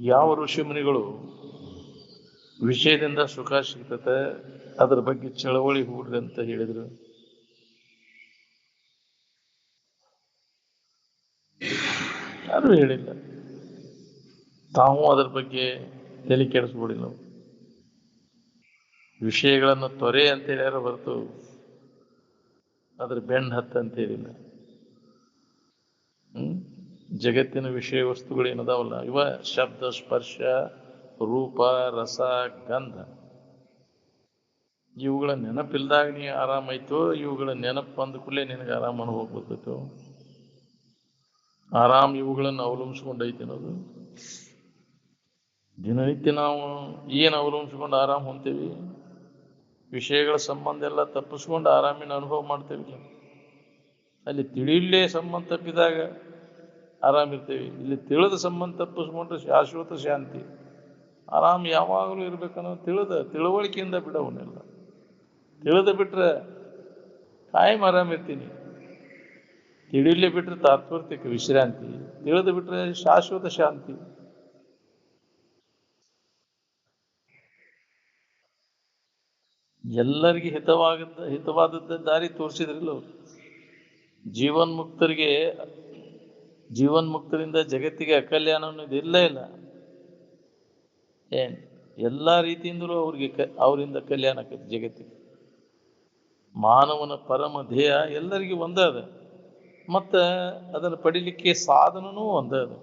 ಯಾವ ಋಷಿಮುನಿಗಳು ವಿಷಯದಿಂದ ಸುಖ ಸಿಗ್ತತೆ ಅದ್ರ ಬಗ್ಗೆ ಚಳವಳಿ ಹೂಡ್ರಿ ಅಂತ ಹೇಳಿದ್ರು? ಯಾರು ಹೇಳಿಲ್ಲ. ತಾವು ಅದ್ರ ಬಗ್ಗೆ ತಲೆ ಕೆಡಿಸ್ಬಿಡಿ. ನಾವು ವಿಷಯಗಳನ್ನು ತೊರೆ ಅಂತ ಹೇಳ್ಯಾರ ಹೊರತು ಅದ್ರ ಬೆನ್ನು ಹತ್ತ ಅಂತ ಹೇಳಿಲ್ಲ. ಜಗತ್ತಿನ ವಿಷಯ ವಸ್ತುಗಳು ಏನದಾವಲ್ಲ, ಇವ ಶಬ್ದ, ಸ್ಪರ್ಶ, ರೂಪ, ರಸ, ಗಂಧ, ಇವುಗಳ ನೆನಪಿಲ್ದಾಗ ನೀ ಆರಾಮಾಯ್ತು. ಇವುಗಳ ನೆನಪು ಬಂದ ಕೂಡಲೇ ನಿನಗೆ ಆರಾಮ ಅನುಭವ ಆರಾಮ್ ಇವುಗಳನ್ನು ಅವಲಂಬಿಸ್ಕೊಂಡೈತಿ ಅನ್ನೋದು. ದಿನನಿತ್ಯ ನಾವು ಏನು ಅವಲಂಬಿಸ್ಕೊಂಡು ಆರಾಮ್ ಹೊಂತೀವಿ? ವಿಷಯಗಳ ಸಂಬಂಧ ಎಲ್ಲ ತಪ್ಪಿಸ್ಕೊಂಡು ಆರಾಮಿನ ಅನುಭವ ಮಾಡ್ತೇವಿ. ಅಲ್ಲಿ ತಿಳಿಯಲೇ ಸಂಬಂಧ ತಪ್ಪಿದಾಗ ಆರಾಮಿರ್ತೇವಿ. ಇಲ್ಲಿ ತಿಳಿದ ಸಂಬಂಧ ತಪ್ಪಿಸ್ಕೊಂಡ್ರೆ ಶಾಶ್ವತ ಶಾಂತಿ, ಆರಾಮ್ ಯಾವಾಗಲೂ ಇರ್ಬೇಕನ್ನೋ ತಿಳುವಳಿಕೆಯಿಂದ ಬಿಡವನ್ನೆಲ್ಲ. ತಿಳಿದು ಬಿಟ್ರೆ ಕಾಯಂ ಆರಾಮಿರ್ತೀನಿ. ತಿಳಿಯಲೇ ಬಿಟ್ರೆ ತಾತ್ಪರ್ತಿಕ ವಿಶ್ರಾಂತಿ, ತಿಳಿದು ಬಿಟ್ರೆ ಶಾಶ್ವತ ಶಾಂತಿ. ಎಲ್ಲರಿಗೆ ಹಿತವಾದದ್ದ ದಾರಿ ತೋರಿಸಿದ್ರಿಲ್ಲ ಅವರು. ಜೀವನ್ಮುಕ್ತರಿಂದ ಜಗತ್ತಿಗೆ ಅಕಲ್ಯಾಣ ಅನ್ನೋದು ಇಲ್ಲ. ಎಲ್ಲಾ ರೀತಿಯಿಂದಲೂ ಅವರಿಂದ ಕಲ್ಯಾಣ ಆಕೈತಿ ಜಗತ್ತಿಗೆ. ಮಾನವನ ಪರಮ ಧ್ಯೇಯ ಎಲ್ಲರಿಗೂ ಒಂದೇ ಅದ, ಮತ್ತು ಅದನ್ನು ಪಡಿಲಿಕ್ಕೆ ಸಾಧನನೂ ಒಂದೇ ಅದ.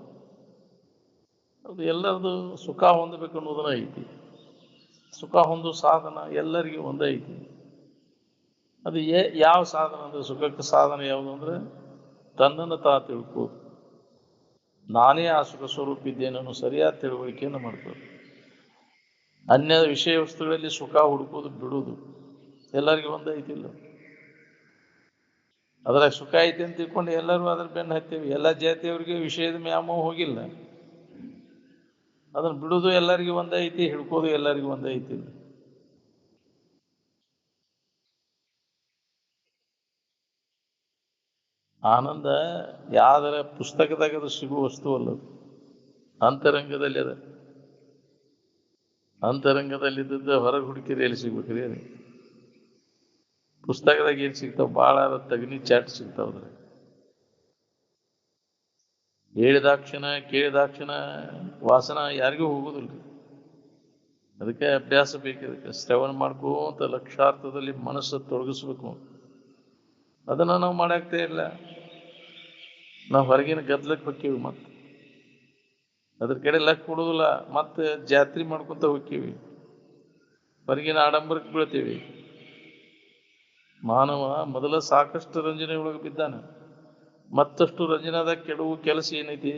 ಅದು ಎಲ್ಲರದು ಸುಖ ಹೊಂದಬೇಕು ಅನ್ನೋದನ್ನ ಐತಿ. ಸುಖ ಹೊಂದೋ ಸಾಧನ ಎಲ್ಲರಿಗೂ ಒಂದೇ ಐತಿ. ಅದು ಯಾವ ಸಾಧನ ಅಂದ್ರೆ, ಸುಖಕ್ಕೆ ಸಾಧನ ಯಾವುದು ಅಂದ್ರೆ ತನ್ನನ್ನು ತಿಳ್ಕೋದು. ನಾನೇ ಆ ಸುಖ ಸ್ವರೂಪ ಇದ್ದೇನೋ ಸರಿಯಾದ ತಿಳುವಳಿಕೆಯನ್ನು ಮಾಡ್ಕೋದು. ಅನ್ಯ ವಿಷಯ ವಸ್ತುಗಳಲ್ಲಿ ಸುಖ ಹುಡುಕೋದು ಬಿಡುವುದು ಎಲ್ಲರಿಗೂ ಒಂದೇ ಐತಿಲ್ಲ. ಅದ್ರಾಗ ಸುಖ ಐತಿ ಅಂತ ತಿಳ್ಕೊಂಡು ಎಲ್ಲರೂ ಅದ್ರ ಬೆನ್ನು ಹತ್ತೀವಿ. ಎಲ್ಲ ಜಾತಿಯವ್ರಿಗೆ ವಿಷಯದ ವ್ಯಾಮೋಹ ಹೋಗಿಲ್ಲ. ಅದನ್ನು ಬಿಡುವುದು ಎಲ್ಲರಿಗೂ ಒಂದೇ ಐತಿ, ಹಿಡ್ಕೋದು ಎಲ್ಲರಿಗೂ ಒಂದೇ ಐತಿ. ಆನಂದ ಯಾವ್ದರ ಪುಸ್ತಕದಾಗ ಅದು ಸಿಗುವ ವಸ್ತು ಅಲ್ಲ, ಅಂತರಂಗದಲ್ಲಿ ಅದ. ಅಂತರಂಗದಲ್ಲಿದ್ದ ಹೊರಗೆ ಹುಡುಕಿರಿ ಎಲ್ಲಿ ಸಿಗ್ಬೇಕ್ರಿ? ಅದು ಪುಸ್ತಕದಾಗ ಏನು ಸಿಗ್ತಾವ? ಭಾಳ ತಗನಿ ಚಾಟ್ ಸಿಗ್ತಾವದ್ರ. ಹೇಳಿದಾಕ್ಷಣ ಕೇಳಿದಾಕ್ಷಣ ವಾಸನ ಯಾರಿಗೂ ಹೋಗುದಿಲ್ಲ. ಅದಕ್ಕೆ ಅಭ್ಯಾಸ ಬೇಕಿದಕ್ಕೆ. ಶ್ರವಣ ಮಾಡ್ಕೋಂತ ಲಕ್ಷಾರ್ಥದಲ್ಲಿ ಮನಸ್ಸು ತೊಡಗಿಸ್ಬೇಕು. ಅದನ್ನ ನಾವು ಮಾಡಾಕ್ತೇ ಇಲ್ಲ. ನಾವು ಹೊರಗಿನ ಗದ್ಲಕ್ಕೆ ಹೋಕ್ಕೀವಿ, ಮತ್ತೆ ಅದ್ರ ಕಡೆ ಲಕ್ ಕೊಡುದಿಲ್ಲ. ಮತ್ತೆ ಜಾತ್ರೆ ಮಾಡ್ಕೊತ ಹೋಕ್ಕೀವಿ, ಹೊರಗಿನ ಆಡಂಬರಕ್ಕೆ ಬೀಳ್ತೀವಿ. ಮಾನವ ಮೊದಲ ಸಾಕಷ್ಟು ರಂಜನೆ ಒಳಗೆ ಬಿದ್ದಾನೆ. ಮತ್ತಷ್ಟು ರಂಜನಾದ ಕೆಡುವು ಕೆಲಸ ಏನೈತಿ?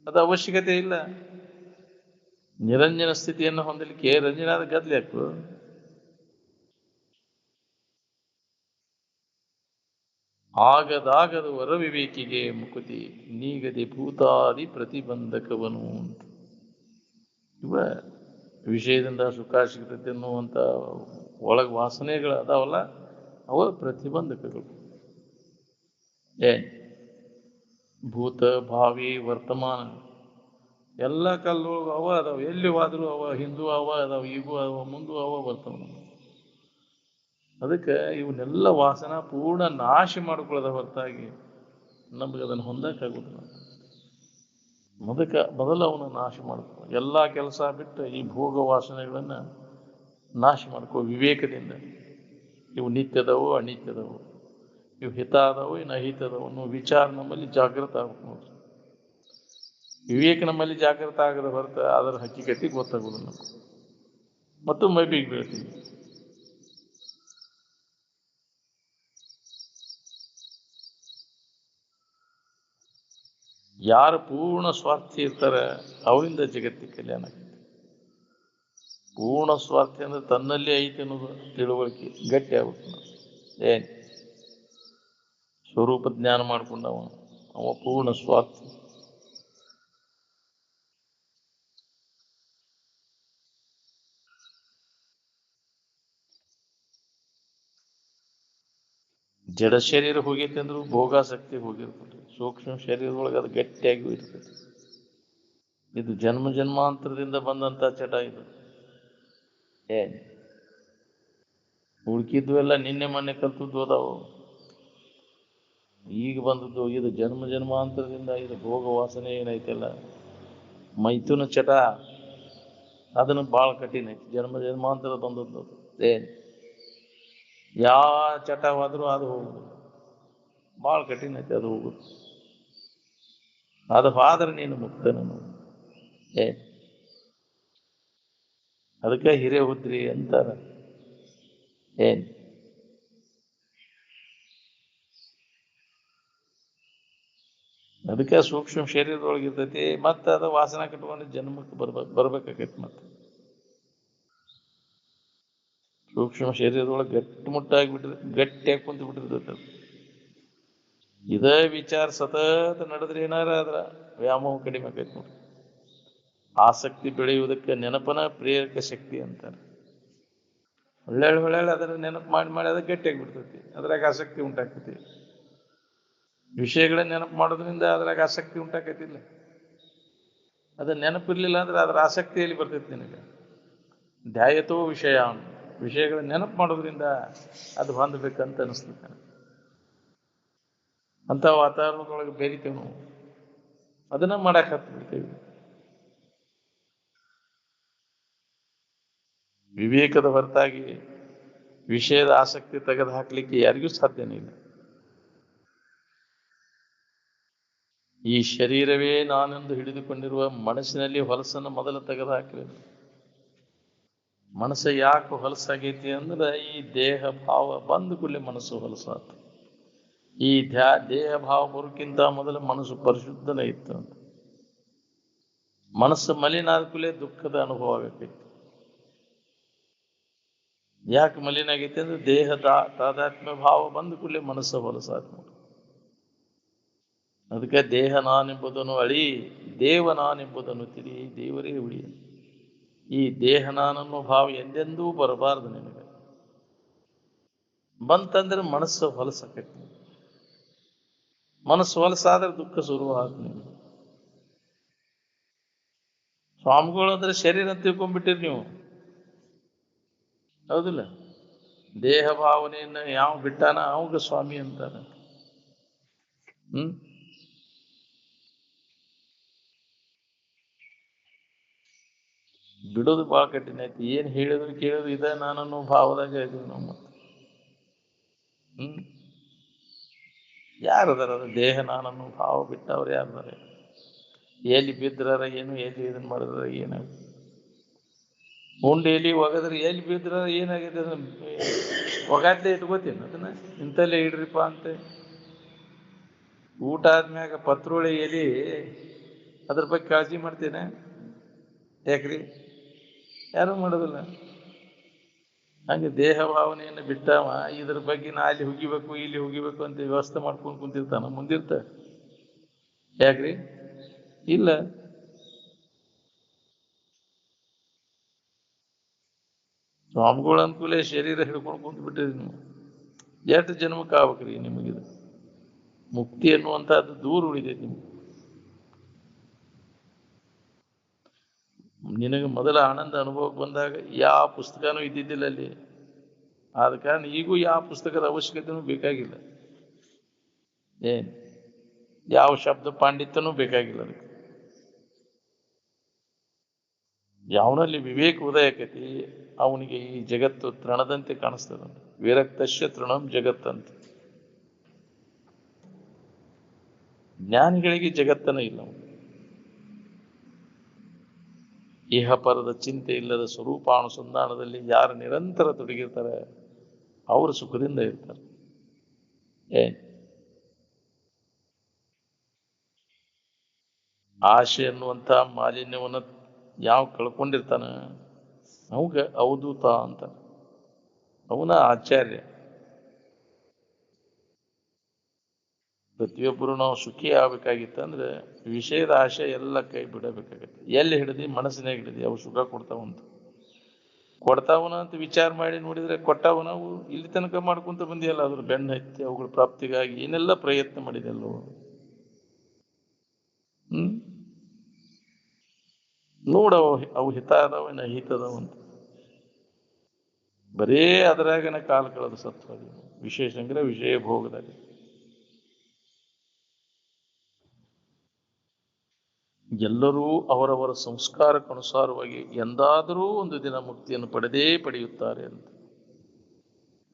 ಅದು ಅವಶ್ಯಕತೆ ಇಲ್ಲ. ನಿರಂಜನ ಸ್ಥಿತಿಯನ್ನು ಹೊಂದಲಿಕ್ಕೆ ರಂಜನಾದ ಗದ್ಲಿ ಹಾಕು. ಆಗದಾಗದ ವರ ವಿವೇಕಿಗೆ ಮುಕುತಿ, ನೀಗದೆ ಭೂತಾದಿ ಪ್ರತಿಬಂಧಕವನು ಅಂತ. ಇವ ವಿಷಯದಿಂದ ಸುಖ ಸಿಗ್ತೈತೆ ಅನ್ನುವಂಥ ಒಳಗೆ ವಾಸನೆಗಳು ಅದಾವಲ್ಲ, ಅವ ಪ್ರತಿಬಂಧಕಗಳು. ಭೂತ, ಭಾವಿ, ವರ್ತಮಾನ ಎಲ್ಲ ಕಾಲದೊಳಗೆ ಅವ ಅದಾವ. ಎಲ್ಲಿ ಹೋದ್ರು ಅವ. ಹಿಂದೂ ಅವ ಅದಾವ, ಈಗೂ ಅವ, ಮುಂದೂ ಅವ, ವರ್ತಮಾನ. ಅದಕ್ಕೆ ಇವನ್ನೆಲ್ಲ ವಾಸನ ಪೂರ್ಣ ನಾಶ ಮಾಡ್ಕೊಳ್ಳೋದ ಹೊರತಾಗಿ ನಮ್ಗೆ ಅದನ್ನು ಹೊಂದಕ್ಕಾಗೋದಿಲ್ಲ. ಮೊದಲು ಅವನು ನಾಶ ಮಾಡ್ಕೊ. ಎಲ್ಲ ಕೆಲಸ ಬಿಟ್ಟು ಈ ಭೋಗ ವಾಸನೆಗಳನ್ನು ನಾಶ ಮಾಡ್ಕೋ ವಿವೇಕದಿಂದ. ಇವು ನಿತ್ಯದವು, ಅನಿತ್ಯದವು, ಇವು ಹಿತ ಆದವು, ಇನ್ನು ಅಹಿತ ಅದಾವು ಅನ್ನೋ ವಿಚಾರ ನಮ್ಮಲ್ಲಿ ಜಾಗೃತ ಆಗ್ಬೇಕು ನೋಡ್ರಿ. ವಿವೇಕ ನಮ್ಮಲ್ಲಿ ಜಾಗೃತ ಆಗದ ಹೊರತು ಅದರ ಹಕ್ಕಿಕಟ್ಟಿ ಗೊತ್ತಾಗೋದು ನಮ್ಗೆ. ಮತ್ತು ಮೈಬಿಗೆ ಬೀಳ್ತೀವಿ. ಯಾರು ಪೂರ್ಣ ಸ್ವಾರ್ಥಿ ಇರ್ತಾರೆ ಅವರಿಂದ ಜಗತ್ತಿಗೆ ಕಲ್ಯಾಣ ಆಗ್ತದೆ. ಪೂರ್ಣ ಸ್ವಾರ್ಥಿ ಅಂದ್ರೆ ತನ್ನಲ್ಲಿ ಐತಿ ಅನ್ನೋದು ತಿಳುವಳಿಕೆ ಗಟ್ಟಿ ಆಗ್ಬೇಕು. ಸ್ವರೂಪ ಜ್ಞಾನ ಮಾಡ್ಕೊಂಡವ ಅವ ಪೂರ್ಣ ಸ್ವಾರ್ಥಿ. ಜಡ ಶರೀರ ಹೋಗೈತೆ ಅಂದ್ರೂ ಭೋಗಾಸಕ್ತಿ ಹೋಗಿರ್ತದೆ. ಸೂಕ್ಷ್ಮ ಶರೀರದೊಳಗೆ ಅದು ಗಟ್ಟಿಯಾಗಿ ಇರ್ತದೆ. ಇದು ಜನ್ಮ ಜನ್ಮಾಂತರದಿಂದ ಬಂದಂತ ಚಟ ಇದು. ಏನ್ ಉಳ್ಕಿದ್ವು ಎಲ್ಲ ನಿನ್ನೆ ಮೊನ್ನೆ ಕಲ್ತದ್ದು ಅದಾವು, ಈಗ ಬಂದದ್ದು ಇದು ಜನ್ಮ ಜನ್ಮಾಂತರದಿಂದ. ಇದು ಭೋಗ ವಾಸನೆ ಏನೈತೆಲ್ಲ ಮೈಥುನ ಚಟ, ಅದನ್ನು ಭಾಳ ಕಠಿಣ ಐತಿ. ಜನ್ಮ ಜನ್ಮಾಂತರ ಬಂದದ್ದು ಏನ್ ಯಾವ ಚಟವಾದರೂ ಅದು ಹೋಗುದು ಭಾಳ ಕಠಿಣ ಐತಿ, ಅದು ಹೋಗುದು. ಅದು ಆದ್ರೆ ನೀನು ಮುಕ್ತನು. ಏನ್ ಅದಕ್ಕೆ ಹಿರೇಹುದ್ರಿ ಅಂತಾರ. ಏನ್ ಅದಕ್ಕೆ ಸೂಕ್ಷ್ಮ ಶರೀರದೊಳಗಿರ್ತೈತಿ, ಮತ್ತೆ ಅದು ವಾಸನ ಕಟ್ಕೊಂಡು ಜನ್ಮಕ್ಕೆ ಬರ್ಬೇಕಾಗೈತಿ. ಮತ್ತೆ ಸೂಕ್ಷ್ಮ ಶರೀರದೊಳಗೆ ಗಟ್ಟಿಮುಟ್ಟಾಗಿಬಿಟ್ಟಿರ್ತೈತಿ, ಗಟ್ಟಿಯಾಗಿ ಕುಂತು ಬಿಟ್ಟಿರ್ತೈತಿ. ಇದೇ ವಿಚಾರ ಸತತ ನಡೆದ್ರೆ ಏನಾರ ಅದ್ರ ವ್ಯಾಮೋಹ ಕಡಿಮೆ ಆಕೈತಿ ನೋಡಿ. ಆಸಕ್ತಿ ಬೆಳೆಯುವುದಕ್ಕೆ ನೆನಪನ ಪ್ರೇರಕ ಶಕ್ತಿ ಅಂತಾರೆ. ಒಳ್ಳೆ ಅದನ್ನ ನೆನಪು ಮಾಡಿ ಅದಕ್ಕೆ ಗಟ್ಟಿಯಾಗಿ ಬಿಡ್ತೈತಿ, ಅದ್ರಾಗ ಆಸಕ್ತಿ ಉಂಟಾಗ್ತೈತಿ. ವಿಷಯಗಳನ್ನ ನೆನಪು ಮಾಡೋದ್ರಿಂದ ಅದ್ರಾಗ ಆಸಕ್ತಿ ಉಂಟಾಕೈತಿಲ್ಲ. ಅದನ್ನ ನೆನಪಿರ್ಲಿಲ್ಲ ಅಂದ್ರೆ ಅದ್ರ ಆಸಕ್ತಿಯಲ್ಲಿ ಬರ್ತೈತಿ ನಿನಗೆ. ಧ್ಯಾಯತೋ ವಿಷಯಗಳನ್ನ ನೆನಪು ಮಾಡೋದ್ರಿಂದ ಅದು ಹೊಂದಬೇಕಂತ ಅನಿಸ್ತೈತೆ. ಅಂತ ವಾತಾವರಣದೊಳಗೆ ಬೆರಿತೇವೆ ನಾವು, ಅದನ್ನ ಮಾಡಕ್ ಹತ್ಬಿಡ್ತೇವೆ. ವಿವೇಕದ ಹೊರತಾಗಿ ವಿಷಯದ ಆಸಕ್ತಿ ತೆಗೆದು ಹಾಕ್ಲಿಕ್ಕೆ ಯಾರಿಗೂ ಸಾಧ್ಯನೇ ಇಲ್ಲ. ಈ ಶರೀರವೇ ನಾನೆಂದು ಹಿಡಿದುಕೊಂಡಿರುವ ಮನಸ್ಸಿನಲ್ಲಿ ಹೊಲಸನ್ನು ಮೊದಲು ತೆಗೆದು ಹಾಕಬೇಕು. ಮನಸ್ಸು ಯಾಕೆ ಹೊಲಸಾಗೈತಿ ಅಂದ್ರೆ ಈ ದೇಹ ಭಾವ ಬಂದ ಕೂಡಲೇ ಮನಸ್ಸು ಹೊಲಸಾತ. ಈ ದೇಹ ಭಾವ ಬರೋಕ್ಕಿಂತ ಮೊದಲು ಮನಸ್ಸು ಪರಿಶುದ್ಧನೇ ಇತ್ತು ಅಂತ. ಮನಸ್ಸು ಮಲಿನ ಆದ ಕೂಡಲೇ ದುಃಖದ ಅನುಭವ ಆಗತೈತಿ. ಯಾಕೆ ಮಲಿನ ಆಗೈತಿ ಅಂದ್ರೆ ದೇಹದ ತಾದಾತ್ಮ್ಯ ಭಾವ ಬಂದ ಕೂಡಲೇ ಮನಸ್ಸು ಹೊಲಸಾತ. ಅದಕ್ಕೆ ದೇಹ ನಾನೆಂಬುದನ್ನು ಅಳಿ, ದೇವ ನಾನೆಂಬುದನ್ನು ತಿಳಿ, ದೇವರೇ ಉಳಿ. ಈ ದೇಹ ನಾನನ್ನೋ ಭಾವ ಎಂದೆಂದೂ ಬರಬಾರದು ನಿನಗೆ. ಬಂತಂದ್ರೆ ಮನಸ್ಸು ಹೊಲಸಾಕೈತಿ. ಮನಸ್ಸು ಹೊಲಸಾದ್ರೆ ದುಃಖ ಶುರುವಾದ ನಿಮ್ಗೆ. ಸ್ವಾಮಿಗಳು ಅಂದ್ರೆ ಶರೀರ ಅಂತ ತಿಳ್ಕೊಂಡ್ಬಿಟ್ಟಿರಿ ನೀವು, ಹೌದಿಲ್ಲ? ದೇಹ ಭಾವನೆಯನ್ನ ಯಾವ ಬಿಟ್ಟಾನ ಅವಾಗ ಸ್ವಾಮಿ ಅಂತಾನೆ. ಬಿಡೋದು ಭಾಳ ಕಠಿಣ ಐತಿ. ಏನ್ ಹೇಳಿದ್ರು ಕೇಳಿದ್ರು ಇದ ನಾನನ್ನೋ ಭಾವದಾಗ ಇದೀವಿ ನಾವು. ಮತ್ತೆ ಯಾರದಾರ ಅದು ದೇಹ ನಾನನ್ನೋ ಭಾವ ಬಿಟ್ಟವ್ರು ಯಾರದಾರ? ಎಲ್ಲಿ ಬಿದ್ರಾರ ಏನು, ಎಲ್ಲಿ ಇದನ್ನ ಮಾಡಿದ್ರ ಏನಾಗ, ಉಂಡು ಎಲ್ಲಿ ಒಗದ್ರೆ ಎಲ್ಲಿ ಬಿದ್ರ ಏನಾಗಿದೆ ಒಗಾದ್ಲೆ ಇಟ್ಕೋತೀನಿ ಅದನ್ನ, ಇಂತಲ್ಲೇ ಇಡ್ರಿಪ್ಪ ಅಂತ. ಊಟ ಆದ್ಮ್ಯಾಗ ಪತ್ರೋಳಿ ಎಲಿ ಅದ್ರ ಬಗ್ಗೆ ಕಾಳಜಿ ಮಾಡ್ತೇನೆ? ಯಾಕ್ರಿ? ಯಾರು ಮಾಡೋದಿಲ್ಲ. ಹಂಗೆ ದೇಹ ಭಾವನೆಯನ್ನು ಬಿಟ್ಟವ ಇದ್ರ ಬಗ್ಗೆ ನಾ ಅಲ್ಲಿ ಹುಗಿಬೇಕು ಇಲ್ಲಿ ಹುಗಿಬೇಕು ಅಂತ ವ್ಯವಸ್ಥೆ ಮಾಡ್ಕೊಂಡು ಕುಂತಿರ್ತಾನ, ಮುಂದಿರ್ತ? ಯಾಕ್ರಿ? ಇಲ್ಲ. ಸ್ವಾಮಿಗಳ ಅನುಕೂಲ ಶರೀರ ಹಿಡ್ಕೊಂಡು ಕುಂತು ಬಿಟ್ಟಿರಿ ನೀವು. ಎಷ್ಟು ಜನ್ಮಕ್ಕೆ ಆಗ್ಬೇಕ್ರಿ ನಿಮಗಿದು? ಮುಕ್ತಿ ಅನ್ನುವಂಥದ್ದು ದೂರ ಉಳಿದೈತಿ ನಿಮ್ಗೆ. ನಿನಗೆ ಮೊದಲ ಆನಂದ ಅನುಭವಕ್ಕೆ ಬಂದಾಗ ಯಾವ ಪುಸ್ತಕನೂ ಇದ್ದಿದ್ದಿಲ್ಲ ಅಲ್ಲಿ. ಆದ ಕಾರಣ ಈಗೂ ಯಾವ ಪುಸ್ತಕದ ಅವಶ್ಯಕತೆನೂ ಬೇಕಾಗಿಲ್ಲ. ಏನ್ ಯಾವ ಶಬ್ದ ಪಾಂಡಿತ್ಯನೂ ಬೇಕಾಗಿಲ್ಲ ಅದಕ್ಕೆ. ಯಾವನಲ್ಲಿ ವಿವೇಕ ಉದಯಕತಿ ಅವನಿಗೆ ಈ ಜಗತ್ತು ತೃಣದಂತೆ ಕಾಣಿಸ್ತದಂತೆ. ವಿರಕ್ತಶ್ಯ ತೃಣಂ ಜಗತ್ತಂತೆ. ಜ್ಞಾನಿಗಳಿಗೆ ಜಗತ್ತನ ಇಲ್ಲ. ಇಹಪರದ ಚಿಂತೆ ಇಲ್ಲದ ಸ್ವರೂಪಾನುಸಂಧಾನದಲ್ಲಿ ಯಾರು ನಿರಂತರ ತೊಡಗಿರ್ತಾರೆ ಅವರು ಸುಖದಿಂದ ಇರ್ತಾರೆ. ಆಶೆ ಅನ್ನುವಂಥ ಮಾಲಿನ್ಯವನ್ನು ಯಾವ ಕಳ್ಕೊಂಡಿರ್ತಾನ ಅವಾಗ ಅವಧೂತ ಅಂತ, ಅವನ ಆಚಾರ್ಯ. ಪ್ರತಿಯೊಬ್ಬರು ನಾವು ಸುಖಿ ಆಗ್ಬೇಕಾಗಿತ್ತಂದ್ರೆ ವಿಷಯದ ಆಶೆ ಎಲ್ಲ ಕೈ ಬಿಡಬೇಕಾಗತ್ತೆ. ಎಲ್ಲಿ ಹಿಡಿದು ಮನಸ್ಸಿನಾಗ ಹಿಡಿದು ಅವು ಸುಖ ಕೊಡ್ತಾವನ ಅಂತ ವಿಚಾರ ಮಾಡಿ ನೋಡಿದ್ರೆ ಕೊಟ್ಟಾವ. ನಾವು ಇಲ್ಲಿ ತನಕ ಮಾಡ್ಕೊಂತ ಬಂದಿಯಲ್ಲ, ಅದ್ರ ಬೆನ್ನ ಹತ್ತಿ ಅವುಗಳ ಪ್ರಾಪ್ತಿಗಾಗಿ ಏನೆಲ್ಲ ಪ್ರಯತ್ನ ಮಾಡಿದೆಲ್ಲೋ. ನೋಡವ ಅವು ಹಿತ ಅದಾವ ಹಿತ ಅದಾವಂತ ಬರೇ ಅದರಾಗನ ಕಾಲ ಕಳೆದ ಸತ್ವ ವಿಶೇಷ ಅಂದ್ರೆ ವಿಷಯ ಭೋಗದಾಗ ಎಲ್ಲರೂ ಅವರವರ ಸಂಸ್ಕಾರಕ್ಕನುಸಾರವಾಗಿ ಎಂದಾದರೂ ಒಂದು ದಿನ ಮುಕ್ತಿಯನ್ನು ಪಡೆದೇ ಪಡೆಯುತ್ತಾರೆ ಅಂತ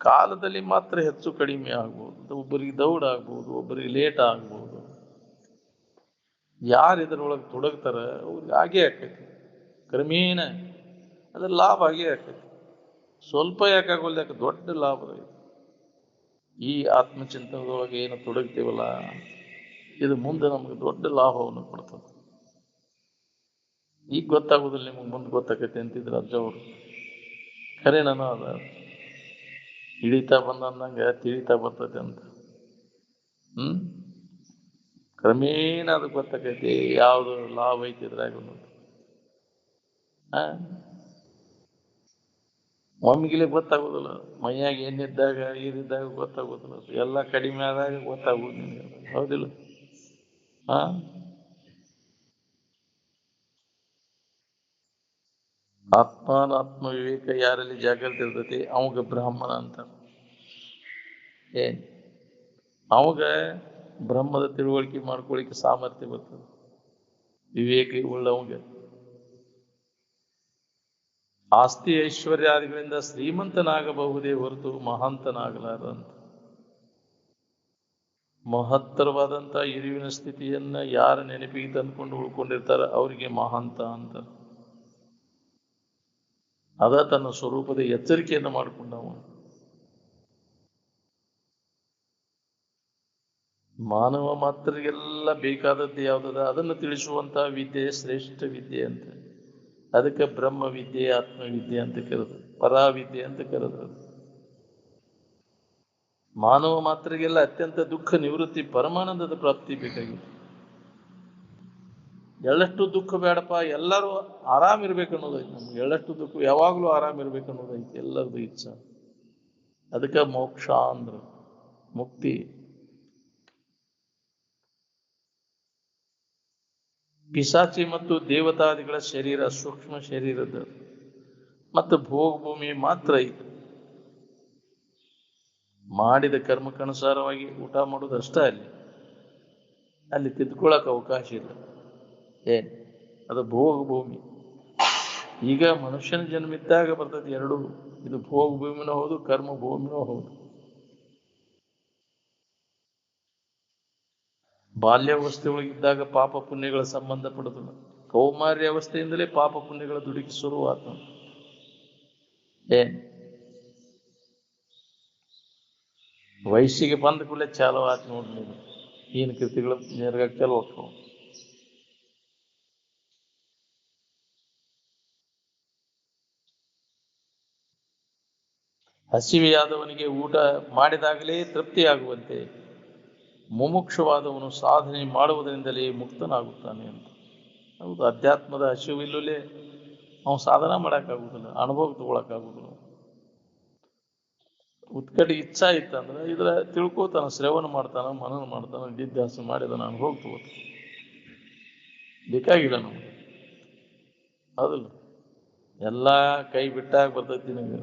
ಕಾಲದಲ್ಲಿ ಮಾತ್ರ ಹೆಚ್ಚು ಕಡಿಮೆ ಆಗ್ಬೋದು ಒಬ್ಬರಿಗೆ ದೌಡ್ ಆಗ್ಬೋದು ಒಬ್ಬರಿಗೆ ಲೇಟ್ ಆಗ್ಬೋದು ಯಾರು ಇದರೊಳಗೆ ತೊಡಗ್ತಾರ ಅವ್ರಿಗೆ ಹಾಗೇ ಆಕೈತಿ ಕ್ರಮೇಣ ಅದ್ರ ಲಾಭ ಆಗೇ ಆಕೈತಿ ಸ್ವಲ್ಪ ಯಾಕಾಗೋಲ್ಲ ಯಾಕೆ ದೊಡ್ಡ ಲಾಭ ಐತಿ ಈ ಆತ್ಮಚಿಂತನದೊಳಗೆ ಏನು ತೊಡಗ್ತೀವಲ್ಲ ಇದು ಮುಂದೆ ನಮಗೆ ದೊಡ್ಡ ಲಾಭವನ್ನು ಕೊಡ್ತದೆ ಈಗ ಗೊತ್ತಾಗೋದಿಲ್ಲ ನಿಮಗೆ ಮುಂದೆ ಗೊತ್ತಾಕೈತಿ ಅಂತಿದ್ರು ಅಜ್ಜ ಅವರು ಖರೆ ನಾನು ಅದ ಇಳಿತಾ ಬಂದಂಗೆ ತಿಳಿತಾ ಬರ್ತೈತೆ ಅಂತ ಕ್ರಮೇಣ ಅದು ಗೊತ್ತಾಕೈತಿ ಯಾವುದು ಲಾಭ ಐತಿ ಇದ್ರಾಗ ಒಮ್ಮಿಗಿಲೆ ಗೊತ್ತಾಗೋದಿಲ್ಲ ಮೈಯಾಗ ಏನಿದ್ದಾಗ ಈರಿದ್ದಾಗ ಗೊತ್ತಾಗೋದಿಲ್ಲ ಎಲ್ಲ ಕಡಿಮೆ ಆದಾಗ ಗೊತ್ತಾಗೋದು ನಿಮಗೆ ಹೌದಿಲ್ಲ ಆತ್ಮಾನಾತ್ಮ ವಿವೇಕ ಯಾರಲ್ಲಿ ಜಾಗೃತಿ ಇರ್ತೈತಿ ಅವಾಗ ಬ್ರಾಹ್ಮಣ ಅಂತ ಅವಾಗ ಬ್ರಹ್ಮದ ತಿಳುವಳಿಕೆ ಮಾಡ್ಕೊಳ್ಳಿಕ್ಕೆ ಸಾಮರ್ಥ್ಯ ಬರ್ತದೆ ವಿವೇಕ ಉಳ್ಳವಂಗ ಆಸ್ತಿ ಐಶ್ವರ್ಯಾದಿಗಳಿಂದ ಶ್ರೀಮಂತನಾಗಬಹುದೇ ಹೊರತು ಮಹಾಂತನಾಗಲಾರಂತ ಮಹತ್ತರವಾದಂಥ ಇರುವಿನ ಸ್ಥಿತಿಯನ್ನ ಯಾರ ನೆನಪಿಗೆ ತಂದ್ಕೊಂಡು ಉಳ್ಕೊಂಡಿರ್ತಾರ ಅವರಿಗೆ ಮಹಾಂತ ಅಂತ ಅದ ತನ್ನ ಸ್ವರೂಪದ ಎಚ್ಚರಿಕೆಯನ್ನು ಮಾಡಿಕೊಂಡವ ಮಾನವ ಮಾತ್ರರಿಗೆಲ್ಲ ಬೇಕಾದದ್ದು ಯಾವುದದ ಅದನ್ನು ತಿಳಿಸುವಂತ ವಿದ್ಯೆ ಶ್ರೇಷ್ಠ ವಿದ್ಯೆ ಅಂತ ಅದಕ್ಕೆ ಬ್ರಹ್ಮ ವಿದ್ಯೆ ಆತ್ಮವಿದ್ಯೆ ಅಂತ ಕರೆದು ಪರಾವಿದ್ಯೆ ಅಂತ ಕರೆದ್ರು ಮಾನವ ಮಾತ್ರರಿಗೆಲ್ಲ ಅತ್ಯಂತ ದುಃಖ ನಿವೃತ್ತಿ ಪರಮಾನಂದದ ಪ್ರಾಪ್ತಿ ಬೇಕಾಗಿತ್ತು ಎಳ್ಳಷ್ಟು ದುಃಖ ಬೇಡಪ್ಪ ಎಲ್ಲರೂ ಆರಾಮಿರ್ಬೇಕು ಅನ್ನೋದೈತಿ ನಮ್ಗೆ ಎಳ್ಳಷ್ಟು ದುಃಖ ಯಾವಾಗ್ಲೂ ಆರಾಮಿರ್ಬೇಕು ಅನ್ನೋದೈತಿ ಎಲ್ಲರದು ಇಚ್ಛಾ ಅದಕ್ಕೆ ಮೋಕ್ಷ ಅಂದ್ರ ಮುಕ್ತಿ ಪಿಶಾಚಿ ಮತ್ತು ದೇವತಾದಿಗಳ ಶರೀರ ಸೂಕ್ಷ್ಮ ಶರೀರದ ಮತ್ತು ಭೋಗ ಭೂಮಿ ಮಾತ್ರ ಐತಿ ಮಾಡಿದ ಕರ್ಮಕ್ಕನುಸಾರವಾಗಿ ಊಟ ಮಾಡೋದಷ್ಟೇ ಅಲ್ಲಿ ತಿದ್ಕೊಳ್ಳೋಕೆ ಅವಕಾಶ ಇಲ್ಲ ಅದು ಭೋಗ ಭೂಮಿ ಈಗ ಮನುಷ್ಯನ ಜನ್ಮಿದ್ದಾಗ ಬರ್ತದೆ ಎರಡು ಇದು ಭೋಗ ಭೂಮಿನೂ ಹೌದು ಕರ್ಮ ಭೂಮಿನೂ ಹೌದು ಬಾಲ್ಯಾವಸ್ಥೆ ಒಳಗಿದ್ದಾಗ ಪಾಪ ಪುಣ್ಯಗಳ ಸಂಬಂಧ ಪಡುತ್ತದೆ ಕೌಮಾರ್ಯ ಅವಸ್ಥೆಯಿಂದಲೇ ಪಾಪ ಪುಣ್ಯಗಳ ದುಡುಕಿ ಶುರುವಾತ ವಯಸ್ಸಿಗೆ ಬಂದ ಕೂಡಲೇ ಚಾಲು ಆತ್ ನೋಡ್ರಿ ನೀವು ಏನು ಕೃತಿಗಳು ನೇರ್ಗ ಚಾಲು ಹೋಗ್ತಾವ ಹಸಿವೆಯಾದವನಿಗೆ ಊಟ ಮಾಡಿದಾಗಲೇ ತೃಪ್ತಿಯಾಗುವಂತೆ ಮುಮುಕ್ಷವಾದವನು ಸಾಧನೆ ಮಾಡುವುದರಿಂದಲೇ ಮುಕ್ತನಾಗುತ್ತಾನೆ ಅಂತ ಹೌದು ಅಧ್ಯಾತ್ಮದ ಹಸಿವಿಲ್ಲೇ ಅವನು ಸಾಧನ ಮಾಡೋಕ್ಕಾಗುದಿಲ್ಲ ಅನುಭವ ತಗೊಳಕ್ಕಾಗುದಿಲ್ಲ ಉತ್ಕಟ ಇಚ್ಛಾ ಇತ್ತಂದ್ರೆ ಇದ್ರ ತಿಳ್ಕೋತಾನ ಶ್ರವಣ ಮಾಡ್ತಾನ ಮನನ ಮಾಡ್ತಾನ ನಿಧ್ಯಾಸ ಮಾಡಿದಾನ ಅನುಭವ ತಗೋತಾನ ಬೇಕಾಗಿಲ್ಲ ನಮ್ಗೆ ಹೌದಲ್ಲ ಎಲ್ಲ ಕೈ ಬಿಟ್ಟಾಗ ಬರ್ತೈತಿ ನಿಮಗೆ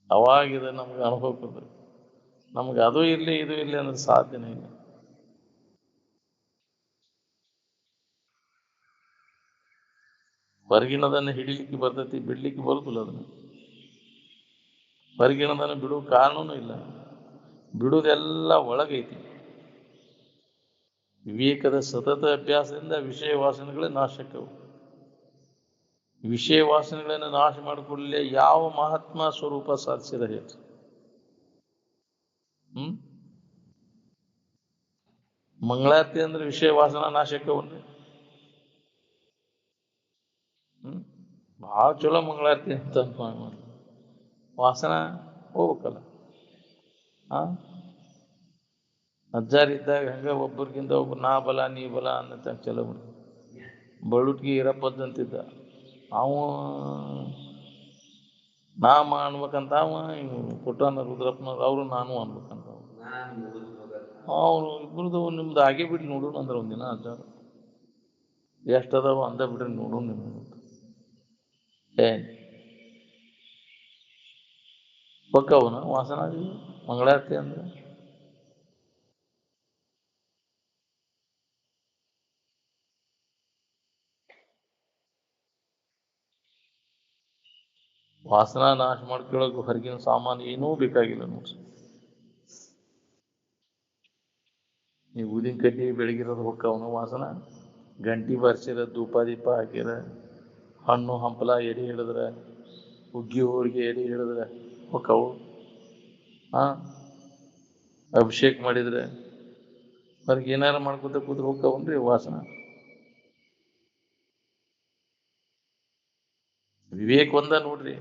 ಅವಾಗಿದೆ ನಮ್ಗೆ ಅನುಭವ ಬರ್ತೈತಿ ನಮ್ಗೆ ಅದು ಇರ್ಲಿ ಇದು ಇರ್ಲಿ ಅಂದ್ರೆ ಸಾಧ್ಯನೇ ಇಲ್ಲ ಹೊರಗಿನದನ್ನು ಹಿಡಿಲಿಕ್ಕೆ ಬರ್ತೈತಿ ಬಿಡ್ಲಿಕ್ಕೆ ಬರುದಿಲ್ಲ ಅದನ್ನು ಹೊರಗಿನದನ್ನು ಬಿಡುವ ಕಾರಣನೂ ಇಲ್ಲ ಬಿಡುವುದೆಲ್ಲ ಒಳಗೈತಿ ವಿವೇಕದ ಸತತ ಅಭ್ಯಾಸದಿಂದ ವಿಷಯ ವಾಸನೆಗಳೇ ನಾಶಕ್ಕವು ವಿಷಯ ವಾಸನೆಗಳನ್ನು ನಾಶ ಮಾಡಿಕೊಳ್ಳಲೇ ಯಾವ ಮಹಾತ್ಮ ಸ್ವರೂಪ ಸಾಧಿಸಿದ ಹೆಚ್ಚು ಮಂಗಳಾರತಿ ಅಂದ್ರೆ ವಿಷಯ ವಾಸನ ನಾಶಕ್ಕವನ್ನೇ ಭಾಳ ಚಲೋ ಮಂಗಳಾರತಿ ಅಂತ ವಾಸನ ಹೋಗ್ಬೇಕಲ್ಲ ಅಜ್ಜಾರಿದ್ದಾಗ ಹಂಗ ಒಬ್ಬರಿಗಿಂತ ಒಬ್ಬರು ನಾ ಬಲ ನೀ ಬಲ ಅನ್ನತ ಚಲೋ ಬಳುಟ್ಗಿ ಇರಪ್ಪದ್ದಂತಿದ್ದ ಅವ ನಾ ಅನ್ಬೇಕಂತ ಅವ ಪುಟ್ಟನ ರುದ್ರಪ್ಪನವ್ರು ಅವರು ನಾನು ಅನ್ಬೇಕಂತ ಅವ್ರು ಇಬ್ಬರದು ನಿಮ್ದು ಹಾಗೆ ಬಿಟ್ಟು ನೋಡೋಣ ಅಂದ್ರೆ ಒಂದಿನ ಅಜ್ಜಾರು ಎಷ್ಟದಾವ ಅಂದ ಬಿಡ್ರಿ ನೋಡು ನಿಮ್ಮ ಏನ್ ಹೊಕ್ಕವನ ವಾಸನಾಗಿ ಮಂಗಳಾರತಿ ಅಂದ್ರೆ ವಾಸನ ನಾಶ ಮಾಡ್ಕೊಳ್ಳೋಕೆ ಹೊರಗಿನ ಸಾಮಾನು ಏನೂ ಬೇಕಾಗಿಲ್ಲ ನೋಡ್ರಿ. ನೀವು ಊದಿನ ಕಡ್ಡಿ ಬೆಳಗಿರೋದು ಹೊಕ್ಕವನ ವಾಸನ, ಗಂಟಿ ಬರ್ಸಿರ ಧೂಪ ದೀಪ ಹಾಕಿರ, ಹಣ್ಣು ಹಂಪಲ ಎಡೆ ಹಿಡಿದ್ರೆ, ಹುಗ್ಗಿ ಹೋಳಿಗೆ ಎಡೆ ಹಿಡಿದ್ರೆ ಹೊಕ್ಕವು. ಅಭಿಷೇಕ ಮಾಡಿದ್ರೆ ಹೊರಗೆ ಏನಾರು ಮಾಡ್ಕೊತ ಕೂತ್ರೆ ಹೊಕ್ಕವನ್ರಿ ವಾಸನ. ವಿವೇಕ ಒಂದ ನೋಡ್ರಿ,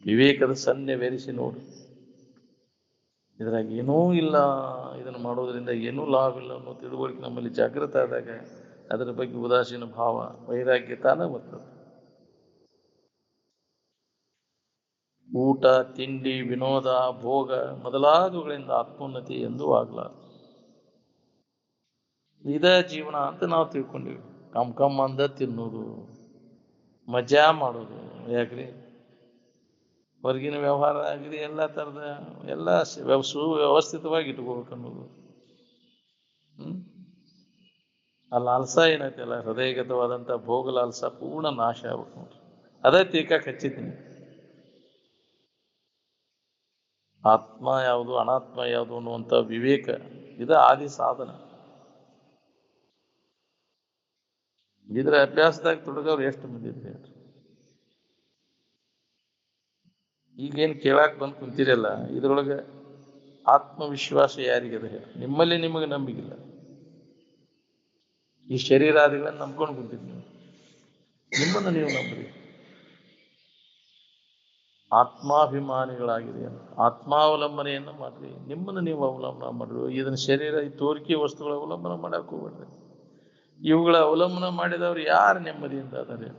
ವಿವೇಕದ ಸನ್ನೆ ಬೆರೆಸಿ ನೋಡ್ರಿ. ಇದ್ರಾಗ ಏನೂ ಇಲ್ಲ, ಇದನ್ನು ಮಾಡೋದ್ರಿಂದ ಏನೂ ಲಾಭ ಇಲ್ಲ ಅನ್ನೋ ತಿಳುವಳಿಕೆ ನಮ್ಮಲ್ಲಿ ಜಾಗೃತ ಆದಾಗ ಅದರ ಬಗ್ಗೆ ಉದಾಸೀನ ಭಾವ ವೈರಾಗ್ಯ ತಾನ ಬರ್ತದೆ. ಊಟ ತಿಂಡಿ ವಿನೋದ ಭೋಗ ಮೊದಲಾದವುಗಳಿಂದ ಆತ್ಮೋನ್ನತಿ ಎಂದೂ ಆಗ್ಲಾರ್ದು. ಇದ ಜೀವನ ಅಂತ ನಾವು ತಿಳ್ಕೊಂಡಿವಿ. ಕಮ್ ಅಂದ ತಿನ್ನೋದು, ಮಜಾ ಮಾಡೋದು. ಯಾಕ್ರಿ ಹೊರಗಿನ ವ್ಯವಹಾರ ಆಗಲಿ ಎಲ್ಲ ಥರದ ಎಲ್ಲ ಸುವ್ಯವಸ್ಥಿತವಾಗಿ ಇಟ್ಕೋಬೇಕು ಅನ್ನೋದು. ಆ ಲಾಲ್ಸ ಏನೈತೆ ಅಲ್ಲ, ಹೃದಯಗತವಾದಂಥ ಭೋಗ ಲಾಲ್ಸ ಪೂರ್ಣ ನಾಶ ಆಗ್ಬೇಕು ನೋಡ್ರಿ. ಅದೇ ತೀಕಕ್ಕೆ ಹಚ್ಚಿದ್ದೀನಿ. ಆತ್ಮ ಯಾವುದು ಅನಾತ್ಮ ಯಾವುದು ಅನ್ನುವಂಥ ವಿವೇಕ ಇದ ಆದಿ ಸಾಧನ. ಇದ್ರ ಅಭ್ಯಾಸದಾಗ ತೊಡಗವ್ರು ಎಷ್ಟು ಮಂದಿ ಇದ್ದಾರೆ. ಈಗೇನು ಕೇಳಾಕ್ ಬಂದು ಕುಂತಿರಲ್ಲ, ಇದ್ರೊಳಗೆ ಆತ್ಮವಿಶ್ವಾಸ ಯಾರಿಗದ ಹೇಳಿ? ನಿಮ್ಮಲ್ಲಿ ನಿಮಗೆ ನಂಬಿಕಿಲ್ಲ. ಈ ಶರೀರಾದಿಗಳನ್ನ ನಂಬ್ಕೊಂಡು ಕುಂತಿದ್ವಿ. ನಿಮ್ಮನ್ನು ನೀವು ನಂಬ್ರಿ. ಆತ್ಮಾಭಿಮಾನಿಗಳಾಗಿದೆ, ಆತ್ಮಾವಲಂಬನೆಯನ್ನು ಮಾಡ್ರಿ. ನಿಮ್ಮನ್ನು ನೀವು ಅವಲಂಬನ ಮಾಡ್ರಿ. ಇದನ್ನ ಶರೀರ ಈ ತೋರಿಕೆ ವಸ್ತುಗಳ ಅವಲಂಬನ ಮಾಡಕ್ಕೆ ಹೋಗ್ಬೇಡ್ರಿ. ಇವುಗಳ ಅವಲಂಬನ ಮಾಡಿದವ್ರು ಯಾರು ನೆಮ್ಮದಿಯಿಂದ ಅದಾರೆ?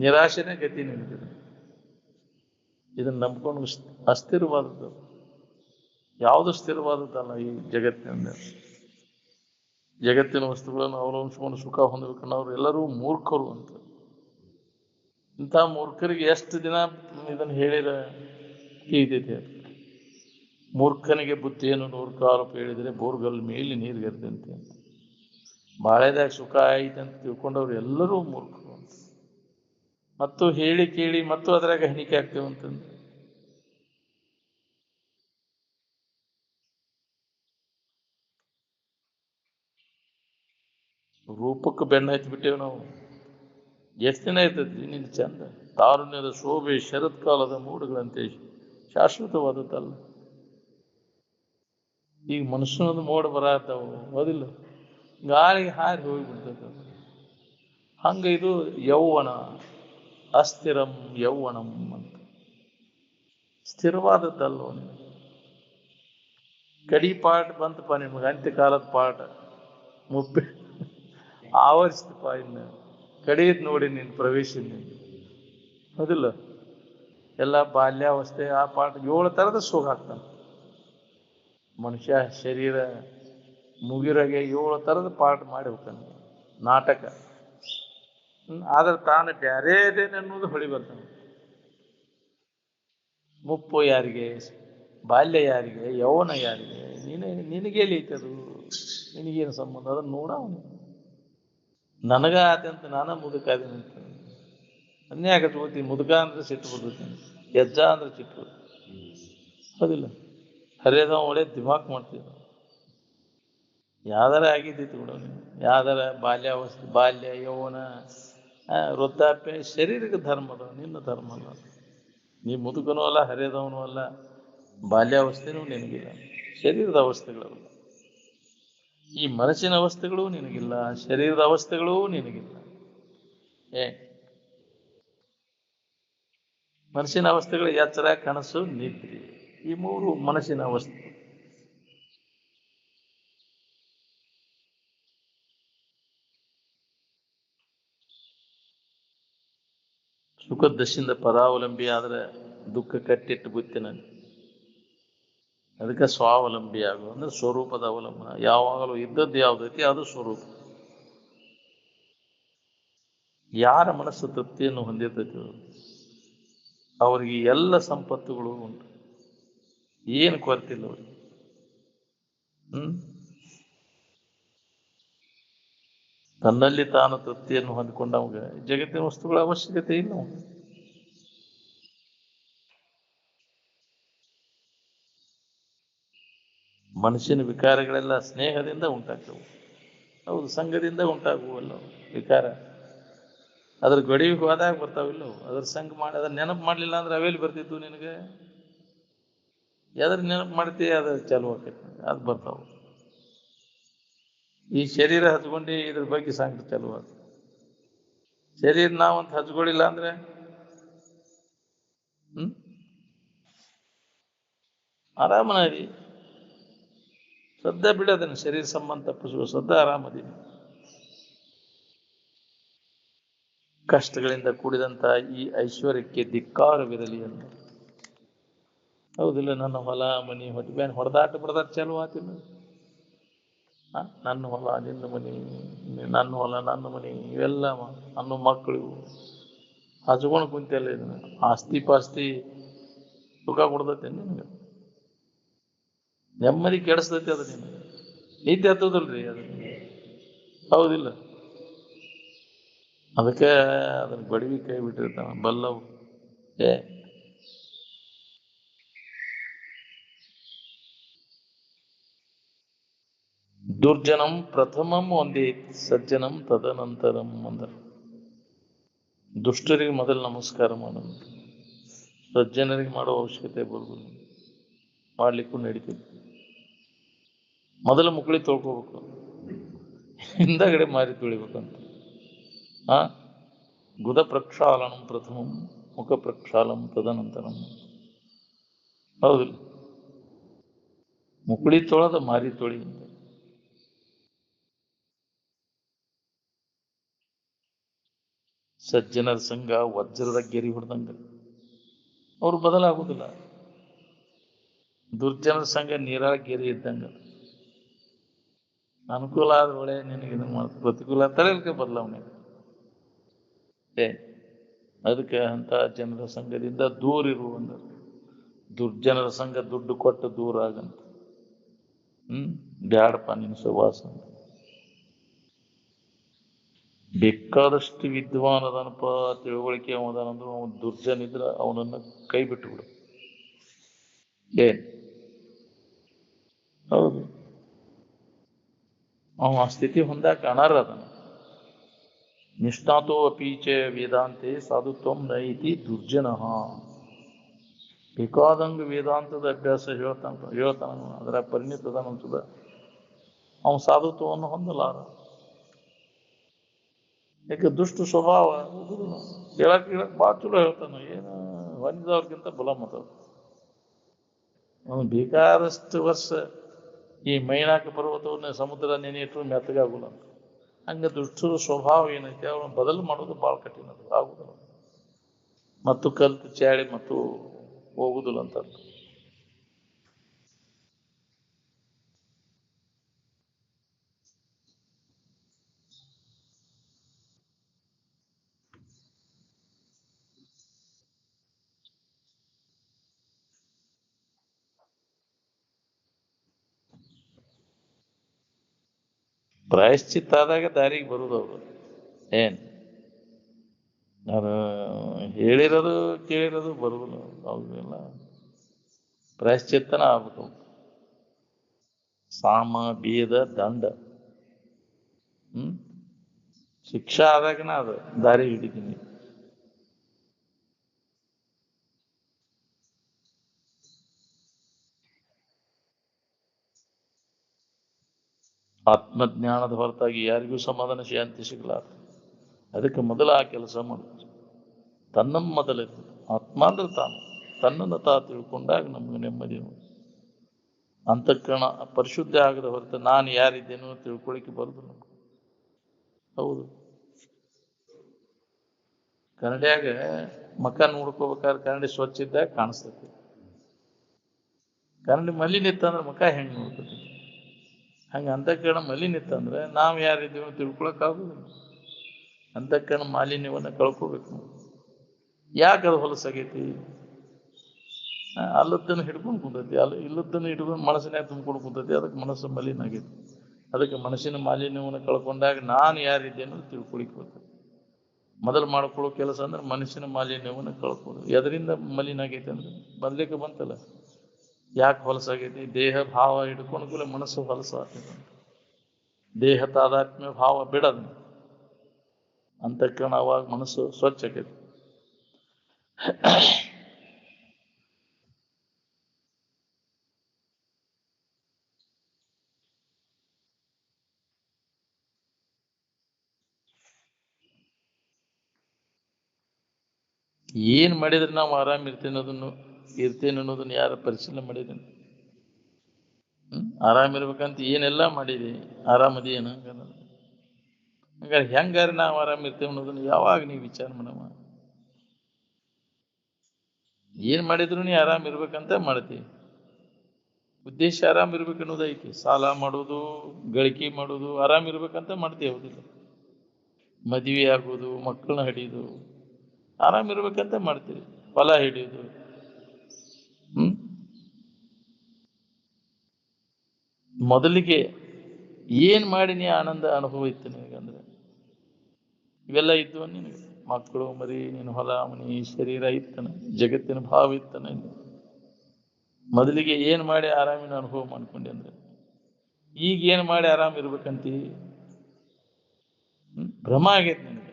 ನಿರಾಶೆನೇ ಗತಿ ನಿಮಗೆ. ಇದನ್ನ ನಂಬ್ಕೊಂಡು ಅಸ್ಥಿರವಾದದ್ದು ಯಾವುದು ಸ್ಥಿರವಾದದ್ದಲ್ಲ ಈ ಜಗತ್ತಿನಿಂದ. ಜಗತ್ತಿನ ವಸ್ತುಗಳನ್ನು ಅವಲಂಬಿಸಿಕೊಂಡು ಸುಖ ಹೊಂದಬೇಕನ್ನೋರು ಎಲ್ಲರೂ ಮೂರ್ಖರು ಅಂತ. ಇಂಥ ಮೂರ್ಖರಿಗೆ ಎಷ್ಟು ದಿನ ಇದನ್ನು ಹೇಳಿರ ಕೀತೈತೆ? ಮೂರ್ಖನಿಗೆ ಬುದ್ಧಿಯನ್ನು 100 ಕಾಲು ಹೇಳಿದರೆ ಬೋರ್ಗಲ್ ಮೇಲೆ ನೀರ್ಗರ್ದಂತೆ ಅಂತ. ಬಾಳೆದಾಗ ಸುಖ ಆಯ್ತು ಅಂತ ತಿಳ್ಕೊಂಡವ್ರು ಎಲ್ಲರೂ ಮೂರ್ಖರು ಅಂತ. ಮತ್ತು ಹೇಳಿ ಕೇಳಿ ಮತ್ತು ಅದರಾಗ ಹಣಿಕೆ ಆಗ್ತೇವಂತಂದು ರೂಪಕ್ಕೆ ಬೆನ್ನ ಹಚ್ಚಿಬಿಟ್ಟೇವು ನಾವು. ಎಷ್ಟು ದಿನ ಇರ್ತೈತಿ ನಿನ್ನ ಚಂದ? ತಾರುಣ್ಯದ ಶೋಭೆ ಶರತ್ಕಾಲದ ಮೋಡಗಳಂತೆ ಶಾಶ್ವತವಾದದ್ದಲ್ಲ. ಈಗ ಮನುಷ್ಯನದು ಮೋಡ ಬರತ್ತಾವು, ಹೌದಿಲ್ಲ? ಗಾಳಿಗೆ ಹಾರಿ ಹೋಗಿಬಿಡ್ತೈತೆ. ಹಂಗ ಇದು ಯೌವನ, ಅಸ್ಥಿರಂ ಯೌವನಂ ಅಂತ. ಸ್ಥಿರವಾದದ್ದಲ್ಲ. ಕಡಿ ಪಾಠ ಬಂತಪ್ಪ ನಿಮ್ಗೆ, ಅಂತ್ಯಕಾಲದ ಪಾಠ ಮುಪ್ಪೆ ಆವರಿಸ್ತಪ್ಪ. ಇನ್ನು ಕಡಿಯದ್ ನೋಡಿ ನಿನ್ನ ಪ್ರವೇಶ, ಹೌದಿಲ್ಲ? ಎಲ್ಲ ಬಾಲ್ಯಾವಸ್ಥೆ ಆ ಪಾಠ 7 ಥರದ ಸೋಗ ಹಾಕ್ತಾನೆ ಮನುಷ್ಯ. ಶರೀರ ಮುಗಿರಾಗೆ 7 ಥರದ ಪಾಠ ಮಾಡಿ ಹೋಗ್ತಾನೆ, ನಾಟಕ. ಆದ್ರೆ ತಾನು ಬ್ಯಾರೇದೇನೆ ಅನ್ನೋದು ಹೊಳಿ ಬರ್ತಾನೆ. ಮುಪ್ಪು ಯಾರಿಗೆ, ಬಾಲ್ಯ ಯಾರಿಗೆ, ಯೌವನ ಯಾರಿಗೆ? ನಿನಗೇಲಿ ಐತದು? ನಿನಗೇನು ಸಂಬಂಧ? ಅದನ್ನು ನೋಡ. ನನಗ ಆದಂತ ನಾನ ಮುದುಕಾದೀನಿ ಅಂತ ಅನ್ಯಾಕ ತಗೋತೀನಿ. ಮುದುಕ ಅಂದ್ರೆ ಸಿಟ್ಟು ಬರ್ತೈತಿ, ಎಜ್ಜ ಅಂದ್ರೆ ಸಿಟ್ಟು, ಹೌದಿಲ್ಲ? ಹರಿಯದ ಒಳ್ಳೆ ದಿಮಾಕ್ ಮಾಡ್ತೀವಿ. ಯಾವ್ದಾರ ಆಗಿದ್ದೈತಿ ಬಿಡ. ಯಾವ್ದಾರ ಬಾಲ್ಯಾವಸ್ಥೆ, ಬಾಲ್ಯ ಯೌವನ ವೃದ್ಧಾಪ್ಯ ಶರೀರಕ್ಕೆ ಧರ್ಮದ, ನಿನ್ನ ಧರ್ಮ ಅಲ್ಲ. ನೀ ಮುದುಕನೂ ಅಲ್ಲ, ಹರಿಯದವನೂ ಅಲ್ಲ, ಬಾಲ್ಯಾವಸ್ಥೆನೂ ನಿನಗಿಲ್ಲ, ಶರೀರದ ಅವಸ್ಥೆಗಳಲ್ಲ. ಈ ಮನಸ್ಸಿನ ಅವಸ್ಥೆಗಳೂ ನಿನಗಿಲ್ಲ, ಶರೀರದ ಅವಸ್ಥೆಗಳೂ ನಿನಗಿಲ್ಲ. ಮನಸ್ಸಿನ ಅವಸ್ಥೆಗಳು ಎಚ್ಚರ, ಕನಸು, ನಿದ್ರೆ, ಈ 3 ಮನಸ್ಸಿನ ಅವಸ್ಥೆ. ಸುಖದ ದಶಿಂದ ಪರಾವಲಂಬಿ ಆದ್ರೆ ದುಃಖ ಕಟ್ಟಿಟ್ಟು ಬುತ್ತಿನ. ಅದಕ್ಕೆ ಸ್ವಾವಲಂಬಿ ಆಗು ಅಂದ್ರೆ ಸ್ವರೂಪದ ಅವಲಂಬನ. ಯಾವಾಗಲೂ ಇದ್ದದ್ದು ಯಾವುದೈತಿ ಅದು ಸ್ವರೂಪ. ಯಾರ ಮನಸ್ಸು ತೃಪ್ತಿಯನ್ನು ಹೊಂದಿರ್ತೈತೆ ಅವರಿಗೆ ಎಲ್ಲ ಸಂಪತ್ತುಗಳು ಉಂಟು, ಏನು ಕೊರತಿಲ್ಲ ಅವ್ರಿಗೆ. ಹ್ಮ್ ತನ್ನಲ್ಲಿ ತಾನು ತೃಪ್ತಿಯನ್ನು ಹೊಂದಿಕೊಂಡವಾಗ ಜಗತ್ತಿನ ವಸ್ತುಗಳ ಅವಶ್ಯಕತೆ ಇಲ್ಲ ಅವ್ನಿಗೆ. ಮನುಷ್ಯನ ವಿಕಾರಗಳೆಲ್ಲ ಸ್ನೇಹದಿಂದ ಉಂಟಾಗ್ತವೆ. ಹೌದು, ಸಂಘದಿಂದ ಉಂಟಾಗುವಲ್ಲ ವಿಕಾರ. ಅದ್ರ ಗಡಿಗೆ ಹೋದಾಗ ಬರ್ತಾವಿಲ್ಲ, ಅದ್ರ ಸಂಘ ಮಾಡಿ ಅದ್ರ ನೆನಪು ಮಾಡ್ಲಿಲ್ಲ ಅಂದ್ರೆ ಅವೆಲ್ಲಿ ಬರ್ತಿದ್ವು ನಿನಗೆ? ಯಾವ್ದ್ರ ನೆನಪು ಮಾಡ್ತೀಯ ಅದ್ರ ಚಾಲು ಆಕೈತಿ, ಅದು ಬರ್ತಾವ. ಈ ಶರೀರ ಹಚ್ಕೊಂಡು ಇದ್ರ ಬಗ್ಗೆ ಸಂಕಟ ಚಾಲು ಆಗ. ಶರೀರ ನಾವಂತ ಹಚ್ಕೊಳ್ಳಿಲ್ಲ ಅಂದ್ರೆ ಆರಾಮನಾದಿ. ಸದ್ಯ ಬಿಡೋದನ್ನು ಶರೀರ ಸಂಬಂಧ ತಪ್ಪಿಸುವ, ಸದ್ಯ ಆರಾಮದೀನಿ. ಕಷ್ಟಗಳಿಂದ ಕೂಡಿದಂತ ಈ ಐಶ್ವರ್ಯಕ್ಕೆ ಧಿಕ್ಕಾರವಿರಲಿ ಅಂತ. ಹೌದಿಲ್ಲ? ನನ್ನ ಹೊಲ ಮನಿ ಹೊಟ್ಟೆಬ್ಯಾನ್ ಹೊಡೆದಾಟ ಬಡದಾಟ ಚಾಲು ಆತಿಲ್ಲ. ನನ್ನ ಹೊಲ ನಿನ್ನ ಮನಿ, ನನ್ನ ಹೊಲ ನನ್ನ ಮನಿ, ಇವೆಲ್ಲ ನನ್ನ ಮಕ್ಕಳು ಹಚ್ಕೊಂಡು ಕುಂತಲ್ಲ. ಇದನ್ನ ಆಸ್ತಿ ಪಾಸ್ತಿ ಸುಖ ಕೊಡ್ತೈತೆ ನಿನಗೆ? ನೆಮ್ಮದಿ ಕೆಡಿಸ್ತೈತಿ ಅದು ನಿನಗೆ. ನೀತಿ ಹತ್ತದಲ್ರಿ ಅದು. ಹೌದಿಲ್ಲ? ಅದಕ್ಕೆ ಅದನ್ನ ಬಡವಿ ಕೈ ಬಿಟ್ಟಿರ್ತಾನ ಬಲ್ಲವು. ಏ ದುರ್ಜನಂ ಪ್ರಥಮಂ ಒಂದೇ ಸಜ್ಜನಂ ತದನಂತರಂ ಅಂದರು. ದುಷ್ಟರಿಗೆ ಮೊದಲು ನಮಸ್ಕಾರ ಮಾಡೋದು, ಸಜ್ಜನರಿಗೆ ಮಾಡೋ ಅವಶ್ಯಕತೆ ಬರುವುದಿಲ್ಲ, ಮಾಡ್ಲಿಕ್ಕೂ ನಡೀತದೆ. ಮೊದಲು ಮುಕ್ಕಳಿ ತೊಳ್ಕೋಬೇಕು, ಹಿಂದಗಡೆ ಮಾರಿ ತುಳಿಬೇಕಂತ. ಗುದ ಪ್ರಕ್ಷಾಲನಂ ಪ್ರಥಮಂ ಮುಖ ಪ್ರಕ್ಷಾಲಂ ತದನಂತರಂ. ಹೌದಿಲ್ಲ? ಮುಕ್ಕಳಿ ತೊಳೆದ ಮಾರಿ ತೊಳಿ ಅಂತ. ಸಜ್ಜನರ ಸಂಘ ವಜ್ರದ ಗೆರಿ ಹೊಡೆದಂಗ, ಅವ್ರು ಬದಲಾಗುದಿಲ್ಲ. ದುರ್ಜನರ ಸಂಘ ನೀರಾಳ ಗೆರಿ ಇದ್ದಂಗ. ಅನುಕೂಲ ಆದ ಒಳ್ಳೆ ನಿನಗೆ ಇದನ್ನ ಮಾಡ್ತಾರೆ, ಪ್ರತಿಕೂಲ ತಲೆಯಲ್ಕೆ ಬದಲಾವಣೆ. ಅದಕ್ಕೆ ಅಂತ ಜನರ ಸಂಘದಿಂದ ದೂರ ಇರುವಂದ. ದುರ್ಜನರ ಸಂಘ ದುಡ್ಡು ಕೊಟ್ಟು ದೂರ ಆಗಂತ. ಬ್ಯಾಡಪ್ಪ ನಿನ್ನ ಸವಾಸ ಅಂತ. ಬೇಕಾದಷ್ಟು ವಿದ್ವಾನ್ ಅದಾನಪ್ಪ, ತಿಳುವಳಿಕೆ ಅವನಂದ್ರು ಅವನು ದುರ್ಜನ ಇದ್ರ ಅವನನ್ನ ಕೈ ಬಿಟ್ಟು ಬಿಡು. ಹೌದು, ಅವ ಆ ಸ್ಥಿತಿ ಹೊಂದಾಕ ಅನರ್ಹ ಅದನ. ನಿಷ್ಣಾತೋ ಅಪೀಚ ವೇದಾಂತೆ ಸಾಧುತ್ವಂ ನೈತಿ ದುರ್ಜನ. ಬೇಕಾದಂಗ ವೇದಾಂತದ ಅಭ್ಯಾಸ ಹೇಳ್ತಾನ ಅದರ ಪರಿಣಿತದನಂತದ, ಅವನ ಸಾಧುತ್ವವನ್ನು ಹೊಂದಲಾರ. ಯಾಕೆ? ದುಷ್ಟ ಸ್ವಭಾವ. ಹೇಳಕ್ ಭಾಳ ಚಲೋ ಹೇಳ್ತಾನ, ಏನು ಹೊಂದಿದವ್ರಿಗಿಂತ ಬಲ ಮತವ್. ಅವನು ಬೇಕಾದಷ್ಟು ವರ್ಷ ಈ ಮೈನಾಕ ಪರ್ವತವನ್ನ ಸಮುದ್ರ ನೆನೆಯಿಟ್ರು ಮೆತ್ತಗಾಗುಲ್ಲ ಅಂತ. ಹಂಗ ದುಷ್ಟರ ಸ್ವಭಾವ ಏನೈತೆ ಅವ್ರನ್ನ ಬದಲು ಮಾಡೋದು ಭಾಳ ಕಠಿಣ, ಅದು ಆಗುದಿಲ್ಲ. ಮತ್ತು ಕಲ್ತು ಚಾಳಿ ಮತ್ತು ಹೋಗುದಿಲ್ಲ ಅಂತ. ಪ್ರಾಯಶ್ಚಿತ್ತ ಆದಾಗ ದಾರಿಗೆ ಬರುದು ಅವರು. ಏನ್ ನಾನು ಹೇಳಿರೋದು ಕೇಳಿರೋದು ಬರುದಿಲ್ಲ, ಅವ್ರಿಗೆಲ್ಲ ಪ್ರಾಯಶ್ಚಿತ್ತನ ಆಗ್ಬೇಕು. ಸಾಮ ಬೇದ ದಂಡ ಶಿಕ್ಷಾ ಆದಾಗನ ಅದು ದಾರಿ ಹಿಡಿತೀನಿ. ಆತ್ಮಜ್ಞಾನದ ಹೊರತಾಗಿ ಯಾರಿಗೂ ಸಮಾಧಾನ ಶಾಂತಿ ಸಿಗಲಾರ. ಅದಕ್ಕೆ ಮೊದಲ ಆ ಕೆಲಸ ಮಾಡುದು. ತನ್ನ ಮೊದಲಿರ್ತದೆ. ಆತ್ಮ ಅಂದ್ರೆ ತಾನು, ತನ್ನನ್ನು ತಾ ತಿಳ್ಕೊಂಡಾಗ ನಮ್ಗೆ ನೆಮ್ಮದಿ. ಅಂತಃಕರಣ ಪರಿಶುದ್ಧ ಆಗದ ಹೊರತು ನಾನು ಯಾರಿದ್ದೇನೋ ತಿಳ್ಕೊಳಿಕ್ಕೆ ಬರುದು ನಮ್ಗೆ. ಹೌದು, ಕನ್ನಡಿಯಾಗ ಮಕ ನೋಡ್ಕೋಬೇಕಾದ್ರೆ ಕನ್ನಡಿ ಸ್ವಚ್ಛ ಇದ್ದಾಗ ಕಾಣಿಸ್ತೈತಿ. ಕನ್ನಡಿ ಮಲಿನ ಇತ್ತಂದ್ರೆ ಮಕ ಹೆಂಗೆ ನೋಡ್ತೈತಿ? ಹಂಗೆ ಅಂತಃಕರಣ ಮಲಿನ ಇತ್ತಂದ್ರೆ ನಾವು ಯಾರಿದ್ದೀವೋ ತಿಳ್ಕೊಳಕ್ ಆಗುದಿಲ್ಲ. ಅಂತಃಕರಣ ಮಾಲಿನ್ಯವನ್ನು ಕಳ್ಕೋಬೇಕು ನಾವು. ಯಾಕೆ ಅದು ಹೊಲಸಾಗೈತಿ? ಅಲ್ಲದನ್ನು ಹಿಡ್ಕೊಂಡು ಕುಂತೈತಿ, ಇಲ್ಲದನ್ನು ಹಿಡ್ಕೊಂಡು ಮನಸ್ಸಿನಾಗ ತುಂಬ್ಕೊಂಡು ಕುಂತೈತಿ. ಅದಕ್ಕೆ ಮನಸ್ಸು ಮಲಿನ ಆಗೈತಿ. ಅದಕ್ಕೆ ಮನಸ್ಸಿನ ಮಾಲಿನ್ಯವನ್ನು ಕಳ್ಕೊಂಡಾಗ ನಾನು ಯಾರಿದ್ದೇನೋ ತಿಳ್ಕೊಳಿಕ್ ಬರ್ತದೆ. ಮೊದಲು ಮಾಡ್ಕೊಳ್ಳೋ ಕೆಲಸ ಅಂದ್ರೆ ಮನಸ್ಸಿನ ಮಾಲಿನ್ಯವನ್ನು ಕಳ್ಕೊಳ್ಳೋದು. ಎದರಿಂದ ಮಲಿನ ಆಗೈತೆ ಅಂದ್ರೆ ಬರ್ಲಿಕ್ಕೆ ಬಂತಲ್ಲ, ಯಾಕೆ ಹೊಲಸಾಗೈತಿ? ದೇಹ ಭಾವ ಹಿಡ್ಕೊಂಡು ಮನಸ್ಸು ಹೊಲಸಾಗ್ತದೆ. ದೇಹ ತಾದಾತ್ಮ್ಯ ಭಾವ ಬಿಡೋದು, ಅಂತಃಕರಣ ಅವಾಗ ಮನಸ್ಸು ಸ್ವಚ್ಛ ಆಗೈತಿ. ಏನ್ ಮಾಡಿದ್ರೆ ನಾವು ಆರಾಮ್ ಇರ್ತೇನೆ ಅನ್ನೋದನ್ನ ಯಾರು ಪರಿಶೀಲನೆ ಮಾಡಿದ್ದೇನೆ? ಆರಾಮಿರ್ಬೇಕಂತ ಏನೆಲ್ಲ ಮಾಡಿದೆ, ಆರಾಮದೇನು ಹಂಗಾರೆ ಹೆಂಗಾರೆ ನಾವು ಆರಾಮ್ ಇರ್ತೇವೆ ಅನ್ನೋದನ್ನ ಯಾವಾಗ ನೀವು ವಿಚಾರ ಮಾಡಮ್ಮ? ಏನ್ ಮಾಡಿದ್ರು ನೀ ಆರಾಮ್ ಇರ್ಬೇಕಂತ ಮಾಡ್ತೀವಿ. ಉದ್ದೇಶ ಆರಾಮ್ ಇರ್ಬೇಕು ಅನ್ನೋದೈತಿ. ಸಾಲ ಮಾಡೋದು, ಗಳಿಕೆ ಮಾಡೋದು, ಆರಾಮ್ ಇರ್ಬೇಕಂತ ಮಾಡ್ತೀವಿ. ಹೌದಿಲ್ಲ? ಮದುವೆ ಆಗೋದು, ಮಕ್ಕಳನ್ನ ಹಿಡಿಯೋದು, ಆರಾಮ್ ಇರ್ಬೇಕಂತ ಮಾಡ್ತೀವಿ. ಹೊಲ ಹಿಡಿಯೋದು. ಮೊದಲಿಗೆ ಏನ್ ಮಾಡಿ ನೀ ಆನಂದ ಅನುಭವ ಇತ್ತು ನಿನಗಂದ್ರೆ? ಇವೆಲ್ಲ ಇದ್ವು ನಿನಗೆ? ಮಕ್ಕಳು, ಮರಿ, ನಿನ್ನ ಹೊಲ ಮನಿ, ಶರೀರ ಇತ್ತನ? ಜಗತ್ತಿನ ಭಾವ ಇತ್ತನ? ಮೊದಲಿಗೆ ಏನ್ ಮಾಡಿ ಆರಾಮಿನ ಅನುಭವ ಮಾಡ್ಕೊಂಡೆ ಅಂದ್ರೆ? ಈಗ ಏನ್ ಮಾಡಿ ಆರಾಮ್ ಇರ್ಬೇಕಂತಿ? ಭ್ರಮ ಆಗೈತೆ ನಿನಗೆ.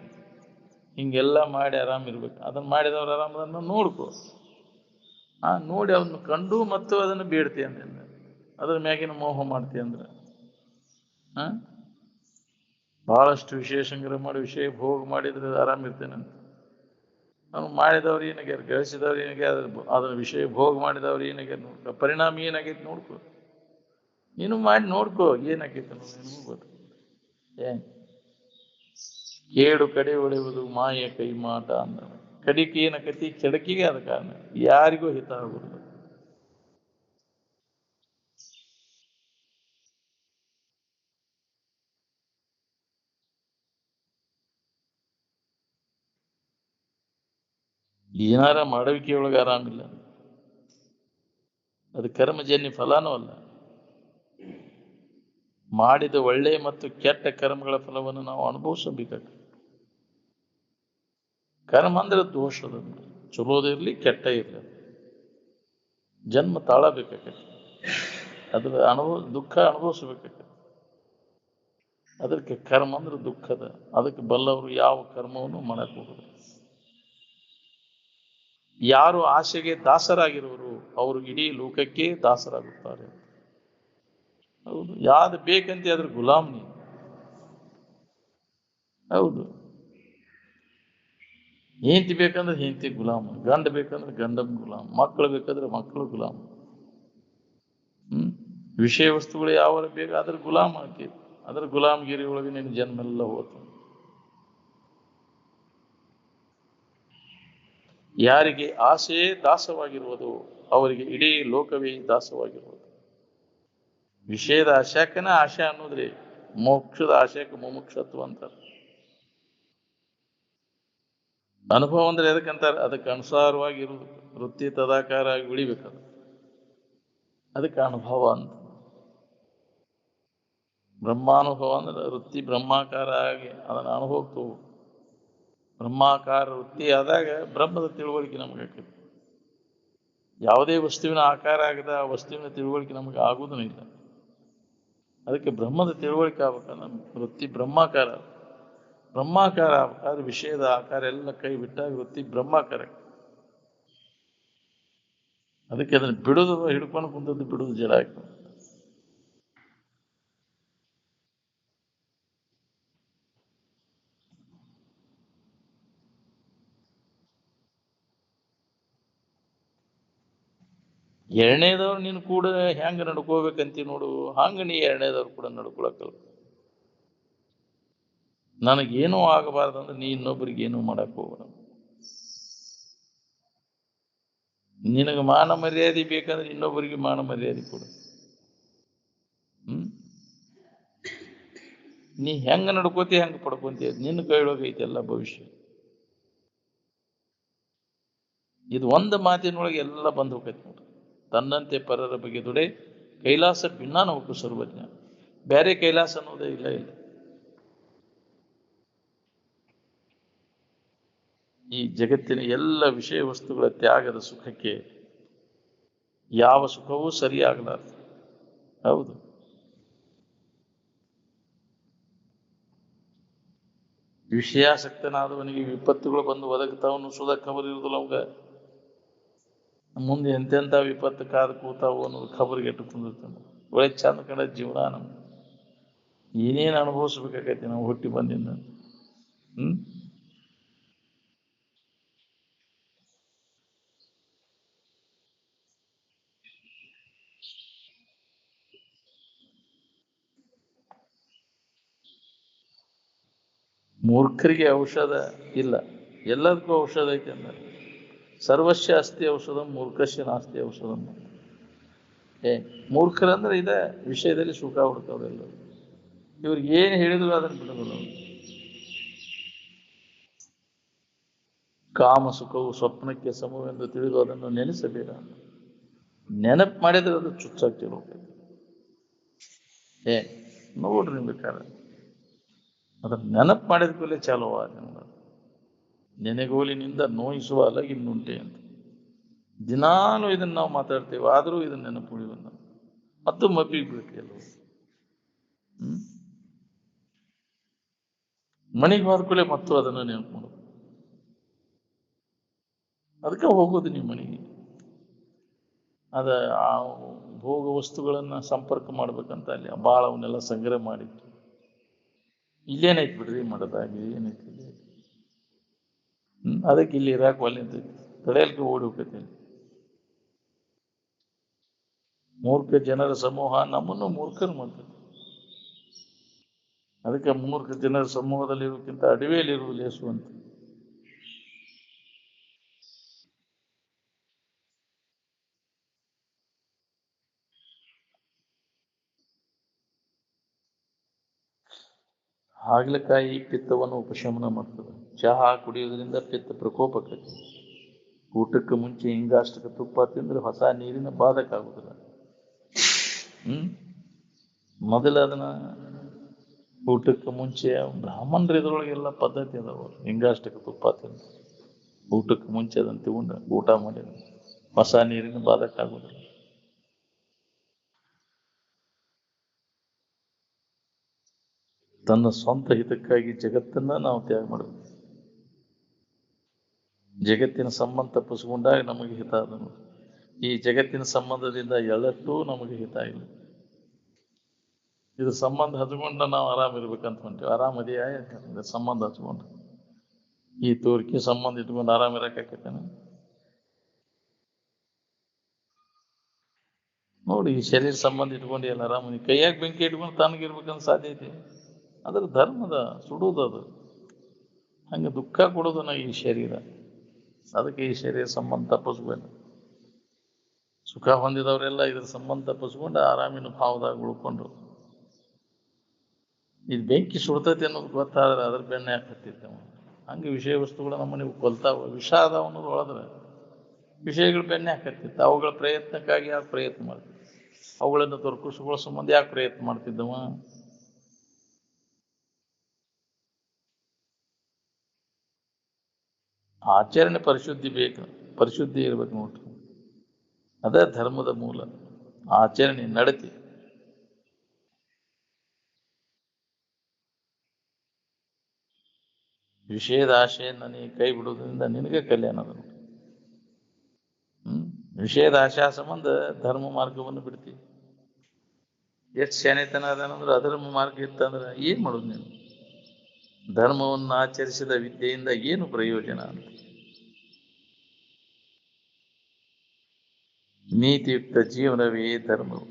ಹಿಂಗೆಲ್ಲ ಮಾಡಿ ಆರಾಮ್ ಇರ್ಬೇಕು. ಅದನ್ನ ಮಾಡಿದವ್ರು ಆರಾಮದನ್ನ ನೋಡ್ಕೊ. ನೋಡಿ ಅವನ್ನ ಕಂಡು ಮತ್ತು ಅದನ್ನು ಬೇಡ್ತಿ ಅಂದ್ರೆ, ಅದ್ರ ಮ್ಯಾಗಿನ ಮೋಹ ಮಾಡ್ತಿ ಅಂದ್ರೆ ಬಹಳಷ್ಟು ವಿಷಯ ಸಂಗ್ರಹ ಮಾಡಿ ವಿಷಯ ಭೋಗ ಮಾಡಿದ್ರೆ ಆರಾಮ್ ಇರ್ತೇನಂತ. ನಾವು ಮಾಡಿದವ್ರು ಏನಾಗ್ಯಾರ? ಗಳಿಸಿದವ್ರು ಏನಾಗ್ಯಾರ? ಅದನ್ನ ವಿಷಯ ಭೋಗ ಮಾಡಿದವ್ರು ಏನಾಗ್ಯಾರ ನೋಡ್ಕೊ. ಪರಿಣಾಮ ಏನಾಗೈತೆ ನೋಡ್ಕೊ. ನೀನು ಮಾಡಿ ನೋಡ್ಕೊ ಏನಾಗೈತೆ ನಿನಗೂ ಗೊತ್ತು. ಕೇಡು ಕಡೆ ಹೊಡೆಯುವುದು ಮಾಯ ಕೈ ಮಾಟ ಅಂದ. ಕಡಿಕೆ ಏನಕತಿ? ಕೆಡಕಿಗೆ ಅದ ಕಾರಣ. ಯಾರಿಗೂ ಹಿತ ಆಗುವುದು. ಏನಾರ ಮಾಡುವಿಕೆಯೊಳಗೆ ಆರಾಮಿಲ್ಲ, ಅದು ಕರ್ಮಜನ್ಯ ಫಲಾನೂ ಅಲ್ಲ. ಮಾಡಿದ ಒಳ್ಳೆ ಮತ್ತು ಕೆಟ್ಟ ಕರ್ಮಗಳ ಫಲವನ್ನು ನಾವು ಅನುಭವಿಸಬೇಕಾಗ್ತದೆ. ಕರ್ಮ ಅಂದ್ರೆ ದೋಷದ, ಚಲೋದಿರ್ಲಿ ಕೆಟ್ಟ ಇರಲಿ, ಜನ್ಮ ತಾಳಬೇಕಾಗತ್ತೆ. ಅದ್ರ ದುಃಖ ಅನುಭವಿಸ್ಬೇಕಾಗತ್ತೆ. ಅದಕ್ಕೆ ಕರ್ಮ ಅಂದ್ರೆ ದುಃಖದ. ಅದಕ್ಕೆ ಬಲ್ಲವರು ಯಾವ ಕರ್ಮವನ್ನು ಮಾಡಕ್ ಹೋಗುದು. ಯಾರು ಆಸೆಗೆ ದಾಸರಾಗಿರುವರು ಅವರು ಇಡೀ ಲೋಕಕ್ಕೆ ದಾಸರಾಗುತ್ತಾರೆ. ಹೌದು, ಯಾವ್ದು ಬೇಕಂತ ಅದ್ರ ಗುಲಾಮ್ ನೀ. ಹೌದು, ಹೆಂಡತಿ ಬೇಕಂದ್ರೆ ಹೆಂಡತಿ ಗುಲಾಮ, ಗಂಡ ಬೇಕಂದ್ರೆ ಗಂಡನ ಗುಲಾಮ, ಮಕ್ಕಳು ಬೇಕಾದ್ರೆ ಮಕ್ಕಳು ಗುಲಾಮ. ವಿಷಯ ವಸ್ತುಗಳು ಯಾವ ಬೇಕು ಅದ್ರ ಗುಲಾಮ್ ಹಾಕಿ, ಅದ್ರ ಗುಲಾಮಗಿರಿ ಒಳಗೆ ನಿನ್ನ ಜನ್ಮ ಎಲ್ಲ ಹೋತು. ಯಾರಿಗೆ ಆಸೆಯೇ ದಾಸವಾಗಿರುವುದು ಅವರಿಗೆ ಇಡೀ ಲೋಕವೇ ದಾಸವಾಗಿರುವುದು. ವಿಷಯದ ಆಶಾಕನ ಆಶೆ ಅನ್ನೋದ್ರಿ, ಮೋಕ್ಷದ ಆಶಯಕ್ಕೆ ಮುಮುಕ್ಷತ್ವ ಅಂತಾರೆ. ಅನುಭವ ಅಂದ್ರೆ ಎದಕ್ಕಂತಾರೆ? ಅದಕ್ಕೆ ಅನುಸಾರವಾಗಿ ಇರುವುದು, ವೃತ್ತಿ ತದಾಕಾರ ಆಗಿ ಉಳಿಬೇಕದು. ಅದಕ್ಕೆ ಅನುಭವ ಅಂತ. ಬ್ರಹ್ಮಾನುಭವ ಅಂದ್ರೆ ವೃತ್ತಿ ಬ್ರಹ್ಮಾಕಾರ ಆಗಿ ಅದನ್ನು ಅನುಭವಕ್ಕೆ ಬ್ರಹ್ಮಾಕಾರ ವೃತ್ತಿ ಆದಾಗ ಬ್ರಹ್ಮದ ತಿಳುವಳಿಕೆ ನಮಗೆ ಆಗ್ತದೆ. ಯಾವುದೇ ವಸ್ತುವಿನ ಆಕಾರ ಆಗದ ಆ ವಸ್ತುವಿನ ತಿಳುವಳಿಕೆ ನಮಗೆ ಆಗುವುದೂ ಇಲ್ಲ. ಅದಕ್ಕೆ ಬ್ರಹ್ಮದ ತಿಳುವಳಿಕೆ ಆಗ್ಬೇಕಂದ್ರೆ ವೃತ್ತಿ ಬ್ರಹ್ಮಾಕಾರ. ಬ್ರಹ್ಮಾಕಾರ ಆಗ್ಬೇಕಾದ್ರೆ ವಿಷಯದ ಆಕಾರ ಎಲ್ಲ ಕೈ ಬಿಟ್ಟಾಗ ವೃತ್ತಿ ಬ್ರಹ್ಮಾಕಾರ. ಅದಕ್ಕೆ ಅದನ್ನು ಬಿಡುದು, ಹಿಡ್ಕೊಂಡು ಕುಂತದ್ದು ಬಿಡುದು ಜಲ ಆಗ್ತದೆ. ಎರಡನೇದವ್ರು ನೀನು ಕೂಡ ಹೆಂಗ ನಡ್ಕೋಬೇಕಂತ ನೋಡು, ಹಂಗ ನೀ ಎರಡನೇದವ್ರು ಕೂಡ ನಡ್ಕೊಳಕಲ್ಲ. ನನಗೇನೂ ಆಗಬಾರ್ದಂದ್ರೆ ನೀ ಇನ್ನೊಬ್ಬರಿಗೆ ಏನೂ ಮಾಡಕ್ ಹೋಗೋಣ. ನಿನಗೆ ಮಾನ ಮರ್ಯಾದೆ ಬೇಕಂದ್ರೆ ಇನ್ನೊಬ್ಬರಿಗೆ ಮಾನ ಮರ್ಯಾದೆ ಕೊಡು. ನೀ ಹೆಂಗ ನಡ್ಕೋತಿ ಹೆಂಗ ಪಡ್ಕೊಂತಿ ನಿನ್ನ ಕೈಯೊಳಗೆ ಐತಿ ಎಲ್ಲ ಭವಿಷ್ಯ. ಇದು ಒಂದು ಮಾತಿನೊಳಗೆ ಎಲ್ಲ ಬಂದು ಹೋಗೈತಿ ನೋಡ್ರಿ. ತನ್ನಂತೆ ಪರರ ಬಗ್ಗೆ ದುಡೆ ಕೈಲಾಸ ಭಿನ್ನಾನವಕ್ಕೂ ಸರ್ವಜ್ಞ. ಬೇರೆ ಕೈಲಾಸ ಅನ್ನೋದೇ ಇಲ್ಲ. ಈ ಜಗತ್ತಿನ ಎಲ್ಲ ವಿಷಯ ವಸ್ತುಗಳ ತ್ಯಾಗದ ಸುಖಕ್ಕೆ ಯಾವ ಸುಖವೂ ಸರಿಯಾಗಲಾರದು. ಹೌದು. ವಿಷಯಾಸಕ್ತನಾದವನಿಗೆ ವಿಪತ್ತುಗಳು ಬಂದು ಒದಗ್ತಾವನು ಸುದ ಖಬರ್ ಇರುದಿಲ್ಲ ಅವಾಗ. ಮುಂದೆ ಎಂತೆಂಥ ವಿಪತ್ತು ಕಾದು ಕೂತಾವು ಅನ್ನೋದು ಖಬರ್ಗೆ ಇಟ್ಟು ಕುಂದಿರ್ತಾನೆ. ಒಳ್ಳೆ ಚಂದ ಕಂಡ ಜೀವನ ನಮ್ಗೆ ಏನೇನು ಅನುಭವಿಸ್ಬೇಕಾಗೈತಿ ನಾವು ಹುಟ್ಟಿ ಬಂದಿಂದ. ಮೂರ್ಖರಿಗೆ ಔಷಧ ಇಲ್ಲ, ಎಲ್ಲದಕ್ಕೂ ಔಷಧ ಐತೆ ಅಂದ್ರೆ. ಸರ್ವಸ್ಯ ಅಸ್ತಿ ಔಷಧ ಮೂರ್ಖಸ್ಯ ನಾಸ್ತಿ ಔಷಧ. ಮೂರ್ಖರಂದ್ರೆ ಇದೆ ವಿಷಯದಲ್ಲಿ ಸುಖ ಹುಡ್ತವ್ರೆಲ್ಲ. ಇವ್ರಿಗೆ ಏನು ಹೇಳಿದ್ರು ಅದನ್ನು ಬಿಡೋದಿಲ್ಲ. ಕಾಮ ಸುಖವು ಸ್ವಪ್ನಕ್ಕೆ ಸಮವೆಂದು ತಿಳಿದು ಅದನ್ನು ನೆನೆಸಬೇಡ. ನೆನಪು ಮಾಡಿದ್ರೆ ಅದು ಚುಚ್ಚಾಗ್ತಿರೋ ಹೋಗ್ತದೆ. ನೋಡ್ರಿ ಬೇಕಾದ್ರೆ ಅದನ್ನ ನೆನಪು ಮಾಡಿದ ಕೂಡಲೇ ಚಾಲು ನೆನೆಗೋಲಿನಿಂದ ನೋಯಿಸುವ ಅಲಗಿನ್ನುಂಟೆ ಅಂತ. ದಿನಾನು ಇದನ್ನ ನಾವು ಮಾತಾಡ್ತೇವೆ, ಆದರೂ ಇದನ್ನ ನೆನಪು ಉಳಿಯೋದು ಮತ್ತು ಮಬ್ಬಿಗೆ ಬೀಳ್ತಿಲ್ಲ. ಮನೆಗೆ ಹೋದ ಕೂಡಲೇ ಮತ್ತು ಅದನ್ನು ನೆನಪು ಮಾಡೋದು. ಅದಕ್ಕೆ ಹೋಗೋದು ನೀವು ಮನೆಗೆ. ಅದ ಆ ಭೋಗ ವಸ್ತುಗಳನ್ನ ಸಂಪರ್ಕ ಮಾಡ್ಬೇಕಂತ ಅಲ್ಲಿ ಭಾಳ ಅವನ್ನೆಲ್ಲ ಸಂಗ್ರಹ ಮಾಡಿತ್ತು. ಇಲ್ಲೇನೈತಿ ಬಿಡ್ರಿ ಮಾಡೋದಾಗಿ ಏನೈತಿ. ಅದಕ್ಕೆ ಇಲ್ಲಿ ಇರಾಕ್ ಒಲ್ಲಿ ನಿಂತೈತಿ, ತಡೆಯಲ್ಕೆ ಓಡಿ ಹೋಗ್ತೈತಿ. ಮೂರ್ಖ ಜನರ ಸಮೂಹ ನಮ್ಮನ್ನು ಮೂರ್ಖರು ಮಾಡ್ತೈತಿ. ಅದಕ್ಕೆ ಮೂರ್ಖ ಜನರ ಸಮೂಹದಲ್ಲಿ ಇರೋಕ್ಕಿಂತ ಅಡವಿಯಲ್ಲಿ ಇರುವುದು ಲೇಸು ಅಂತ. ಹಾಗಲಕಾಯಿ ಪಿತ್ತವನ್ನು ಉಪಶಮನ ಮಾಡ್ತದೆ. ಚಹಾ ಕುಡಿಯೋದ್ರಿಂದ ಪಿತ್ತ ಪ್ರಕೋಪಕ್ಕೈತಿ. ಊಟಕ್ಕೆ ಮುಂಚೆ ಹಿಂಗಾಷ್ಟಕ್ಕೆ ತುಪ್ಪ ತಿಂದ್ರೆ ಹೊಸ ನೀರಿನ ಬಾಧಕ ಆಗುದಿಲ್ಲ. ಮೊದಲು ಅದನ್ನ ಊಟಕ್ಕೆ ಮುಂಚೆ ಬ್ರಾಹ್ಮಣರು ಇದ್ರೊಳಗೆಲ್ಲ ಪದ್ಧತಿ ಅದಾವ. ಹಿಂಗಾಷ್ಟಕ್ಕೆ ತುಪ್ಪ ತಿಂದು ಊಟಕ್ಕೆ ಮುಂಚೆ ಅದನ್ನು ತಗೊಂಡ ಊಟ ಮಾಡಿದ ಹೊಸ ನೀರಿನ ಬಾಧಕ ಆಗುದಿಲ್ಲ. ತನ್ನ ಸ್ವಂತ ಹಿತಕ್ಕಾಗಿ ಜಗತ್ತನ್ನ ನಾವು ತ್ಯಾಗ ಮಾಡಬೇಕು. ಜಗತ್ತಿನ ಸಂಬಂಧ ತಪ್ಪಿಸ್ಕೊಂಡಾಗ ನಮಗೆ ಹಿತ ಅದನ್ನು. ಈ ಜಗತ್ತಿನ ಸಂಬಂಧದಿಂದ ಎಳ್ಳತ್ತೂ ನಮಗೆ ಹಿತ ಇಲ್ಲ. ಇದು ಸಂಬಂಧ ಹಚ್ಕೊಂಡ ನಾವು ಆರಾಮಿರ್ಬೇಕಂತ ಹೊಂಟೇವೆ. ಆರಾಮದೆಯಾ ಸಂಬಂಧ ಹಚ್ಕೊಂಡು? ಈ ತೋರಿಕೆ ಸಂಬಂಧ ಇಟ್ಕೊಂಡು ಆರಾಮಿರಕೈತೇನೆ? ನೋಡಿ, ಈ ಶರೀರ ಸಂಬಂಧ ಇಟ್ಕೊಂಡು ಎಲ್ಲ ಆರಾಮ. ಕೈಯಾಗ ಬೆಂಕಿ ಇಟ್ಕೊಂಡು ತನಗಿರ್ಬೇಕಂತ ಸಾಧ್ಯ ಐತಿ? ಅದ್ರ ಧರ್ಮದ ಸುಡುವುದು ಅದು. ಹಂಗೆ ದುಃಖ ಕೊಡೋದು ನಾ ಈ ಶರೀರ. ಅದಕ್ಕೆ ಈ ಶರೀರ ಸಂಬಂಧ ತಪ್ಪಿಸ್ಬೇಕು. ಸುಖ ಹೊಂದಿದವರೆಲ್ಲ ಇದ್ರ ಸಂಬಂಧ ತಪ್ಪಿಸ್ಕೊಂಡು ಆರಾಮಿನ ಭಾವದಾಗ ಉಳ್ಕೊಂಡ್ರು. ಇದು ಬೆಂಕಿ ಸುಡ್ತೈತಿ ಅನ್ನೋದು ಗೊತ್ತಾದ್ರೆ ಅದ್ರ ಬೆಣ್ಣೆ ಹಾಕತ್ತಿತ್ತು. ಹಂಗೆ ವಿಷಯ ವಸ್ತುಗಳು ನಮ್ಮನೆ ಕೊಲ್ತಾವ. ವಿಷ ಅದಾವ ಅನ್ನೋದು ಹೊಳೆದ್ರೆ ವಿಷಯಗಳು ಬೆಣ್ಣೆ ಹಾಕತ್ತಿತ್ತು. ಅವುಗಳ ಪ್ರಯತ್ನಕ್ಕಾಗಿ ಯಾಕೆ ಪ್ರಯತ್ನ ಮಾಡ್ತಿದ್ದ? ಅವುಗಳನ್ನು ದೊರಕಿಸ್ಕೊಳ್ಳೋ ಸಂಬಂಧ ಯಾಕೆ ಪ್ರಯತ್ನ ಮಾಡ್ತಿದ್ದವ? ಆಚರಣೆ ಪರಿಶುದ್ಧಿ ಬೇಕು, ಪರಿಶುದ್ಧಿ ಇರ್ಬೇಕು ನೋಡ್ರಿ. ಅದೇ ಧರ್ಮದ ಮೂಲ. ಆಚರಣೆ ನಡತಿ. ವಿಷಯದ ಆಶೆಯನ್ನು ನೀ ಕೈ ಬಿಡೋದ್ರಿಂದ ನಿನಗೆ ಕಲ್ಯಾಣ ಅದ. ವಿಷಯದ ಆಶಾ ಸಂಬಂಧ ಧರ್ಮ ಮಾರ್ಗವನ್ನು ಬಿಡ್ತೀವಿ. ಎಷ್ಟು ಶಾನೆತನ ಅದಾನಂದ್ರೆ ಅಧರ್ಮ ಮಾರ್ಗ ಇತ್ತಂದ್ರೆ ಏನ್ ಮಾಡೋದು ನೀನು? ಧರ್ಮವನ್ನು ಆಚರಿಸಿದ ವಿದ್ಯೆಯಿಂದ ಏನು ಪ್ರಯೋಜನ ಅಂತ. ನೀತಿಯುಕ್ತ ಜೀವನವೇ ಧರ್ಮವು.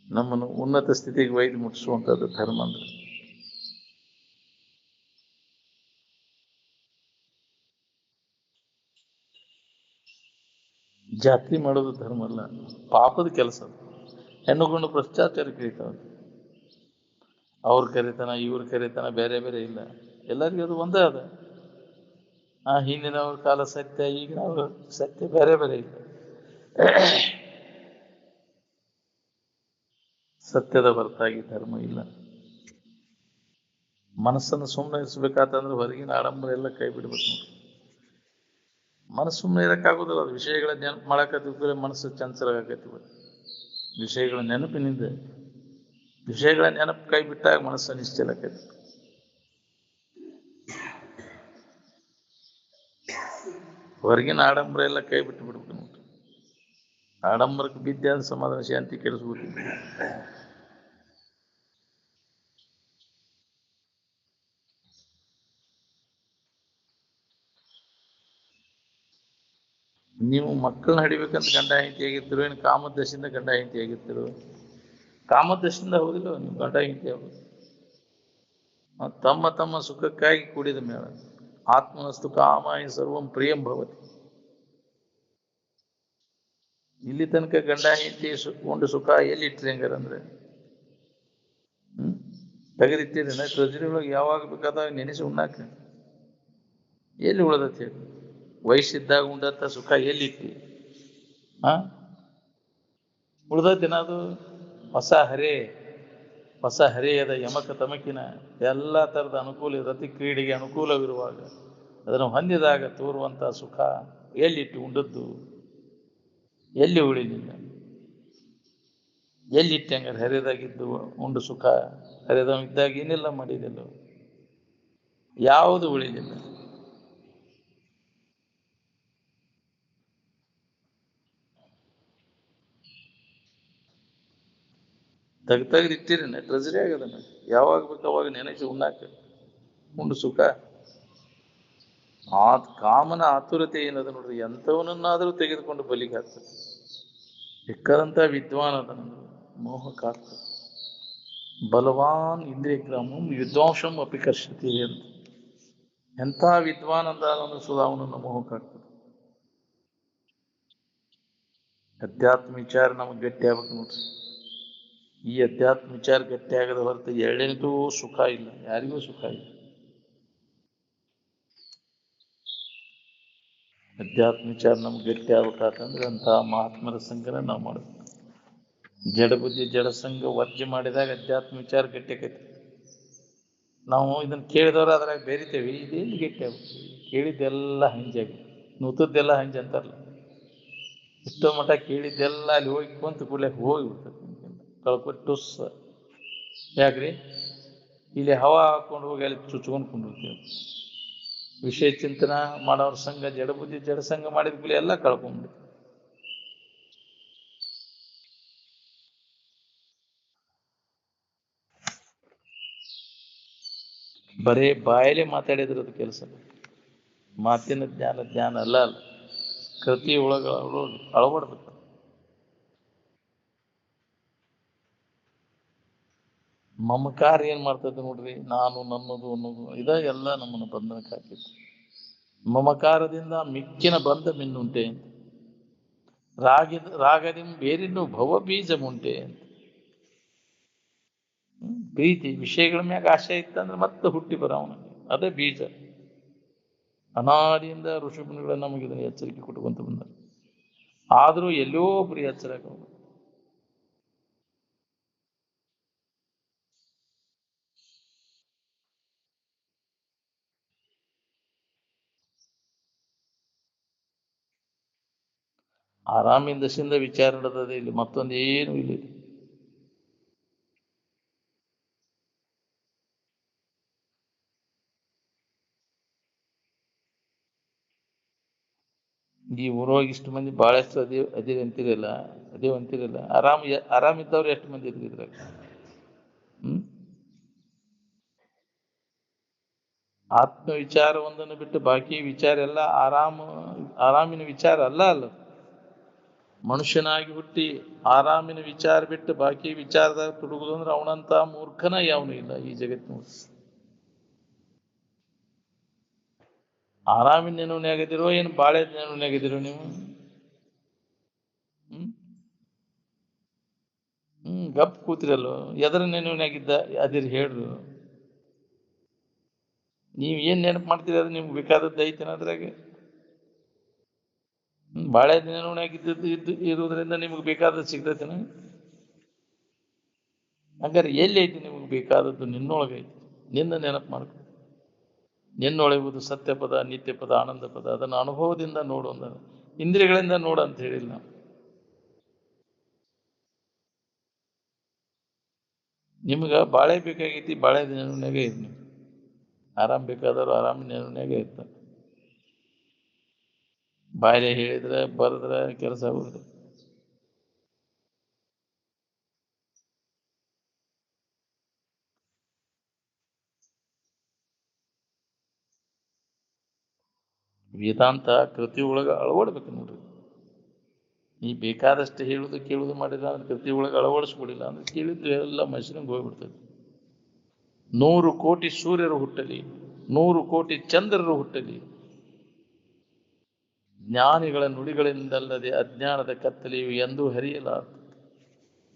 ನಮ್ಮನ್ನು ಉನ್ನತ ಸ್ಥಿತಿಗೆ ಒಯ್ದು ಮುಟ್ಟಿಸುವಂಥದ್ದು ಧರ್ಮ ಅಂದ್ರೆ. ಜಾತಿ ಮಾಡೋದು ಧರ್ಮ ಅಲ್ಲ, ಪಾಪದ ಕೆಲಸ. ಹೆಣ್ಣು ಗಂಡು ಭ್ರಷ್ಟಾಚಾರ ಕರೀತಾವ. ಅವ್ರ ಕರಿತನ ಇವ್ರ ಕರಿತನ ಬೇರೆ ಬೇರೆ ಇಲ್ಲ, ಎಲ್ಲರಿಗೂ ಅದು ಒಂದೇ ಅದ. ಹಿಂದಿನವ್ರ ಕಾಲ ಸತ್ಯ, ಈಗಿನವ್ರ ಸತ್ಯ ಬೇರೆ ಬೇರೆ ಇಲ್ಲ. ಸತ್ಯದ ಹೊರತಾಗಿ ಧರ್ಮ ಇಲ್ಲ. ಮನಸ್ಸನ್ನು ಸುಮ್ಮನೆ ಇರಿಸ್ಬೇಕಾತಂದ್ರೆ ಹೊರಗಿನ ಆಡಂಬರ ಎಲ್ಲ ಕೈ ಬಿಡ್ಬೇಕು ನೋಡಿ. ಮನಸ್ಸು ಸುಮ್ಮನೆ ಇರಕ್ಕಾಗೋದಿಲ್ಲ. ಅದು ವಿಷಯಗಳ ನೆನಪು ಮಾಡಕತ್ತಿದ್ರೆ ಮನಸ್ಸು ಚಂಚಲ ಆಗೈತಿ. ವಿಷಯಗಳ ನೆನಪಿನಿಂದ ವಿಷಯಗಳ ನೆನಪು ಕೈ ಬಿಟ್ಟಾಗ ಮನಸ್ಸು ನಿಶ್ಚಲ ಆಕೈತಿ. ಹೊರಗಿನ ಆಡಂಬರ ಎಲ್ಲ ಕೈ ಬಿಟ್ಟು ಬಿಡ್ಬೇಕು ನೋಡಿ. ಆಡಂಬರಕ್ಕೆ ಬಿದ್ದ ಸಮಾಧಾನ ಶಾಂತಿ ಕೆಡಿಸ್ಬಿಟ್ಟು. ನೀವು ಮಕ್ಕಳನ್ನ ಹಿಡಿಬೇಕಂತ ಗಂಡ ಹೆಂಡತಿ ಆಗಿರ್ತಿರೋ, ಏನು ಕಾಮದಶಿಂದ ಗಂಡ ಹೆಂಡತಿ ಆಗಿರ್ತಿರೋ? ಕಾಮದಶಿಂದ ಹೌದಿಲ್ಲ ನೀವು ಗಂಡ ಹೆಂಡತಿ ಆಗೋದು. ತಮ್ಮ ತಮ್ಮ ಸುಖಕ್ಕಾಗಿ ಕೂಡಿದ ಮೇಳ. ಆತ್ಮನಸ್ತು ಕಾಮಾಯ ಸರ್ವಂ ಪ್ರಿಯಂ ಭವತಿ. ಇಲ್ಲಿ ತನಕ ಗಂಡ ಹೆಂಡತಿ ಉಂಡು ಸುಖ ಎಲ್ಲಿಟ್ರಿ ಹಂಗಾರಂದ್ರೆ? ತೆಗೆದಿಟ್ಟಿರಿ ಟ್ರೆಜರಿ ಒಳಗೆ. ಯಾವಾಗ ಬೇಕಾದಾಗ ನೆನೆಸಿ ಉಣ್ಣಾಕ ಎಲ್ಲಿ ಉಳ್ದತಿ? ವಯಸ್ಸಿದ್ದಾಗ ಉಂಡಂತ ಸುಖ ಎಲ್ಲಿಟ್ಟಿ? ಉಳ್ದತಿನ ಅದು? ಹೊಸ ಹರೆಯದ ಯಮಕ ತಮಕಿನ ಎಲ್ಲ ಥರದ ಅನುಕೂಲ, ರತಿ ಕ್ರೀಡೆಗೆ ಅನುಕೂಲವಿರುವಾಗ ಅದನ್ನು ಹೊಂದಿದಾಗ ತೋರುವಂಥ ಸುಖ ಎಲ್ಲಿಟ್ಟು ಉಂಡದ್ದು? ಎಲ್ಲಿ ಉಳಿಲಿಲ್ಲ? ಎಲ್ಲಿಟ್ಟು ಹಂಗಾರೆ ಹರಿದಾಗಿದ್ದು ಉಂಡು ಸುಖ? ಹರಿದವಿದ್ದಾಗ ಏನೆಲ್ಲ ಮಾಡಿದೆಲ್ಲ, ಯಾವುದು ಉಳಿಲಿಲ್ಲ. ತೆಗೆದಿಟ್ಟಿರಿ ಟ್ರೆಜರಿ ಆಗದನ್ನ. ಯಾವಾಗ ಬೇಕು ಅವಾಗ ನೆನೆಸಿ ಉಣ್ಣಾಕ ಉಂಡು ಸುಖ. ಕಾಮನ ಆತುರತೆ ಏನದ ನೋಡ್ರಿ, ಎಂಥವನನ್ನಾದರೂ ತೆಗೆದುಕೊಂಡು ಬಲಿಗೆ ಹಾಕ್ತದೆ. ಬೇಕಾದಂಥ ವಿದ್ವಾನ್ ಅದನಂದ್ರೆ ಮೋಹಕ್ಕೆ ಆಗ್ತದೆ. ಬಲವಾನ್ ಇಂದ್ರಿಯ ಗ್ರಾಮಂ ವಿದ್ವಾಂಸಂ ಅಪಿಕರ್ಷತಿ ಅಂತ. ಎಂಥ ವಿದ್ವಾನ್ ಅಂದ ಸುಧಾ ಅವನನ್ನು ಮೋಹಕ್ಕಾಗ್ತದೆ. ಅಧ್ಯಾತ್ಮ ವಿಚಾರ ನಮಗೆ ಗಟ್ಟಿ ಆಗ್ಬೇಕು ನೋಡ್ರಿ. ಈ ಅಧ್ಯಾತ್ಮ ವಿಚಾರ ಗಟ್ಟಿ ಆಗದ ಹೊರತು ಎಳ್ಳೆಂತೂ ಸುಖ ಇಲ್ಲ, ಯಾರಿಗೂ ಸುಖ ಇಲ್ಲ. ಅಧ್ಯಾತ್ಮ ವಿಚಾರ ನಮ್ಗೆ ಗಟ್ಟಿ ಆಗ್ಬೇಕಂತಂದ್ರೆ ಅಂತಹ ಮಹಾತ್ಮರ ಸಂಘನ ನಾವು ಮಾಡಬೇಕು. ಜಡ ಬುದ್ಧಿ ಜಡ ಸಂಘ ವರ್ಜೆ ಮಾಡಿದಾಗ ಅಧ್ಯಾತ್ಮ ವಿಚಾರ ಗಟ್ಟಿ ಆಕೈತಿ. ನಾವು ಇದನ್ನು ಕೇಳಿದವರು ಅದ್ರಾಗ ಬೇರಿತೇವೆ, ಇದೇನು ಗಟ್ಟಿ ಆಗ್ಬೇಕು? ಕೇಳಿದ್ದೆಲ್ಲ ಹಂಜಾಗಿ, ನೂತದ್ದೆಲ್ಲ ಹಂಜಿ ಅಂತಾರಲ್ಲ, ಇಷ್ಟೋ ಮಠ ಕೇಳಿದ್ದೆಲ್ಲ ಅಲ್ಲಿ ಹೋಗಿ ಕುಂತು ಕೂಡಲೇ ಹೋಗಿಬಿಡ್ತದೆ, ಕಳ್ಕೊಟ್ಟು. ಯಾಕ್ರಿ? ಇಲ್ಲಿ ಹವಾ ಹಾಕೊಂಡು ಹೋಗಿ ಅಲ್ಲಿ ಚುಚ್ಕೊಂಡು ಕುಂಡಿರ್ತೀವಿ. ವಿಷಯ ಚಿಂತನ ಮಾಡೋರ ಸಂಘ, ಜಡ ಬುದ್ಧಿ ಜಡ ಸಂಘ ಮಾಡಿದ ಕೂಡಲೇ ಎಲ್ಲ ಕಳ್ಕೊಂಡ್ಬಿಡ್ತೀವಿ. ಬರೇ ಬಾಯಲ್ಲೇ ಮಾತಾಡಿದ್ರೆ ಅದು ಕೆಲಸ. ಮಾತಿನ ಜ್ಞಾನ ಅಲ್ಲ ಕೃತಿ ಒಳಗ ಅಳವಡ್ಬೇಕು. ಮಮಕಾರ ಏನ್ ಮಾಡ್ತದೆ ನೋಡ್ರಿ, ನಾನು ನನ್ನದು ಅನ್ನೋದು ಇದ ಎಲ್ಲ ನಮ್ಮನ್ನು ಬಂಧನಕ್ಕೆ ಹಾಕಿತ್ತು. ಮಮಕಾರದಿಂದ ಮಿಕ್ಕಿನ ಬಂಧ ಮಿನ್ನುಂಟೆ ಅಂತ. ರಾಗದಿಂದ ಬೇರಿನ್ನು ಭವ ಬೀಜ ಮುಂಟೆ ಅಂತ. ಪ್ರೀತಿ ವಿಷಯಗಳ ಮ್ಯಾಗ ಆಶೆ ಇತ್ತಂದ್ರೆ ಮತ್ತೆ ಹುಟ್ಟಿ ಬರವನ, ಅದೇ ಬೀಜ. ಅನಾದಿಯಿಂದ ಋಷಿಮುನಿಗಳ ನಮಗೆ ಇದನ್ನು ಎಚ್ಚರಿಕೆ ಕೊಟ್ಟುಕೊಂತ ಬಂದ. ಆದರೂ ಎಲ್ಲೋ ಒಬ್ರು ಎಚ್ಚರ. ಆರಾಮಿಂದ ದಶಿಂದ ವಿಚಾರ ನಡೆದದೆ ಇಲ್ಲಿ, ಮತ್ತೊಂದು ಏನು ಇಲ್ಲ. ಈ ಊರೊಳಗೆ ಇಷ್ಟು ಮಂದಿ ಭಾಳಷ್ಟು ಅದೇ ಅಂತಿರಲ್ಲ. ಆರಾಮಿದ್ದವ್ರು ಎಷ್ಟು ಮಂದಿ ಇದ್ರಿದ್ರಾಗ? ಆತ್ಮ ವಿಚಾರ ಒಂದನ್ನು ಬಿಟ್ಟು ಬಾಕಿ ವಿಚಾರ ಎಲ್ಲ ಆರಾಮಿನ ವಿಚಾರ ಅಲ್ಲ. ಮನುಷ್ಯನಾಗಿ ಹುಟ್ಟಿ ಆರಾಮಿನ ವಿಚಾರ ಬಿಟ್ಟು ಬಾಕಿ ವಿಚಾರದಾಗ ತುಡುಗುದು ಅಂದ್ರೆ ಅವನಂತ ಮೂರ್ಖನ ಯಾವನು ಇಲ್ಲ ಈ ಜಗತ್ತಿನ. ಆರಾಮಿನ ನೆನವನ್ನಾಗದಿರೋ ಏನು ಬಾಳೆ ನೆನವನ್ನಾಗದಿರೋ ನೀವು? ಗಪ್ ಕೂತಿರಲ್ಲೋ ಎದರ ನೆನವಿನಾಗಿದ್ದ ಅದಿರ್ ಹೇಳ್ರು. ನೀವು ಏನ್ ನೆನಪು ಮಾಡ್ತೀರಿ ಅದು ನಿಮ್ಗೆ ಬೇಕಾದದ್ದು ಐತೇನ ಅದ್ರಾಗ. ಬಾಳೆ ನೆನವಿನಾಗಿದ್ದು ಇರುವುದರಿಂದ ನಿಮ್ಗೆ ಬೇಕಾದದ್ದು ಸಿಗ್ತೈತೇನ? ಹಂಗಾರೆ ಎಲ್ಲಿ ಐತಿ ನಿಮ್ಗೆ ಬೇಕಾದದ್ದು? ನಿನ್ನೊಳಗೈತಿ. ನಿನ್ನ ನೆನಪು ಮಾಡ್ಕೊ. ನಿನ್ನೊಳಗುವುದು ಸತ್ಯ ಪದ, ನಿತ್ಯ ಪದ, ಆನಂದ ಪದ. ಅದನ್ನು ಅನುಭವದಿಂದ ನೋಡು ಅಂದ. ಇಂದ್ರಿಯಗಳಿಂದ ನೋಡು ಅಂತ ಹೇಳಿಲ್ಲ ನಾವು. ನಿಮ್ಗೆ ಬಾಳೆ ಬೇಕಾಗೈತಿ, ಬಾಳೆ ನೆನವಿನಾಗೆ ಇದ್ ನೀವು. ಆರಾಮ್ ಬೇಕಾದವರು ಆರಾಮ್ ನೆನವಿನಾಗೆ ಇರ್ತಾರೆ. ಬಾಯ್ಲೆ ಹೇಳಿದ್ರೆ ಬರೆದ್ರೆ ಕೆಲಸ ಆಗುದಿಲ್ಲ. ವೇದಾಂತ ಕೃತಿ ಒಳಗೆ ಅಳವಡ್ಬೇಕು ನೋಡ್ರಿ. ನೀ ಬೇಕಾದಷ್ಟು ಹೇಳುದು ಕೇಳುದು ಮಾಡಿಲ್ಲ ಅಂದ್ರೆ ಕೃತಿ ಒಳಗೆ ಅಳವಡಿಸ್ಬಿಡಿಲ್ಲ ಅಂದ್ರೆ ಕೇಳಿದ್ದು ಎಲ್ಲ ಮನುಷ್ಯನಿಗೆ ಹೋಗ್ಬಿಡ್ತದೆ. 100 ಕೋಟಿ ಸೂರ್ಯರು ಹುಟ್ಟಲಿ, 100 ಕೋಟಿ ಚಂದ್ರರು ಹುಟ್ಟಲಿ, ಜ್ಞಾನಿಗಳ ನುಡಿಗಳಿಂದಲ್ಲದೆ ಅಜ್ಞಾನದ ಕತ್ತಲೆಯು ಎಂದೂ ಹರಿಯಲಾರದು.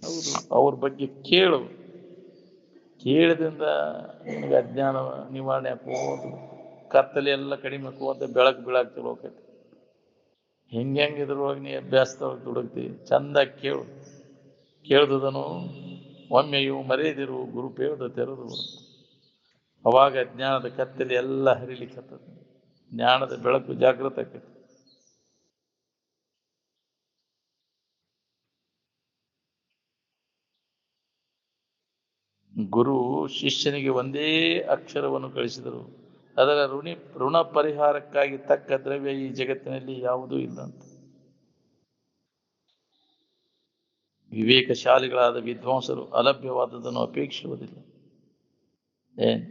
ಹೌದು, ಅವ್ರ ಬಗ್ಗೆ ಕೇಳು. ಕೇಳಿದ್ರಿಂದ ನಿನಗೆ ಅಜ್ಞಾನ ನಿವಾರಣೆ ಹಾಕೋದು, ಕತ್ತಲೆ ಎಲ್ಲ ಕಡಿಮೆ ಹಾಕುವಂತ ಬೆಳಕು ಬೀಳಾಕ್ತಿರೋ ಹೋಗ್ತೈತಿ. ಹೆಂಗಿದ್ರೊಳಗೆ ನೀ ಅಭ್ಯಾಸದೊಳಗೆ ದುಡುಕ್ತಿ. ಚಂದ ಕೇಳು. ಕೇಳ್ದುದನು ಒಮ್ಮೆಯೂ ಮರೆಯದಿರು ಗುರುಪೇದ ತೆರೆದು. ಅವಾಗ ಜ್ಞಾನದ ಕತ್ತಲೆ ಎಲ್ಲ ಹರಿಲಿಕ್ಕತ್ತದ. ಜ್ಞಾನದ ಬೆಳಕು ಜಾಗೃತ ಆಕೈತಿ. ಗುರು ಶಿಷ್ಯನಿಗೆ ಒಂದೇ ಅಕ್ಷರವನ್ನು ಕಳಿಸಿದರು. ಅದರ ಋಣ ಪರಿಹಾರಕ್ಕಾಗಿ ತಕ್ಕ ದ್ರವ್ಯ ಈ ಜಗತ್ತಿನಲ್ಲಿ ಯಾವುದೂ ಇಲ್ಲ ಅಂತ. ವಿವೇಕಶಾಲಿಗಳಾದ ವಿದ್ವಾಂಸರು ಅಲಭ್ಯವಾದದನ್ನು ಅಪೇಕ್ಷಿಸುವುದಿಲ್ಲ. ಏನ್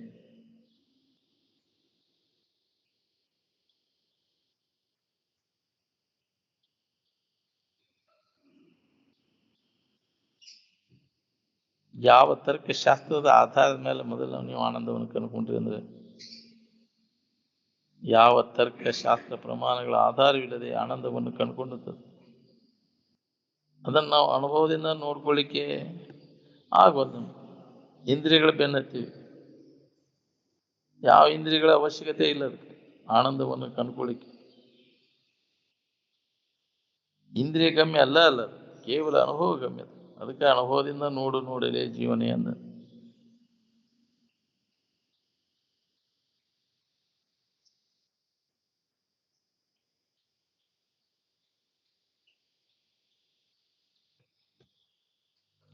ಯಾವ ತರ್ಕಶಾಸ್ತ್ರದ ಆಧಾರದ ಮೇಲೆ ಮೊದಲು ನೀವು ಆನಂದವನ್ನು ಕಂಡುಕೊಂಡ್ರಿ ಅಂದ್ರೆ, ಯಾವ ತರ್ಕಶಾಸ್ತ್ರ ಪ್ರಮಾಣಗಳ ಆಧಾರವಿಲ್ಲದೆ ಆನಂದವನ್ನು ಕಂಡುಕೊಂಡದ್ದು ಅದನ್ನು ನಾವು ಅನುಭವದಿಂದ ನೋಡ್ಕೊಳ್ಳಿಕ್ಕೆ ಆಗೋದು. ಇಂದ್ರಿಯಗಳ ಬೆನ್ನತ್ತೀವಿ. ಯಾವ ಇಂದ್ರಿಯಗಳ ಅವಶ್ಯಕತೆ ಇಲ್ಲ ಅದಕ್ಕೆ ಆನಂದವನ್ನು ಕಂಡುಕೊಳ್ಳಿಕ್ಕೆ. ಇಂದ್ರಿಯ ಗಮ್ಯ ಅಲ್ಲ, ಕೇವಲ ಅನುಭವ ಗಮ್ಯ. ಅದಕ್ಕೆ ಅನುಭವದಿಂದ ನೋಡಲೇ ಜೀವನೇ ಅಂದ.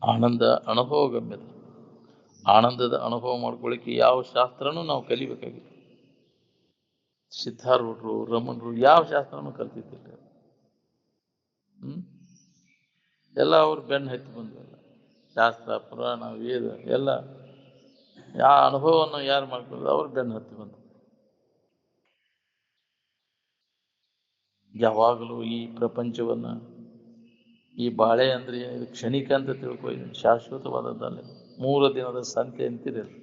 ಆನಂದ ಅನುಭವ ಗಮ್ಯದ. ಆನಂದದ ಅನುಭವ ಮಾಡ್ಕೊಳ್ಳಿಕ್ಕೆ ಯಾವ ಶಾಸ್ತ್ರನೂ ನಾವು ಕಲಿಬೇಕಾಗಿಲ್ಲ. ಸಿದ್ಧಾರೂಢರು, ರಮಣರು ಯಾವ ಶಾಸ್ತ್ರನೂ ಕಲ್ತಿದ್ದಿಲ್ಲ. ಎಲ್ಲ ಅವ್ರು ಬೆನ್ನು ಹತ್ತಿ ಬಂದಲ್ಲ. ಶಾಸ್ತ್ರ, ಪುರಾಣ, ವೇದ ಎಲ್ಲ ಯಾವ ಅನುಭವವನ್ನು ಯಾರು ಮಾಡ್ಕೊಳ್ಳೋದು ಅವ್ರು ಬೆನ್ನು ಹತ್ತಿ ಬಂದ. ಯಾವಾಗಲೂ ಈ ಪ್ರಪಂಚವನ್ನ, ಈ ಬಾಳೆ ಅಂದ್ರೆ ಇದು ಕ್ಷಣಿಕ ಅಂತ ತಿಳ್ಕೊ, ಶಾಶ್ವತವಾದದ್ದಲ್ಲ. 3 ದಿನದ ಸಂತೆ ಅಂತಿರಲ್ಲ.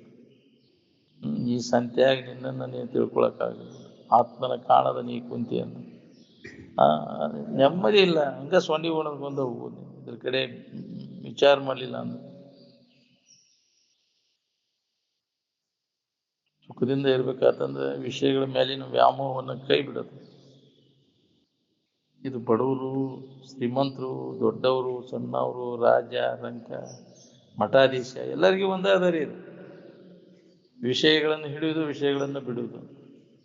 ಈ ಸಂತೆಯಾಗಿ ನಿನ್ನನ್ನು ನೀನು ತಿಳ್ಕೊಳಕ್ಕಾಗಲ್ಲ. ಆತ್ಮನ ಕಾಣದ ನೀ ಕುಂತಿ ಅಂತ ನೆಮ್ಮದಿ ಇಲ್ಲ. ಹಂಗ ಸೊಂಡಿ ಒಣದ್ ಬಂದ ಹೋಗ್ಬೋದು. ಇದ್ರ ಕಡೆ ವಿಚಾರ ಮಾಡಲಿಲ್ಲ ಅಂದ್ರೆ ಸುಖದಿಂದ ಇರ್ಬೇಕಾತಂದ್ರೆ ವಿಷಯಗಳ ಮೇಲಿನ ವ್ಯಾಮೋಹವನ್ನು ಕೈ ಬಿಡೋದು. ಇದು ಬಡವರು, ಶ್ರೀಮಂತರು, ದೊಡ್ಡವರು, ಸಣ್ಣವರು, ರಾಜ, ರಂಕ, ಮಠಾಧೀಶ ಎಲ್ಲರಿಗೂ ಒಂದೇ ಅದರಿ. ಇದು ವಿಷಯಗಳನ್ನು ಹಿಡಿಯುವುದು, ವಿಷಯಗಳನ್ನು ಬಿಡುವುದು.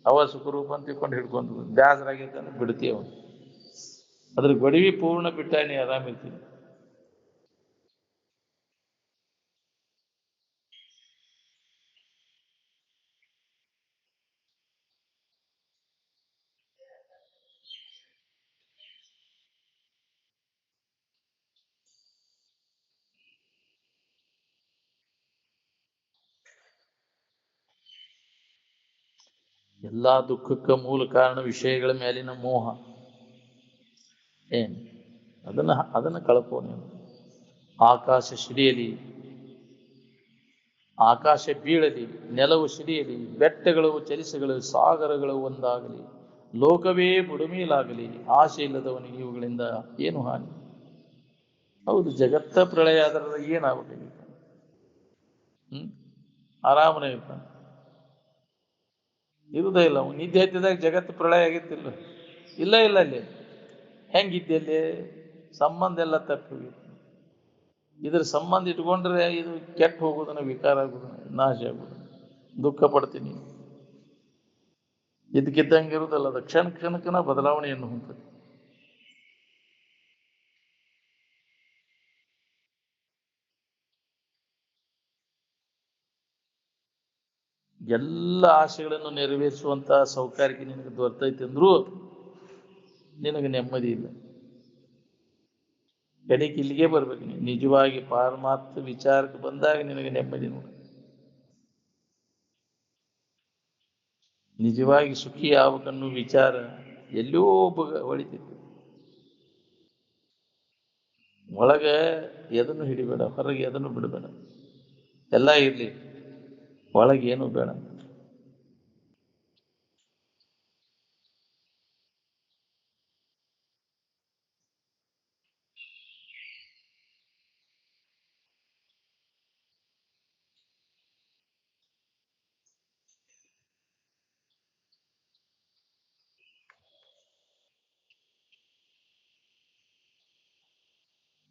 ಅವ ಸುಖರೂಪ ಅಂತ ತಿಳ್ಕೊಂಡು ಹಿಡ್ಕೊಂಡು ಬ್ಯಾಸರಾಗೈತೆ ಅಂದ್ರೆ ಬಿಡ್ತೀವಿ. ಅವನು ಅದ್ರ ಗಡಿವಿ ಪೂರ್ಣ ಬಿಟ್ಟ ನೀ ಆರಾಮಿರ್ತೀನಿ. ಎಲ್ಲಾ ದುಃಖಕ್ಕೆ ಮೂಲ ಕಾರಣ ವಿಷಯಗಳ ಮೇಲಿನ ಮೋಹ. ಏನ್ ಅದನ್ನ ಕಳ್ಕೋ ನೀನು. ಆಕಾಶ ಸಿಡಿಯಲಿ, ಆಕಾಶ ಬೀಳಲಿ, ನೆಲವು ಸಿಡಿಯಲಿ, ಬೆಟ್ಟಗಳು ಚಲಿಸಗಳು, ಸಾಗರಗಳು ಒಂದಾಗಲಿ, ಲೋಕವೇ ಬುಡುಮೇಲಾಗಲಿ, ಆಸೆ ಇಲ್ಲದವನಿಗೆ ಇವುಗಳಿಂದ ಏನು ಹಾನಿ? ಹೌದು, ಜಗತ್ತ ಪ್ರಳಯ ಆದ್ರೆ ಏನಾಗಬೇಕಾಗಿತ್ತು? ಹ್ಮ್ ಆರಾಮನೇ ಇರ್ತಾನೆ, ಇರುವುದೇ ಇಲ್ಲ. ಅವ್ನು ನಿದ್ದೆ ಹತ್ತಿದಾಗ ಜಗತ್ತು ಪ್ರಳಯ ಆಗಿತ್ತಿಲ್ಲ. ಇಲ್ಲ ಇಲ್ಲ ಅಲ್ಲಿ ಹೆಂಗಿದ್ದೆ ಅಲ್ಲಿ ಸಂಬಂಧ ಎಲ್ಲ ತಪ್ಪಿ ಇದ್ರ ಸಂಬಂಧ ಇಟ್ಕೊಂಡ್ರೆ ಇದು ಕೆಟ್ಟ ಹೋಗೋದನ್ನ, ವಿಕಾರ ಆಗೋದನ್ನ, ನಾಶ ಆಗೋದನ್ನ, ದುಃಖ ಪಡ್ತೀನಿ. ಇದಕ್ಕಿದ್ದಂಗೆ ಇರುವುದಲ್ಲ, ಅದು ಕ್ಷಣ ಕ್ಷಣಕ್ಕನ ಬದಲಾವಣೆಯನ್ನು ಹೊಂದುತ್ತದೆ. ಎಲ್ಲ ಆಶೆಗಳನ್ನು ನೆರವೇರಿಸುವಂತಹ ಸೌಕಾರಿಕೆ ನಿನಗೆ ದೊರೆತೈತೆ ಅಂದ್ರೂ ನಿನಗೆ ನೆಮ್ಮದಿ ಇಲ್ಲ. ಕಡೆಗೆ ಇಲ್ಲಿಗೆ ಬರ್ಬೇಕು. ನೀನು ನಿಜವಾಗಿ ಪಾರಮಾರ್ಥ ವಿಚಾರಕ್ಕೆ ಬಂದಾಗ ನಿನಗೆ ನೆಮ್ಮದಿ ನೋಡಿ. ನಿಜವಾಗಿ ಸುಖಿ ಆಗ್ಬೇಕನ್ನೋ ವಿಚಾರ ಎಲ್ಲೋ ಹೊಳಿತಿತ್ತು. ಒಳಗೆ ಎದನ್ನು ಹಿಡಿಬೇಡ, ಹೊರಗೆ ಎದನ್ನು ಬಿಡಬೇಡ, ಎಲ್ಲ ಇರ್ಲಿ, ಒಳಗೆ ಏನು ಬೇಡ.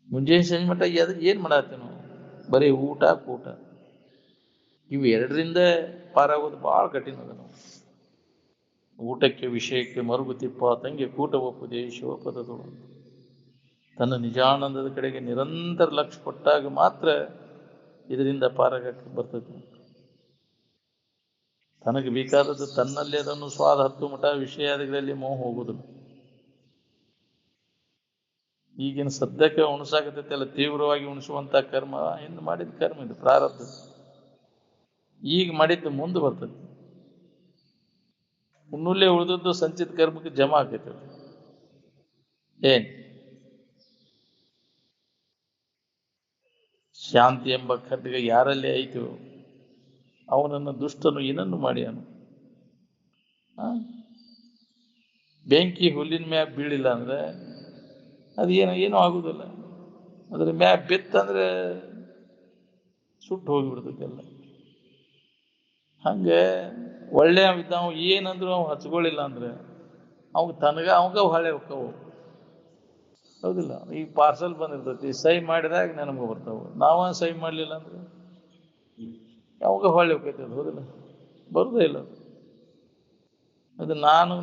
ಮುಂಜಾನೆ ಸಂಜೆ ಮಟ್ಟ ಏನ್ ಮಾಡತ್ತೆ ನಾವು? ಬರೀ ಊಟ ಕೂಟ, ಇವು ಎರಡರಿಂದ ಪಾರಾಗೋದು ಬಹಳ ಕಠಿಣ ಅದ. ನಾವು ಊಟಕ್ಕೆ ವಿಷಯಕ್ಕೆ ಮರುಗುತಿಪ್ಪ ತಂಗೆ ಕೂಟ ಒಪ್ಪುದೇ ಶಿವಪದದೊಳು. ತನ್ನ ನಿಜಾನಂದದ ಕಡೆಗೆ ನಿರಂತರ ಲಕ್ಷ್ಯ ಕೊಟ್ಟಾಗ ಮಾತ್ರ ಇದರಿಂದ ಪಾರಾಗಕ್ಕೆ ಬರ್ತದೆ. ತನಗೆ ಬೇಕಾದದ್ದು ತನ್ನಲ್ಲಿ ಅದನ್ನು ಸ್ವಾದ ಹತ್ತು ಮಠ ವಿಷಯಾದಿಗಳಲ್ಲಿ ಮೋಹ ಹೋಗುವುದಿಲ್ಲ. ಈಗಿನ ಸದ್ಯಕ್ಕೆ ಉಣಸಾಕತೈತಿ ಅಲ್ಲ, ತೀವ್ರವಾಗಿ ಉಣಿಸುವಂತ ಕರ್ಮ ಹಿಂದೆ ಮಾಡಿದ ಕರ್ಮ, ಇದು ಪ್ರಾರಬ್ಧ. ಈಗ ಮಾಡಿದ್ದು ಮುಂದೆ ಬರ್ತದೆ. ಮುನ್ನುಲ್ಲೇ ಉಳಿದದ್ದು ಸಂಚಿತ ಕರ್ಮಕ್ಕೆ ಜಮಾ ಆಗ್ತೈತೆ. ಏನ್ ಶಾಂತಿ ಎಂಬ ಖಡ್ಗ ಯಾರಲ್ಲಿ ಆಯಿತು ಅವನನ್ನು ದುಷ್ಟನು ಏನನ್ನು ಮಾಡ್ಯಾನು. ಬೆಂಕಿ ಹುಲ್ಲಿನ ಮ್ಯಾಗ ಬೀಳಿಲ್ಲ ಅಂದ್ರೆ ಅದು ಏನೂ ಆಗುದಿಲ್ಲ. ಅದ್ರ ಮ್ಯಾಗ ಬಿತ್ತಂದ್ರೆ ಸುಟ್ಟು ಹೋಗಿಬಿಡ್ತೈತೆ ಎಲ್ಲ. ಹಂಗೆ ಒಳ್ಳೆ ಇದ್ದಾವ ಏನಂದ್ರು ಅವ್ ಹಚ್ಕೊಳ್ಳಿಲ್ಲ ಅಂದ್ರೆ ಅವಂಗ ಹೊಳೆ ಹೋಕ್ಕವು. ಹೌದಿಲ್ಲ? ಈಗ ಪಾರ್ಸಲ್ ಬಂದಿರ್ತೈತಿ, ಸಹಿ ಮಾಡಿದಾಗ ನನಗೆ ಬರ್ತಾವೆ. ನಾವ ಸಹಿ ಮಾಡ್ಲಿಲ್ಲ ಅಂದ್ರೆ ಅವಾಗ ಹೊಳ್ಳಿ ಹೋಗ್ತೈತಿ. ಅದು ಹೌದಿಲ್ಲ? ಬರುದೇ ಇಲ್ಲ. ಅದು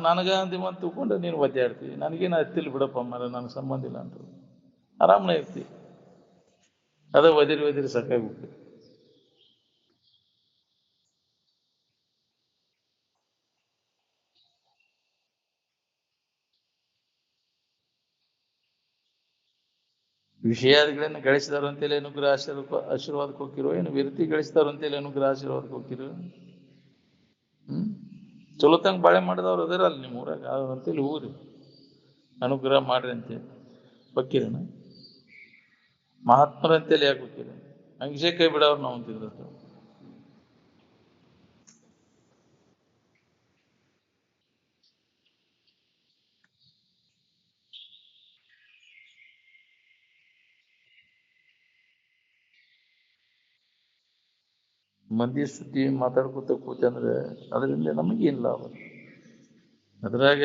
ನನಗ ಅಂತ ತಿಳ್ಕೊಂಡು ನೀನು ಒದ್ದಾಡ್ತೀವಿ. ನನಗೇನು ಹತ್ತಿಲ್ಲ ಬಿಡಪ್ಪ ಮರ, ನನಗೆ ಸಂಬಂಧ ಇಲ್ಲ ಅಂತ ಆರಾಮನೇ ಇರ್ತಿ. ಅದ ಒದಿರಿ ಸಾಕಾಗ್ಬಿಡ್ತೀವಿ. ವಿಷಯಾದಿಗಳನ್ನು ಗಳಿಸಿದಾರು ಅಂತೇಳಿ ಅನುಗ್ರಹ ಆಶೀರ್ವಾದಕ್ಕೆ ಹೋಗಿರೋ, ಏನು ವಿರತಿ ಗಳಿಸಿದಾರು ಅಂತೇಳಿ ಅನುಗ್ರಹ ಆಶೀರ್ವಾದಕ್ಕೆ ಹೋಗಿರೋ? ಚಲೋತಂಗ ಬಾಳೆ ಮಾಡಿದವ್ರು ಅದಿರಲ್ಲ ನಿಮ್ಮ ಊರಾಗ, ಅಂತೇಳಿ ಊರಿ ಅನುಗ್ರಹ ಮಾಡ್ರಿ ಅಂತೇಳಿ ಬಕ್ಕಿರಣ ಮಹಾತ್ಮರ ಅಂತೇಳಿ ಯಾಕೆ ಹೋಗ್ತೀರ? ಹಂಗಸೆ ಕೈ ಬಿಡವ್ರು ನಾವು ಅಂತಿದ್ರು. ಮಂದಿ ಸುದ್ದಿ ಮಾತಾಡ್ಕೊತ ಕೂತಂದ್ರೆ ಅದರಿಂದ ನಮಗೇನು ಲಾಭ? ಅದ್ರಾಗ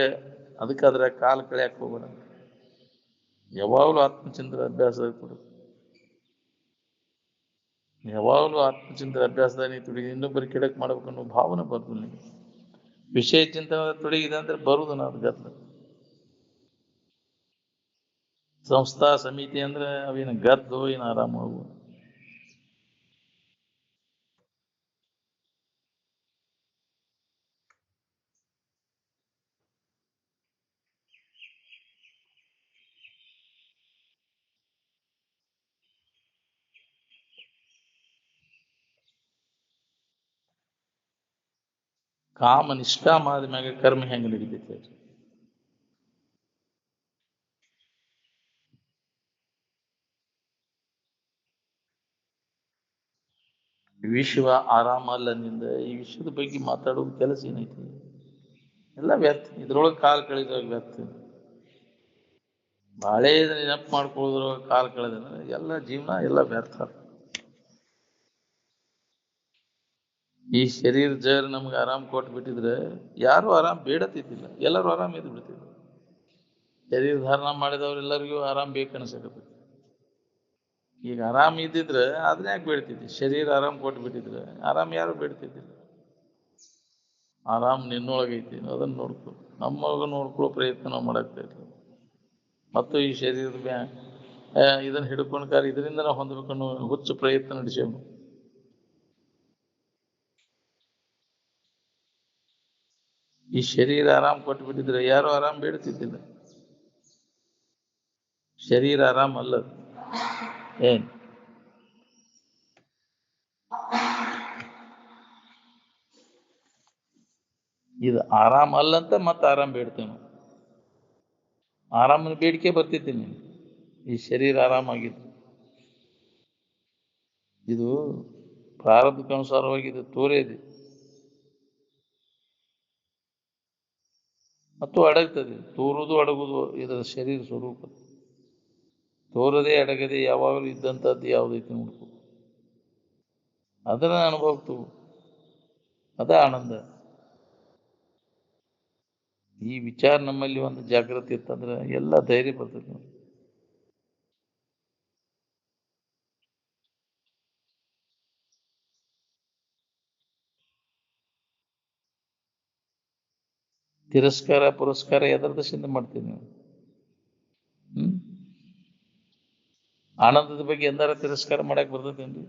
ಕಾಲ ಕಳೆಯಕ್ಕೆ ಹೋಗೋಣ. ಯಾವಾಗಲೂ ಆತ್ಮಚಿಂತರ ಅಭ್ಯಾಸ ಕೊಡು. ಯಾವಾಗಲೂ ಆತ್ಮಚಿಂತರ ಅಭ್ಯಾಸದಾಗ ನೀ ತೊಡಗಿ ಇನ್ನೊಬ್ಬರು ಕೆಡಕ್ ಮಾಡ್ಬೇಕು ಅನ್ನೋ ಭಾವನೆ ಬರ್ತದೆ ನಿಮಗೆ. ವಿಷಯ ಚಿಂತನೆ ತೊಡಗಿದೆ ಅಂದ್ರೆ ಬರುದು ನಾವು ಗದ್ಲ. ಸಂಸ್ಥಾ ಸಮಿತಿ ಅಂದ್ರೆ ಅವೇನು ಗದ್ದು ಏನು ಆರಾಮ ಹೋಗುವ. ಕಾಮ ನಿಷ್ಕಾಮ ಆದ್ಮ್ಯಾಗ ಕರ್ಮ ಹೆಂಗೆ ನಡೀತೈತೆ? ವಿಶ್ವ ಆರಾಮ ಅಲ್ಲ ನಿಂದ ಈ ವಿಶ್ವದ ಬಗ್ಗೆ ಮಾತಾಡೋದು ಕೆಲಸ ಏನೈತಿ? ಎಲ್ಲ ವ್ಯರ್ಥ. ಇದ್ರೊಳಗೆ ಕಾಲ ಕಳೆದಾಗ ವ್ಯರ್ಥ. ಬಾಳೆ ನೆನಪು ಮಾಡ್ಕೊಳ್ಳೋದ್ರ ಕಾಲ ಕಳೆದ್ರೆ ಎಲ್ಲ ಜೀವನ ಎಲ್ಲ ವ್ಯರ್ಥ. ಈ ಶರೀರ ಜರ್ ನಮ್ಗೆ ಆರಾಮ್ ಕೊಟ್ಟು ಬಿಟ್ಟಿದ್ರೆ ಯಾರು ಆರಾಮ್ ಬೇಡತಿದ್ದಿಲ್ಲ, ಎಲ್ಲರೂ ಆರಾಮ್ ಇದ್ದು ಬಿಡ್ತಿದ್ರು. ಶರೀರ ಧಾರಣ ಮಾಡಿದವ್ರೆಲ್ಲರಿಗೂ ಆರಾಮ್ ಬೇಕು ಅನ್ಸಕತ್ತೆ. ಈಗ ಆರಾಮ್ ಇದ್ದಿದ್ರೆ ಅದನ್ನ ಯಾಕೆ ಬೇಡ್ತಿದ್ದಿ? ಶರೀರ ಆರಾಮ್ ಕೊಟ್ಟು ಬಿಟ್ಟಿದ್ರೆ ಆರಾಮ್ ಯಾರು ಬೇಡ್ತಿದ್ದಿಲ್ಲ. ಆರಾಮ್ ನಿನ್ನೊಳಗೈತಿ, ಅದನ್ನ ನೋಡ್ಕೊ. ನಮ್ಮೊಳಗ ನೋಡ್ಕೊಳ್ಳೋ ಪ್ರಯತ್ನ ನಾವು ಮಾಡಾಕ್ತಾ ಇರ್ತೀವಿ. ಮತ್ತು ಈ ಶರೀರದ ಇದನ್ನ ಹಿಡ್ಕೊಂಡ್ಕಾರ ಇದರಿಂದ ನಾವು ಹೊಂದಬೇಕನ್ನೋ ಹುಚ್ಚು ಪ್ರಯತ್ನ ನಡೆಸೇವು. ಈ ಶರೀರ ಆರಾಮ್ ಕೊಟ್ಟು ಬಿಟ್ಟಿದ್ರೆ ಯಾರು ಆರಾಮ್ ಬೇಡ್ತಿದ್ದಿಲ್ಲ. ಶರೀರ ಆರಾಮ್ ಅಲ್ಲ. ಏನ್ ಇದು ಆರಾಮ್ ಅಲ್ಲಂತ ಮತ್ತೆ ಆರಾಮ್ ಬೇಡ್ತೇವೆ ನಾವು. ಆರಾಮನ ಬೇಡಿಕೆ ಬರ್ತಿದ್ದೀನಿ, ಈ ಶರೀರ ಆರಾಮಾಗಿದ್ದು. ಇದು ಪ್ರಾರಬ್ಧಕ್ಕನುಸಾರವಾಗಿ ಇದು ತೋರೇದೆ ಮತ್ತು ಅಡಗ್ತದೆ. ತೋರುವುದು ಅಡಗುವುದು ಇದರ ಶರೀರ ಸ್ವರೂಪ. ತೋರದೆ ಅಡಗದೆ ಯಾವಾಗಲೂ ಇದ್ದಂಥದ್ದು ಯಾವುದೈತಿ ನೋಡ್ಕೊ, ಅದನ್ನ ಅನುಭವಿತು. ಅದ ಆನಂದ. ಈ ವಿಚಾರ ನಮ್ಮಲ್ಲಿ ಒಂದು ಜಾಗೃತಿ ಇತ್ತಂದ್ರೆ ಎಲ್ಲ ಧೈರ್ಯ ಬರ್ತದೆ ನೋಡಿ. ತಿರಸ್ಕಾರ ಪುರಸ್ಕಾರ ಎದರ ದಶೆಯಿಂದ ಮಾಡ್ತೀವಿ ನೀವು? ಆನಂದದ ಬಗ್ಗೆ ಎಂದಾರ ತಿರಸ್ಕಾರ ಮಾಡಕ್ ಬರ್ತದೇನ್ರಿ?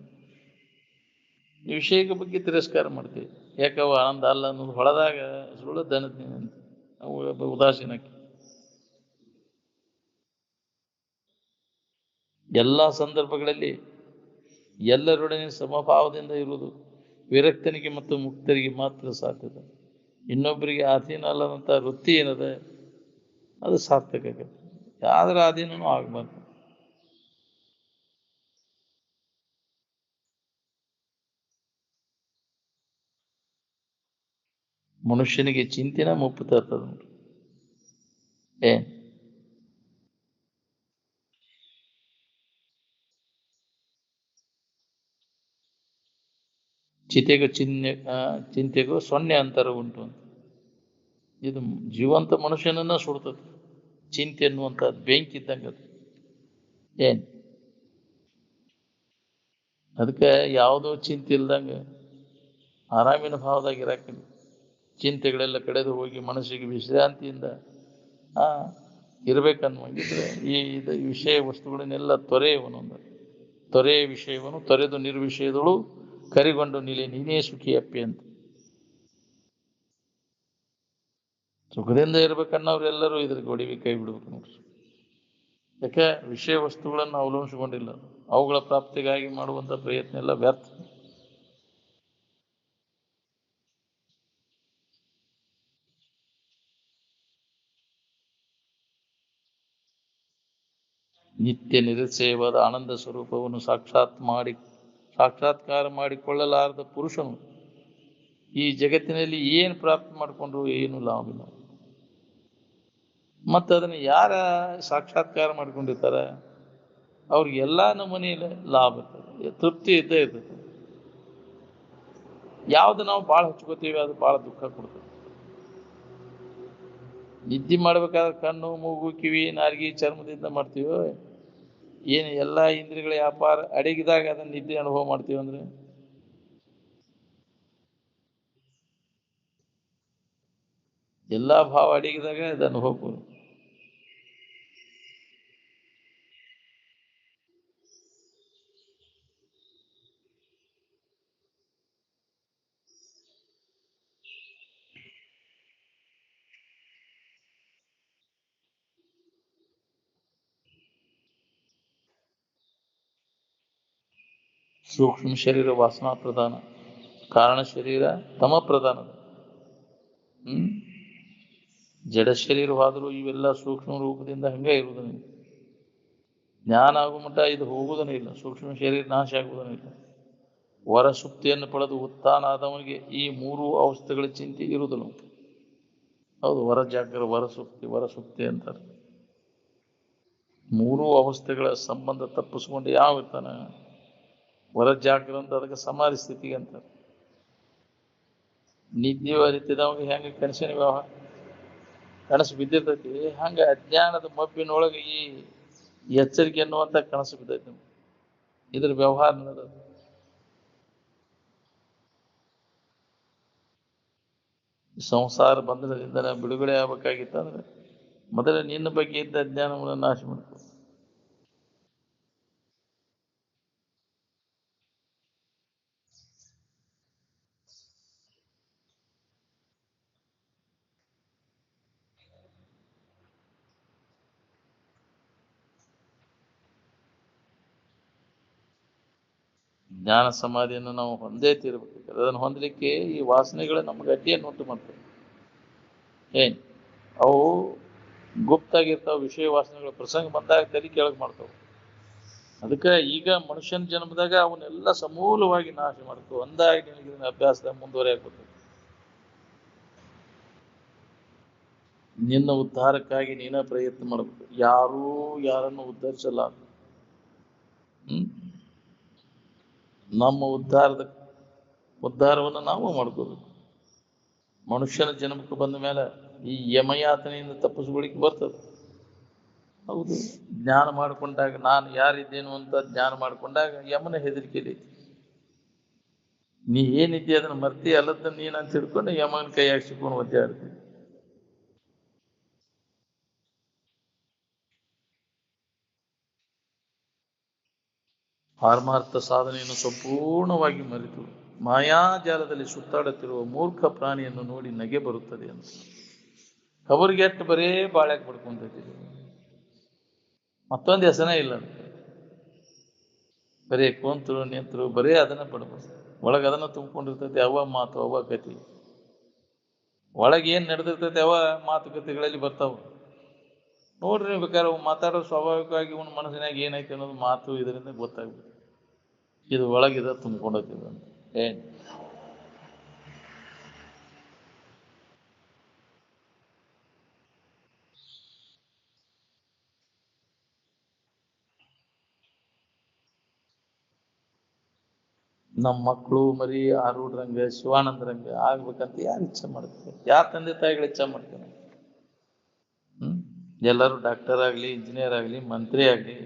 ಈ ವಿಷಯದ ಬಗ್ಗೆ ತಿರಸ್ಕಾರ ಮಾಡ್ತೀವಿ. ಯಾಕವ ಆನಂದ ಅಲ್ಲ ಅನ್ನೋದು ಹೊಳದಾಗ ಸುಳ್ಳು ದನತೀನಿ ಅಂತ ಅವು ಉದಾಸೀನಕ್ಕೆ. ಎಲ್ಲ ಸಂದರ್ಭಗಳಲ್ಲಿ ಎಲ್ಲರೊಡನೆ ಸಮಭಾವದಿಂದ ಇರುವುದು ವಿರಕ್ತನಿಗೆ ಮತ್ತು ಮುಕ್ತರಿಗೆ ಮಾತ್ರ ಸಾಧ್ಯದ. ಇನ್ನೊಬ್ಬರಿಗೆ ಅಧೀನ ಅಲ್ಲದಂಥ ವೃತ್ತಿ ಏನದ ಅದು ಸಾರ್ಥಕ ಆಗತ್ತೆ. ಯಾವ್ದ್ರ ಅಧೀನನೂ ಆಗ್ಬಾರ್ದು. ಮನುಷ್ಯನಿಗೆ ಚಿಂತೆನ ಮುಪ್ಪು ತರ್ತದ ನೋಡ್ರಿ. ಏನ್ ಚಿಂತೆಗೂ 0 ಅಂತರ ಉಂಟು ಅಂತ. ಇದು ಜೀವಂತ ಮನುಷ್ಯನನ್ನ ಸುಡ್ತದೆ. ಚಿಂತೆ ಎನ್ನುವಂಥದ್ದು ಬೆಂಕಿ ಇದ್ದಂಗೆ ಅದು. ಏನ್ ಅದಕ್ಕೆ ಯಾವುದೋ ಚಿಂತೆ ಇಲ್ದಂಗೆ ಆರಾಮಿನ ಭಾವದಾಗ ಇರಾಕಿಲ್ಲ. ಚಿಂತೆಗಳೆಲ್ಲ ಕಡೆದು ಹೋಗಿ ಮನಸ್ಸಿಗೆ ವಿಶ್ರಾಂತಿಯಿಂದ ಇರ್ಬೇಕನ್ನುವಂಗಿದ್ರೆ ಈ ವಿಷಯ ವಸ್ತುಗಳನ್ನೆಲ್ಲ ತೊರೆಯುವನೊಂದು ತೊರೆಯ ವಿಷಯವನ್ನು ತೊರೆದು ನಿರ್ವಿಷಯದಳು ಕರಿಗೊಂಡು ನೀನೇ ಸುಖಿಯಪ್ಪಿ ಅಂತ. ಸುಖದಿಂದ ಇರ್ಬೇಕನ್ನೋರೆಲ್ಲರೂ ಇದ್ರಿಗೆ ಒಡಿವಿ ಕೈ ಬಿಡ್ಬೇಕು ನೋಡ್ರಿ. ಯಾಕೆ ವಿಷಯ ವಸ್ತುಗಳನ್ನು ಅವಲಂಬಿಸಿಕೊಂಡಿಲ್ಲ, ಅವುಗಳ ಪ್ರಾಪ್ತಿಗಾಗಿ ಮಾಡುವಂಥ ಪ್ರಯತ್ನ ಎಲ್ಲ ವ್ಯರ್ಥ. ನಿತ್ಯ ನಿರಸೇವಾದ ಆನಂದ ಸ್ವರೂಪವನ್ನು ಸಾಕ್ಷಾತ್ಕಾರ ಮಾಡಿಕೊಳ್ಳಲಾರದ ಪುರುಷನು ಈ ಜಗತ್ತಿನಲ್ಲಿ ಏನು ಪ್ರಾಪ್ತಿ ಮಾಡಿಕೊಂಡ್ರು ಏನು ಲಾಭವಿಲ್ಲ. ಮತ್ತು ಅದನ್ನು ಯಾರ ಸಾಕ್ಷಾತ್ಕಾರ ಮಾಡ್ಕೊಂಡಿರ್ತಾರ ಅವ್ರಿಗೆಲ್ಲ ನಮೂನೆಯಲ್ಲಿ ಲಾಭ ಇರ್ತದೆ, ತೃಪ್ತಿ ಇದ್ದೇ ಇರ್ತದೆ. ಯಾವ್ದು ನಾವು ಭಾಳ ಹಚ್ಕೋತೀವಿ ಅದು ಭಾಳ ದುಃಖ ಕೊಡ್ತದೆ. ನಿದ್ದೆ ಮಾಡ್ಬೇಕಾದ್ರೆ ಕಣ್ಣು ಮೂಗು ಕಿವಿ ನಾಲಿಗೆ ಚರ್ಮದಿಂದ ಮಾಡ್ತೀವೋ ಏನು ಎಲ್ಲ ಇಂದ್ರಿಯಗಳ ವ್ಯಾಪಾರ ಅಡಗಿದಾಗ ಅದನ್ನ ನಿದ್ದೆ ಅನುಭವ ಮಾಡ್ತೀವಿ ಅಂದ್ರೆ ಎಲ್ಲ ಭಾವ ಅಡಗಿದಾಗ ಅದು ಅನುಭವ. ಸೂಕ್ಷ್ಮ ಶರೀರ ವಾಸನಾ ಪ್ರಧಾನ, ಕಾರಣ ಶರೀರ ತಮ ಪ್ರಧಾನದ. ಜಡ ಶರೀರವಾದರೂ ಇವೆಲ್ಲ ಸೂಕ್ಷ್ಮ ರೂಪದಿಂದ ಹಂಗೆ ಇರುವುದನ್ನು ಜ್ಞಾನ ಆಗೋ ಮಟ್ಟ ಇದು ಹೋಗುವುದನೇ ಇಲ್ಲ. ಸೂಕ್ಷ್ಮ ಶರೀರ ನಾಶ ಆಗುವುದನೇ ಇಲ್ಲ. ವರಸುಪ್ತಿಯನ್ನು ಪಡೆದು ಉತ್ಥಾನ ಆದವನಿಗೆ ಈ 3 ಅವಸ್ಥೆಗಳ ಚಿಂತೆ ಇರುವುದಿಲ್ಲ. ಹೌದು, ವರಜಾಗ್ರ ವರಸುಪ್ತಿ ಅಂತಾರೆ. ಮೂರೂ ಅವಸ್ಥೆಗಳ ಸಂಬಂಧ ತಪ್ಪಿಸ್ಕೊಂಡು ಯಾವ ಇರ್ತಾನ? ವರಜಾಗ್ರ ಅಂತ ಅದಕ್ಕೆ ಸಮಾಧಿ ಸ್ಥಿತಿಗೆ ಅಂತ. ನಿದ್ದೆ ಅರಿತಿದವಾಗ ಹೆಂಗೆ ಕನಸಿನ ವ್ಯವಹಾರ ಕನಸು ಬಿದ್ದಿರ್ತೈತಿ, ಹಂಗ ಅಜ್ಞಾನದ ಮಬ್ಬಿನೊಳಗೆ ಈ ಎಚ್ಚರಿಕೆ ಅನ್ನುವಂಥ ಕನಸು ಬಿದ್ದೈತಿ. ಇದ್ರ ವ್ಯವಹಾರ ನಡೆದ ಸಂಸಾರ ಬಂಧನದಿಂದ ಬಿಡುಗಡೆ ಆಗ್ಬೇಕಾಗಿತ್ತಂದ್ರೆ ಮೊದಲ ನಿನ್ನ ಬಗ್ಗೆ ಇದ್ದ ಅಜ್ಞಾನವನ್ನು ನಾಶ ಮಾಡ್ಕೊ. ಜ್ಞಾನ ಸಮಾಧಿಯನ್ನು ನಾವು ಹೊಂದೇ ತೀರ್ಬೇಕು. ಅದನ್ನು ಹೊಂದಲಿಕ್ಕೆ ಈ ವಾಸನೆಗಳು ನಮ್ಗೆ ಅಡ್ಡಿಯನ್ನು ಉಂಟು ಮಾಡ್ತವೆ. ಏನ್ ಅವು ಗುಪ್ತಾಗಿರ್ತಾವ. ವಿಷಯ ವಾಸನೆಗಳು ಪ್ರಸಂಗ ಬಂದಾಗ ತಲೆ ಕೆಳಗೆ ಮಾಡ್ತಾವ. ಅದಕ್ಕೆ ಈಗ ಮನುಷ್ಯನ ಜನ್ಮದಾಗ ಅವನ್ನೆಲ್ಲ ಸಮೂಲವಾಗಿ ನಾಶ ಮಾಡ್ತಾವ. ಒಂದಾಗಿ ನಿನಗೆ ಇದನ್ನ ಅಭ್ಯಾಸದಾಗ ಮುಂದುವರಿಯಾಗ್ತದೆ. ನಿನ್ನ ಉದ್ಧಾರಕ್ಕಾಗಿ ನೀನ ಪ್ರಯತ್ನ ಮಾಡಬೇಕು. ಯಾರೂ ಯಾರನ್ನು ಉದ್ಧರಿಸಲ್ಲ. ನಮ್ಮ ಉದ್ಧಾರವನ್ನು ನಾವು ಮಾಡ್ಕೋಬೇಕು. ಮನುಷ್ಯನ ಜನ್ಮಕ್ಕೆ ಬಂದ ಮೇಲೆ ಈ ಯಮಯಾತನೆಯಿಂದ ತಪ್ಪಿಸ್ಕೊಳ್ಳಿಕ್ಕೆ ಬರ್ತದೆ. ಹೌದು, ಜ್ಞಾನ ಮಾಡಿಕೊಂಡಾಗ ನಾನು ಯಾರಿದ್ದೇನು ಅಂತ ಜ್ಞಾನ ಮಾಡಿಕೊಂಡಾಗ ಯಮನ ಹೆದರಿಕೆಲಿ ನೀ ಏನಿದ್ದೆ ಅದನ್ನು ಮರ್ತಿ ಅಲ್ಲದ ನೀನಂತ ತಿಳ್ಕೊಂಡು ಯಮನ ಕೈ ಹಾಕ್ಸಿಕೊಂಡು ಒದ್ದಾಡ್ತೀನಿ. ಪಾರಮಾರ್ಥ ಸಾಧನೆಯನ್ನು ಸಂಪೂರ್ಣವಾಗಿ ಮರೆತು ಮಾಯಾಜಾಲದಲ್ಲಿ ಸುತ್ತಾಡುತ್ತಿರುವ ಮೂರ್ಖ ಪ್ರಾಣಿಯನ್ನು ನೋಡಿ ನಗೆ ಬರುತ್ತದೆ ಅಂತ. ಕಬರ್ಗೆಟ್ಟು ಬರೇ ಬಾಳ್ಯಾಕೆ ಪಡ್ಕೊಂತೈತಿ. ಮತ್ತೊಂದು ಹೆಸರೇ ಇಲ್ಲ. ಬರೇ ಕುಂತರು ನಿಂತರು ಬರೇ ಅದನ್ನ ಪಡ್ಬೋದು. ಒಳಗೆ ಅದನ್ನ ತುಂಬಿಕೊಂಡಿರ್ತೈತಿ. ಅವ ಮಾತು, ಅವ ಕತಿ. ಒಳಗೆ ಏನ್ ನಡೆದಿರ್ತೈತಿ ಅವ ಮಾತುಕತೆಗಳಲ್ಲಿ ಬರ್ತಾವ. ನೋಡ್ರಿ ನೀವು ಬೇಕಾದ್ರೆ ಅವು ಮಾತಾಡೋ ಸ್ವಾಭಾವಿಕವಾಗಿ ಇವನ ಮನಸ್ಸಿನಾಗ ಏನೈತೆ ಅನ್ನೋದು ಮಾತು ಇದರಿಂದ ಗೊತ್ತಾಗ್ಬೇಕು. ಇದು ಒಳಗಿದ ತುಂಬ್ಕೊಂಡೋಗ್ತಿದೆ ಅಂತ. ಏನ್ ನಮ್ಮ ಮಕ್ಕಳು ಮರಿ ಆರೂಢರಂಗ ಶಿವಾನಂದರಂಗ ಆಗ್ಬೇಕಂತ ಯಾರು ಇಚ್ಛೆ ಮಾಡ್ತಾರೆ? ಯಾರ ತಂದೆ ತಾಯಿಗಳು ಇಚ್ಛೆ ಮಾಡ್ತಾರೆ? ಎಲ್ಲರೂ ಡಾಕ್ಟರ್ ಆಗ್ಲಿ, ಇಂಜಿನಿಯರ್ ಆಗ್ಲಿ, ಮಂತ್ರಿ ಆಗ್ಲಿ,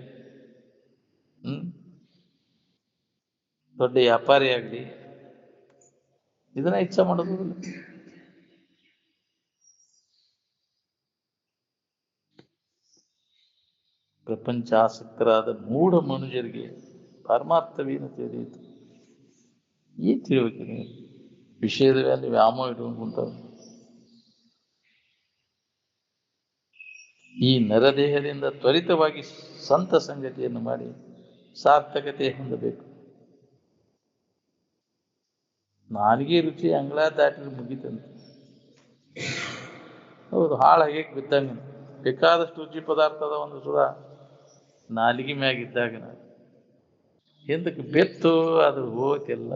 ದೊಡ್ಡ ವ್ಯಾಪಾರಿ ಆಗ್ಲಿ, ಇದನ್ನ ಇಚ್ಛೆ ಮಾಡೋದಿಲ್ಲ. ಪ್ರಪಂಚಾಸಕ್ತರಾದ ಮೂಢ ಮನುಷ್ಯರಿಗೆ ಪರಮಾರ್ಥವೇನು ತಿಳಿಯಿತು? ಏನ್ ತಿಳ್ಬೇಕು? ವಿಷಯದ ಮೇಲೆ ವ್ಯಾಮೋಹ ಇಟ್ಕೊಂಡು ಕುಂತಾವ. ಈ ನರದೇಹದಿಂದ ತ್ವರಿತವಾಗಿ ಸಂತ ಸಂಗತಿಯನ್ನು ಮಾಡಿ ಸಾರ್ಥಕತೆ ಹೊಂದಬೇಕು. ನಾಲಿಗೆ ರುಚಿ ಅಂಗಳ ದಾಟಿದ್ರೆ ಮುಗಿತಂತೆ. ಹೌದು, ಹಾಳಾಗಿ ಬಿದ್ದಂಗ ಬೇಕಾದಷ್ಟು ರುಚಿ ಪದಾರ್ಥದ ಒಂದು ಸುಧಾ ನಾಲಿಗೆ ಮ್ಯಾಗಿದ್ದಾಗ ಎಂದಕ್ಕೆ ಬೆತ್ತು ಅದು ಹೋತೆಲ್ಲ.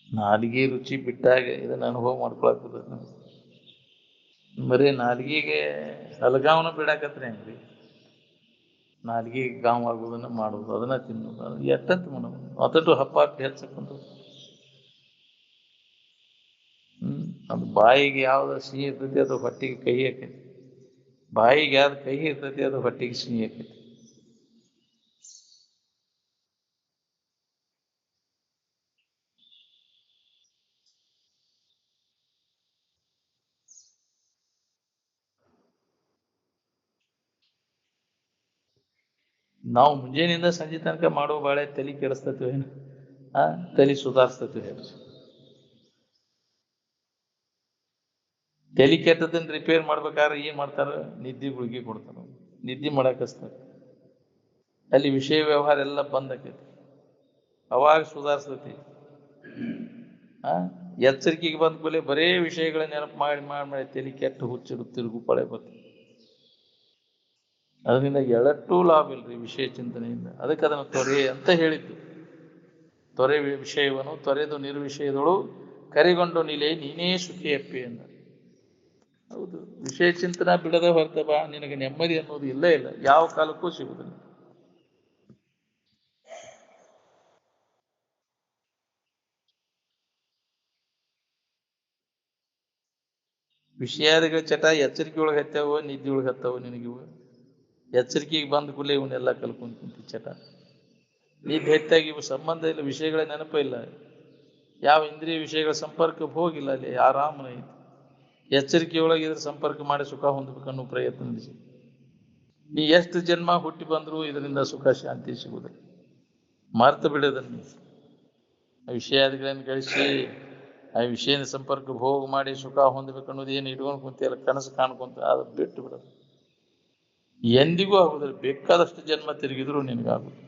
ನಾಲಿಗೆ ರುಚಿ ಬಿಟ್ಟಾಗ ಇದನ್ನ ಅನುಭವ ಮಾಡ್ಕೊಳಕ್ತದ. ಬರೀ ನಾಲಿಗೆಗೆ ಅಲಗಾವನ ಬಿಡಾಕತ್ರಿ ಹೆಂಗ್ರಿ? ನಾಲಿಗೆ ಗಾವ್ ಆಗುವುದನ್ನ ಮಾಡುದು, ಅದನ್ನ ತಿನ್ನೋದು, ಎಷ್ಟಂತ ಮಾಡೋದು? ಅತಟ್ಟು ಹಪ್ಪಾಕಿ ಹೆಚ್ಚಕ್ಕಂತ ಅದು ಬಾಯಿಗೆ ಯಾವ್ದು ಸಿಹಿ ಇರ್ತೈತಿ ಅದು ಹೊಟ್ಟಿಗೆ ಕಹಿ ಆಕೈತಿ. ಬಾಯಿಗೆ ಯಾವ್ದು ಕಹಿ ಇರ್ತೈತಿ ಅದು ಹೊಟ್ಟಿಗೆ ಸಿಹಿ ಆಕೈತಿ. ನಾವು ಮುಂಜಾನೆಯಿಂದ ಸಂಜೆ ತನಕ ಮಾಡೋ ಬಾಳೆ ತಲೆ ಕೆಡಿಸ್ತೇವೆ ಏನು? ತಲೆ ಸುಧಾರಿಸ್ತೇವೆ. ತಲೆ ಕೆಟ್ಟದನ್ನ ರಿಪೇರ್ ಮಾಡ್ಬೇಕಾದ್ರೆ ಏನ್ ಮಾಡ್ತಾರ? ನಿದ್ದೆ ಗುಳಿಗೆ ಕೊಡ್ತಾರ, ನಿದ್ದೆ ಮಾಡಾಕಸ್ತಾರ. ಅಲ್ಲಿ ವಿಷಯ ವ್ಯವಹಾರ ಎಲ್ಲ ಬಂದ್ ಆಕೈತಿ. ಅವಾಗ ಸುಧಾರಿಸ್ತೈತಿ. ಎಚ್ಚರಿಕೆಗೆ ಬಂದ ಕೂಡಲೇ ಬರೇ ವಿಷಯಗಳ ನೆನಪು ಮಾಡಿ ಮಾಡಿ ತಲೆ ಕೆಟ್ಟು ಹುಚ್ಚಿಡು ತಿರುಗು ಪಳೆ ಬರ್ತದೆ. ಅದರಿಂದ ಎಳಟ್ಟೂ ಲಾಭ ಇಲ್ರಿ ವಿಷಯ ಚಿಂತನೆಯಿಂದ. ಅದಕ್ಕೆ ಅದನ್ನು ತೊರೆ ಅಂತ ಹೇಳಿದ್ದು. ತೊರೆ ವಿಷಯವನ್ನು ತೊರೆದು ನಿರ್ವಿಷಯದಳು ಕರಿಗೊಂಡು ನಿಲೆ ನೀನೇ ಸುಖಿಯಪ್ಪಿ ಎಂದ. ಹೌದು, ವಿಷಯ ಚಿಂತನ ಬಿಡದ ಹೊರತ ಬಾ, ನಿನಗೆ ನೆಮ್ಮದಿ ಅನ್ನೋದು ಇಲ್ಲೇ ಇಲ್ಲ, ಯಾವ ಕಾಲಕ್ಕೂ ಸಿಗುದಿಲ್ಲ. ವಿಷಯಾದಿಗಳ ಚಟ ಎಚ್ಚರಿಕೆ ಒಳಗೆ ಹತ್ತಾವ, ನಿದ್ದೆ ಒಳಗೆ ಹತ್ತಾವ. ನಿನಗಿವು ಎಚ್ಚರಿಕೆಗೆ ಬಂದ ಕೂಡಲೇ ಇವನ್ನೆಲ್ಲ ಕಲ್ಕೊಂಡ್ ಕುಂತಿ ಚಟ. ನಿದ್ದೆ ಹೆಚ್ಚಾಗಿ ಇವು ಸಂಬಂಧ ಇಲ್ಲ, ವಿಷಯಗಳ ನೆನಪ ಇಲ್ಲ, ಯಾವ ಇಂದ್ರಿಯ ವಿಷಯಗಳ ಸಂಪರ್ಕ ಹೋಗಿಲ್ಲ, ಅಲ್ಲಿ ಆರಾಮನ ಐತಿ. ಎಚ್ಚರಿಕೆಯೊಳಗೆ ಇದ್ರ ಸಂಪರ್ಕ ಮಾಡಿ ಸುಖ ಹೊಂದಬೇಕನ್ನೋ ಪ್ರಯತ್ನ ನಡೆಸಿ ನೀ ಎಷ್ಟು ಜನ್ಮ ಹುಟ್ಟಿ ಬಂದರೂ ಇದರಿಂದ ಸುಖ ಶಾಂತಿ ಸಿಗುವುದಿಲ್ಲ. ಮರ್ತು ಬಿಡೋದನ್ನು, ಆ ವಿಷಯಾದಿಗಳನ್ನು ಗಳಿಸಿ ಆ ವಿಷಯದ ಸಂಪರ್ಕ ಭೋಗ ಮಾಡಿ ಸುಖ ಹೊಂದಬೇಕು ಅನ್ನೋದು ಏನು ಇಟ್ಕೊಂಡು ಕುಂತಿಯಲ್ಲ, ಕನಸು ಕಾಣ್ಕೊಂತ ಅದು ಬಿಟ್ಟು ಬಿಡೋದು. ಎಂದಿಗೂ ಆಗುದಿಲ್ಲ, ಬೇಕಾದಷ್ಟು ಜನ್ಮ ತಿರುಗಿದ್ರು ನಿನಗಾಗುದು.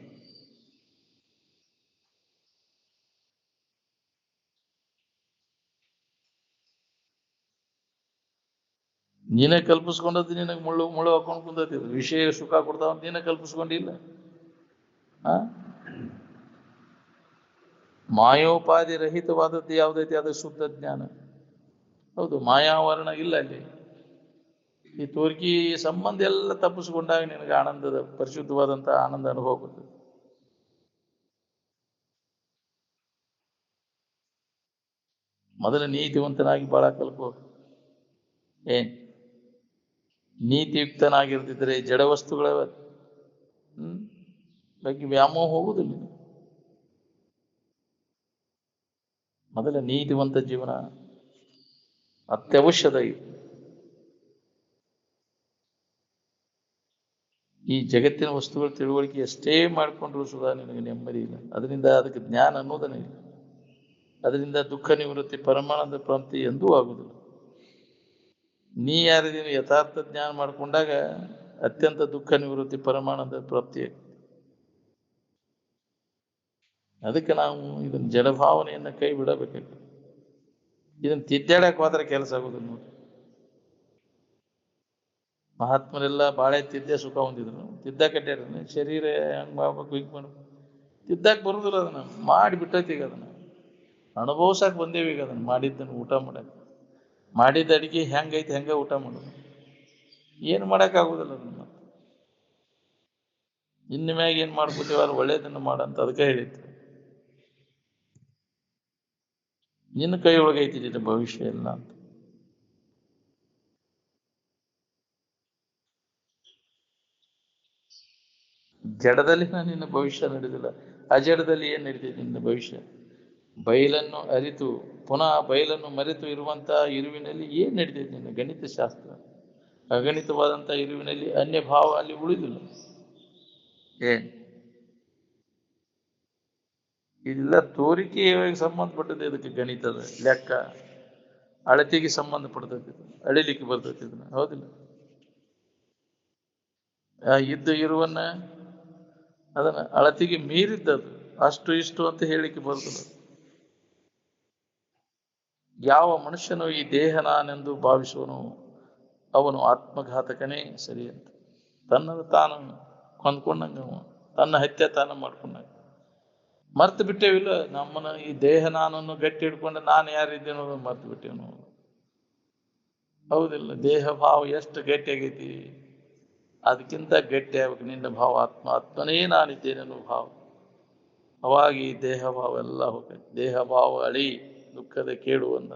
ನೀನೇ ಕಲ್ಪಿಸ್ಕೊಂಡದ್ದು, ನಿನಗೆ ಮುಳ್ಳು ಮುಳ್ಳು ಹಾಕೊಂಡು ಕುಂದತಿ. ವಿಷಯ ಸುಖ ಕೊಡ್ತಾವ ಅಂತ ನೀನೇ ಕಲ್ಪಿಸ್ಕೊಂಡಿಲ್ಲ. ಆ ಮಾಯೋಪಾಧಿ ರಹಿತವಾದದ್ದು ಯಾವುದೈತಿ ಅದು ಶುದ್ಧ ಜ್ಞಾನ. ಹೌದು, ಮಾಯಾವರಣ ಇಲ್ಲ ಅಲ್ಲಿ. ಈ ತೋರ್ಕಿ ಸಂಬಂಧ ಎಲ್ಲ ತಪ್ಪಿಸ್ಕೊಂಡಾಗ ನಿನಗೆ ಆನಂದದ ಪರಿಶುದ್ಧವಾದಂಥ ಆನಂದ ಅನುಭವ ಬರ್ತದೆ. ಮೊದಲು ನೀತಿವಂತನಾಗಿ ಬಾಳ ಕಲ್ಕೋ. ಏನ್ ನೀತಿಯುಕ್ತನಾಗಿರ್ತಿದ್ರೆ ಜಡ ವಸ್ತುಗಳ ಬಗ್ಗೆ ವ್ಯಾಮೋಹ ಹೋಗುದಿಲ್ಲ. ಮೊದಲ ನೀತಿವಂತ ಜೀವನ ಅತ್ಯವಶ್ಯದ. ಈ ಜಗತ್ತಿನ ವಸ್ತುಗಳ ತಿಳುವಳಿಕೆ ಎಷ್ಟೇ ಮಾಡಿಕೊಂಡ್ರು ಸುಧಾ ನಿನಗೆ ನೆಮ್ಮದಿ ಇಲ್ಲ. ಅದರಿಂದ ಅದಕ್ಕೆ ಜ್ಞಾನ ಅನ್ನೋದನ್ನೇ ಇಲ್ಲ. ಅದರಿಂದ ದುಃಖ ನಿವೃತ್ತಿ ಪರಮಾನಂದ ಪ್ರಾಪ್ತಿ ಎಂದೂ ಆಗುವುದಿಲ್ಲ. ನೀ ಯಾರಿದ್ದೀನಿ ಯಥಾರ್ಥ ಜ್ಞಾನ ಮಾಡಿಕೊಂಡಾಗ ಅತ್ಯಂತ ದುಃಖ ನಿವೃತ್ತಿ ಪರಮಾನಂದ ಪ್ರಾಪ್ತಿ. ಅದಕ್ಕೆ ನಾವು ಇದನ್ನ ಜಡಭಾವನೆಯನ್ನು ಕೈ ಬಿಡಬೇಕಾಗ್ತದೆ. ಇದನ್ನು ತಿದ್ದಾಡಕ್ಕೆ ಹೋದ್ರೆ ಕೆಲಸ ಆಗೋದಿಲ್ಲ ನೋಡಿ. ಮಹಾತ್ಮರೆಲ್ಲ ಬಾಳೆ ತಿದ್ದೆ ಸುಖ ಹೊಂದಿದ್ರು, ತಿದ್ದಕ್ಕೆ ಅಡ್ಡಾಡ್ರಿ. ಶರೀರ ಹಂಗೆ ಮಾಡ್ಬೇಕು, ಹಿಂಗೆ ಮಾಡ್ಬೇಕು, ತಿದ್ದಕ್ಕೆ ಬರುದಿಲ್ಲ. ಅದನ್ನು ಮಾಡಿಬಿಟ್ಟೈತಿ. ಈಗ ಅದನ್ನು ಅನುಭವಿಸಕ್ಕೆ ಬಂದೇವಿ. ಈಗ ಅದನ್ನು ಮಾಡಿದ್ದನ್ನು ಊಟ ಮಾಡಕ್ಕೆ, ಮಾಡಿದ ಅಡಿಗೆ ಹೆಂಗೈತಿ ಹೆಂಗೆ ಊಟ ಮಾಡೋದು. ಏನು ಮಾಡೋಕ್ಕಾಗೋದಿಲ್ಲ ಅದನ್ನು. ಮತ್ತೆ ಇನ್ನು ಮ್ಯಾಗ ಏನು ಮಾಡ್ಕೋತೀವ ಅದು ಒಳ್ಳೇದನ್ನು ಮಾಡಂತ ಅದಕ್ಕೆ ಹೇಳಿತ್ತು. ನಿನ್ನ ಕೈ ಒಳಗೈತಿ ನಿನ್ನ ಭವಿಷ್ಯ ಇಲ್ಲ ಅಂತ. ಜಡದಲ್ಲಿ ನಿನ್ನ ಭವಿಷ್ಯ ನಡೆದಿಲ್ಲ, ಅಜಡದಲ್ಲಿ ಏನು ನಡೀತೈತಿ ನಿನ್ನ ಭವಿಷ್ಯ. ಬಯಲನ್ನು ಅರಿತು ಪುನಃ ಬಯಲನ್ನು ಮರೆತು ಇರುವಂಥ ಇರುವಿನಲ್ಲಿ ಏನು ನಡೀತೈತಿ ನಿನ್ನ ಗಣಿತ ಶಾಸ್ತ್ರ. ಅಗಣಿತವಾದಂಥ ಇರುವಿನಲ್ಲಿ ಅನ್ಯ ಭಾವ ಅಲ್ಲಿ ಉಳಿದಿಲ್ಲ. ಏನ್ ಇಲ್ಲ, ತೋರಿಕೆಗೆ ಸಂಬಂಧಪಟ್ಟದ್ದು. ಇದಕ್ಕೆ ಗಣಿತದ ಲೆಕ್ಕ ಅಳತೆಗೆ ಸಂಬಂಧಪಡ್ತೈತಿ. ಅಳಿಲಿಕ್ಕೆ ಬರ್ತೈತಿ ಇದನ್ನ, ಹೌದಿಲ್ಲ. ಇದ್ದು ಇರುವನ್ನ ಅದನ್ನ ಅಳತೆಗೆ ಮೀರಿದ್ದದು, ಅಷ್ಟು ಇಷ್ಟು ಅಂತ ಹೇಳಿಕೆ ಬರ್ತದೆ. ಯಾವ ಮನುಷ್ಯನು ಈ ದೇಹ ನಾನೆಂದು ಭಾವಿಸುವನು ಅವನು ಆತ್ಮಘಾತಕನೇ ಸರಿ ಅಂತ. ತನ್ನನ್ನು ತಾನು ಕೊಂದ್ಕೊಂಡಂಗ, ತನ್ನ ಹತ್ಯೆ ತಾನು ಮಾಡ್ಕೊಂಡಂಗ. ಮರ್ತು ಬಿಟ್ಟೇವಿಲ್ಲ ನಮ್ಮನ್ನ. ಈ ದೇಹ ನಾನನ್ನು ಗಟ್ಟಿ ಹಿಡ್ಕೊಂಡು ನಾನು ಯಾರಿದ್ದೇನೋ ಮರ್ತು ಬಿಟ್ಟೇವ್ ನಾವು, ಹೌದಿಲ್ಲ. ದೇಹ ಭಾವ ಎಷ್ಟು ಗಟ್ಟಿ ಆಗೈತಿ, ಅದಕ್ಕಿಂತ ಗಟ್ಟಿ ಆಗ್ಬೇಕು ನಿನ್ನ ಭಾವ. ಆತ್ಮನೇ ನಾನಿದ್ದೇನೆ ಅನ್ನೋ ಭಾವ. ಅವಾಗ ಈ ದೇಹ ಭಾವ ಎಲ್ಲ ಹೋಗ್ತೈತಿ. ದೇಹ ಭಾವ ಅಳಿ ದುಃಖದ ಕೇಡು ಅಂದ.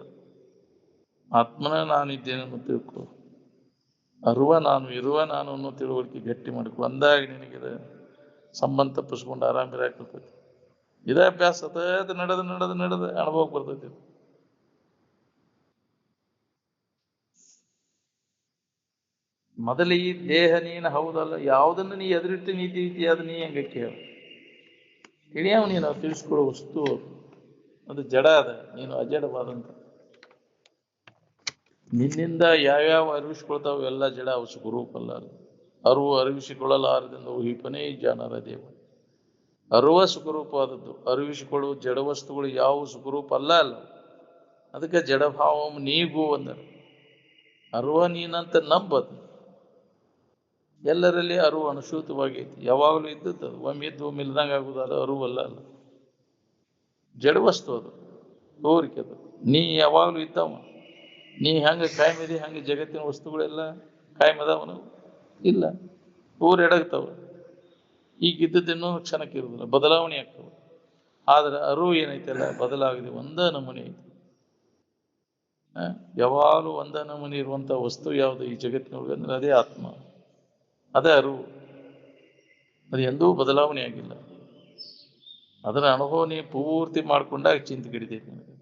ಆತ್ಮನ ನಾನಿದ್ದೇನೆ ಅನ್ನೋ ತಿಳ್ಕೊ. ಅರುವ ನಾನು ಇರುವ ನಾನು ಅನ್ನೋ ತಿಳುವಳಿಕೆ ಗಟ್ಟಿ ಮಾಡ್ಕೊ. ಅಂದಾಗ ನಿನಗಿದೆ ಸಂಬಂಧ ತಪ್ಪಿಸ್ಕೊಂಡು ಆರಾಮಿರಾಕರ್ತೈತಿ. ಇದೇ ಅಭ್ಯಾಸ ಸತತ ನಡೆದು ನಡೆದು ನಡೆದು ಅನುಭವಕ್ಕೆ ಬರ್ತೈತಿ. ಮೊದಲು ಈ ದೇಹ ನೀನು ಹೌದಲ್ಲ, ಯಾವುದನ್ನು ನೀ ಎದುರಿಟ್ಟು ನೀತಿ ಐತಿ ಅದು ನೀ ಹೆಂಗೆ ಕೇಳ ತಿಳಿಯವ. ನೀನು ತಿಳಿಸ್ಕೊಡೋ ವಸ್ತು ಅದು ಜಡ ಅದ, ನೀನು ಅಜಡವಾದಂತ. ನಿನ್ನಿಂದ ಯಾವ್ಯಾವ ಅರಿವಿಸ್ಕೊಳ್ತಾವ ಎಲ್ಲ ಜಡ, ಅವು ಸುಖರೂಪ ಅಲ್ಲ. ಅರಿವು ಅರಿವಿಸಿಕೊಳ್ಳಲಾರದಿಂದ ಊಹಿಪನೇ ಜಾನರ ದೇವ. ಅರುವ ಸುಖರೂಪವಾದದ್ದು, ಅರಿವಿಸಿಕೊಳ್ಳುವ ಜಡ ವಸ್ತುಗಳು ಯಾವ ಸುಖರೂಪ ಅಲ್ಲ. ಅದಕ್ಕೆ ಜಡಭಾವ ನೀಗು ಅಂದರು. ಅರುವ ನೀನಂತ ನಂಬದು. ಎಲ್ಲರಲ್ಲಿ ಅರಿವು ಅನುಸೂತವಾಗೈತಿ, ಯಾವಾಗಲೂ ಇದ್ದದ್ದು. ಒಮ್ಮೆ ಇದ್ದು ಒಮ್ಮೆ ಇಲ್ದಂಗೆ ಆಗುದು, ಅದು ಅರಿವಲ್ಲ. ಜಡ ವಸ್ತು ಅದು, ತೋರಿಕೆ ಅದು. ನೀ ಯಾವಾಗಲೂ ಇದ್ದವ, ನೀ ಹೆಂಗೆ ಕಾಯಮಿದಿ ಹಂಗೆ ಜಗತ್ತಿನ ವಸ್ತುಗಳೆಲ್ಲ ಕಾಯಂ ಅದಾವನು ಇಲ್ಲ, ಎಡಗ್ತಾವ. ಈಗ ಇದ್ದದ್ದು ಇನ್ನೊಂದು ಕ್ಷಣಕ್ಕೆ ಇರುವುದಿಲ್ಲ, ಬದಲಾವಣೆ ಆಗ್ತವೆ. ಆದ್ರೆ ಅರಿವು ಏನೈತಲ್ಲ ಬದಲಾಗದೆ ಒಂದ ನಮೂನೆ ಐತಿ. ಯಾವಾಗಲೂ ಒಂದ ನಮೂನೆ ಇರುವಂತ ವಸ್ತು ಯಾವುದು ಈ ಜಗತ್ತಿನೊಳಗೆ ಅಂದ್ರೆ ಅದೇ ಆತ್ಮ, ಅದೇ ಅರಿವು. ಅದು ಎಂದೂ ಬದಲಾವಣೆ ಆಗಿಲ್ಲ. ಅದರ ಅನುಭವ ನೀವು ಪೂರ್ತಿ ಮಾಡ್ಕೊಂಡಾಗ ಚಿಂತೆ ಕಡಿತೈತಿ ನನಗೆ.